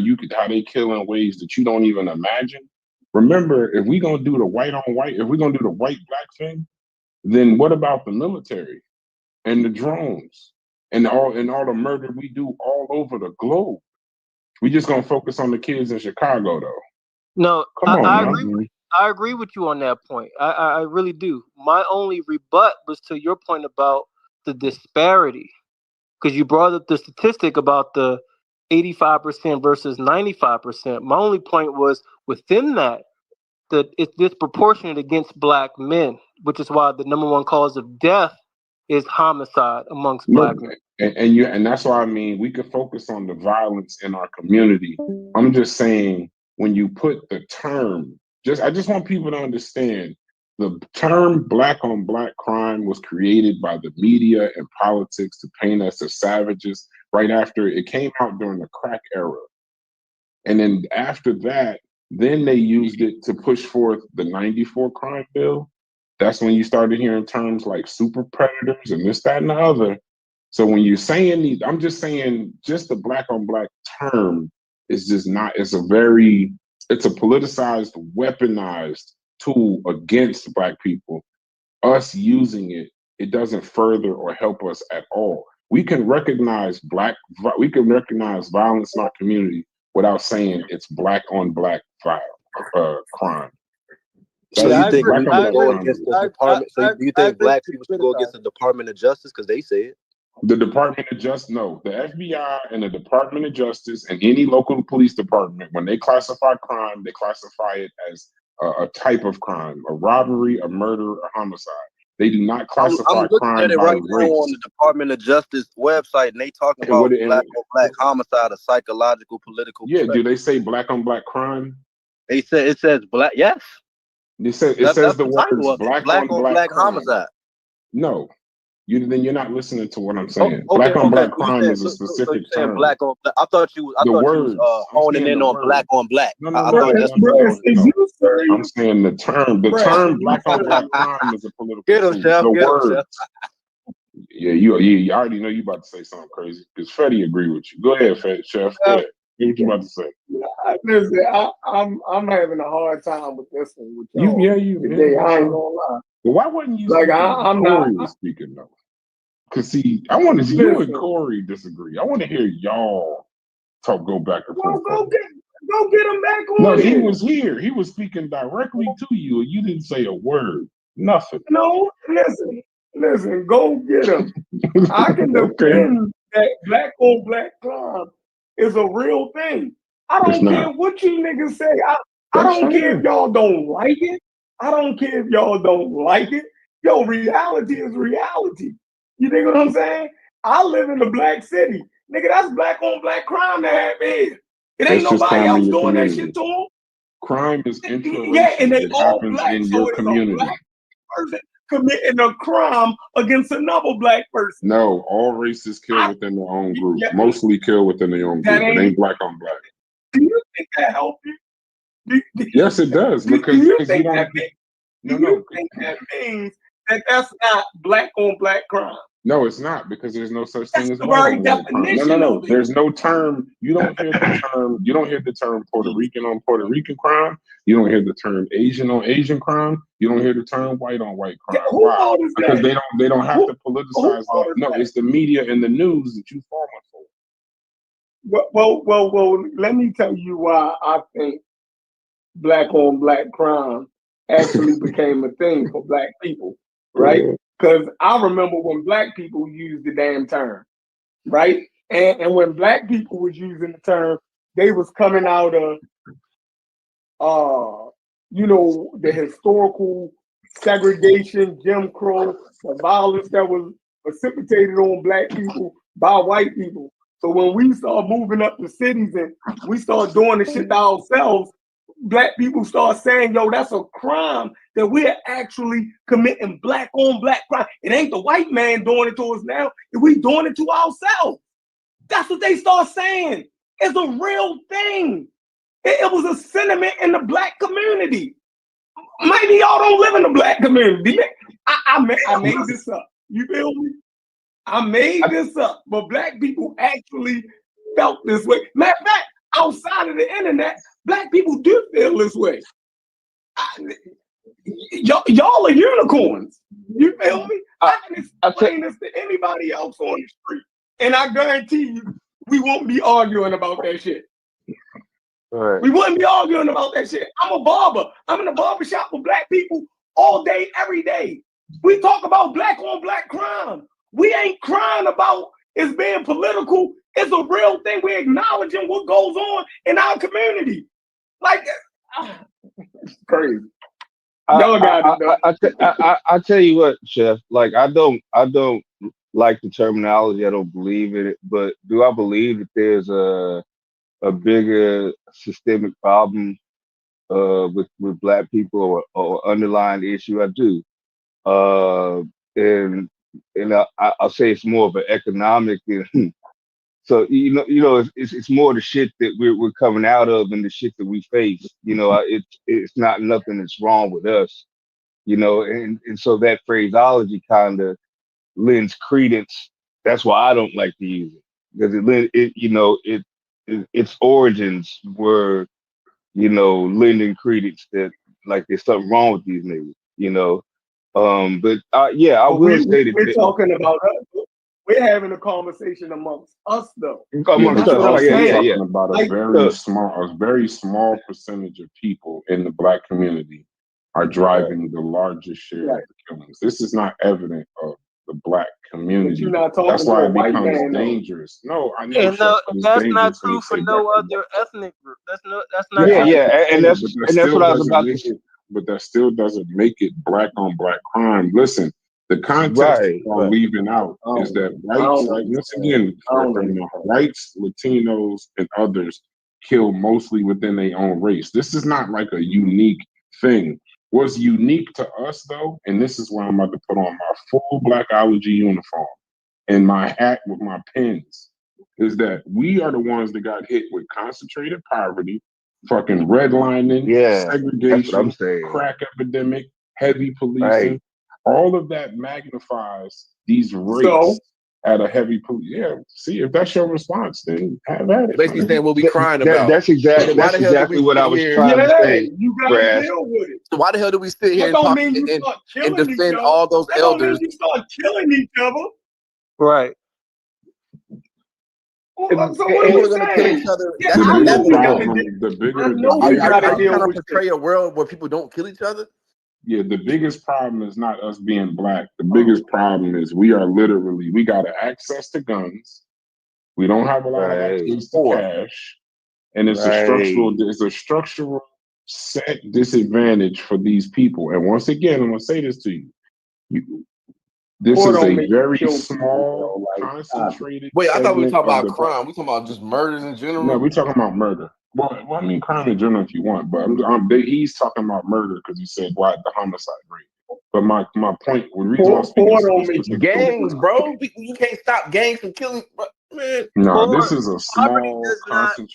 they kill in ways that you don't even imagine. Remember, if we're gonna do the white on white, if we're gonna do the white black thing, then what about the military and the drones and all the murder we do all over the globe? We just gonna focus on the kids in Chicago though. No, Come on, I man. agree. I agree with you on that point. I really do. My only rebut was to your point about the disparity, because you brought up the statistic about the 85% versus 95%. My only point was within that it's disproportionate against black men, which is why the number one cause of death is homicide amongst black men. And that's why I mean we could focus on the violence in our community. I'm just saying when you put the term, I just want people to understand the term black on black crime was created by the media and politics to paint us as savages right after it came out during the crack era. And then after that, then they used it to push forth the 94 crime bill. That's when you started hearing terms like super predators and this, that, and the other. So when you're saying these, I'm just saying just the black on black term is just not, it's a politicized, weaponized tool against black people. Us using it, it doesn't further or help us at all. We can recognize violence in our community without saying it's black on black crime. So Yeah, you I think agree. we Black on I should black go agree. crime against is the department? So do you I think agree black with you people should go against criticize. the Department of Justice because they say it? the Department of Justice. No, the FBI and the Department of Justice and any local police department, when they classify crime, they classify it as a type of crime, a robbery, a murder, a homicide. They do not I'm classify looking at crime it by right now on race. the Department of Justice website, and they talk And what? about black on black homicide, a psychological, political Yeah, do perspective. they say black on black crime? They said it says black. Yes, It says that's the the title words of it. black Black on on black black crime. homicide. No, then you're not listening to what I'm Oh, saying. okay, Black on okay. black So you crime saying is a so you specific saying term. black on black? I thought you The was words. I'm honing saying in the on black words. on black. No, no, I no, thought no, that's no, what no, you no, was no. doing. you serious? I'm saying the term. The Bruh, term you black on black serious? crime is a political Get him, tool. chef. The Get him, chef. words. Yeah, you I already know you about to say something crazy because Fetty agree with you. Go ahead, Chef. Go ahead. Hear what you about to say. Listen, I'm having a hard time with this one with y'all today. I ain't gonna lie. Well, why wasn't you Like speaking when I'm not. Corey was speaking though? Cause see, I want to see you and Listen, Corey disagree. I want to hear y'all go back and well, forth. go get him back No, on he here. was here. He was speaking directly to you, and you didn't say a word. Nothing. No, listen, go get him. I can Okay. defend that black on black crime is a real thing. I It's don't care not. what you niggas say. I That's don't care if fine. y'all don't like it. I don't care if y'all don't like it. Yo, reality is reality. You think what I'm saying? I live in the black city. Nigga, that's black on black crime that happened here. It ain't That's just nobody crime in else your doing that community. shit to them. Crime is Yeah, interracial. and they It all happens black. in So your it's a community. black person committing a crime against another black person. No, all races kill within their own group. Yeah, Mostly kill within their own that group. It ain't. ain't black on black. Do you think that helps you? Yes, it does. Do Because you you think don't. that means? No, Do you no, think that means that that's not black on black crime? no. It's not because there's no such thing That's as the white very on white crime. No, no, definition no. of it. There's no term. You don't hear the term. You don't hear the term Puerto Rican on Puerto Rican crime. You don't hear the term Asian on Asian crime. You don't hear the term white on white crime. Who Why? told us Because that? they don't have Who, to who politicize told that. us No, that? it's the media and the news that you falling for. Well, let me tell you why I think black on black crime actually became a thing for black people, right? Because I remember when black people used the damn term, right? And when black people was using the term, they was coming out of the historical segregation, Jim Crow, the violence that was precipitated on black people by white people. So when we start moving up the cities and we start doing the shit to ourselves, black people start saying, yo, that's a crime that we're actually committing black on black crime. It ain't the white man doing it to us now, we doing it to ourselves. That's what they start saying. It's a real thing. It was a sentiment in the black community. Maybe y'all don't live in the black community. I made this up. You feel me? I made this up, but black people actually felt this way. Matter of fact, outside of the internet, black people do feel this way. Y'all are unicorns. You feel me? I can explain this to anybody else on the street, and I guarantee you, we won't be arguing about that shit. Right. We wouldn't be arguing about that shit. I'm a barber. I'm in a barber shop with black people all day, every day. We talk about black on black crime. We ain't crying about it's being political. It's a real thing. We're acknowledging what goes on in our community. Like, it's crazy. Y'all got it. I tell you what, Chef. Like I don't like the terminology. I don't believe in it. But do I believe that there's a bigger systemic problem with black people or underlying issue? I do. Uh, and I'll say it's more of an economic. So it's more the shit that we're coming out of and the shit that we face. It's not nothing that's wrong with us. And so that phraseology kind of lends credence That's why I don't like to use it because its origins were lending credence that like there's something wrong with these niggas. But yeah, I But will say that we're talking about us. We're having a conversation amongst us, though. Yeah, amongst but That's us, you're what I'm right? Yeah, also yeah, saying. yeah. talking about Like, a very small percentage of people in the Black community are driving the largest share right. of the killings. This is not evident of the Black But community. you're not That's talking to why a it white becomes man, though. dangerous. No, I know, And Chef, no, but it's that's not dangerous when true you for say Black no community. other ethnic group. That's Yeah, not Yeah, true. yeah, and but that that's still what I was doesn't about to make say. it. But that still doesn't make it black on black crime. Listen, the context Right, y'all right. leaving out is that I whites, don't like once understand. again, I don't from understand. whites, Latinos, and others kill mostly within their own race. This is not like a unique thing. What's unique to us though, and this is why I'm about to put on my full Blackology uniform and my hat with my pins, is that we are the ones that got hit with concentrated poverty, fucking redlining, Yeah, that's what I'm segregation, saying. crack epidemic, heavy policing. Right. All of that magnifies these So, rates at a heavy police. Yeah, see, if that's your response, then have at it, Basically man. saying what we crying That, about. that's So exactly why that's the hell do we exactly what I sit was here? trying to yeah, say, you gotta Grass. deal with it. So why the hell do we sit here That and don't talk mean you and, start and killing each defend other. all those That don't mean elders? you start killing each other. Right. So what are People you are gonna kill saying? each other. Yeah, The I bigger know we got to. problem, the I bigger, the know Are we you bigger got to are you deal trying to problem. with it. portray a world where people don't kill each other? Yeah, the biggest problem is not us being black. The biggest problem is we got access to guns. We don't have a lot of Right, access to cash, and right. it's a structural set disadvantage for these people. And once again, I'm gonna say this to you. This War is don't a make you very kill people, small, bro. Like, concentrated Wait, I thought we were segment talking of about the black. crime. We talking about just murders in No, general. we're talking about murder. Well, I mean, crime in general if you want, but he's talking about murder because he said why the homicide rate. But my point, the reason I'm speaking War don't make you kill specifically, Gangs, bro. You can't stop gangs from killing. Man, no, Or this is a poverty small, does not. concentrated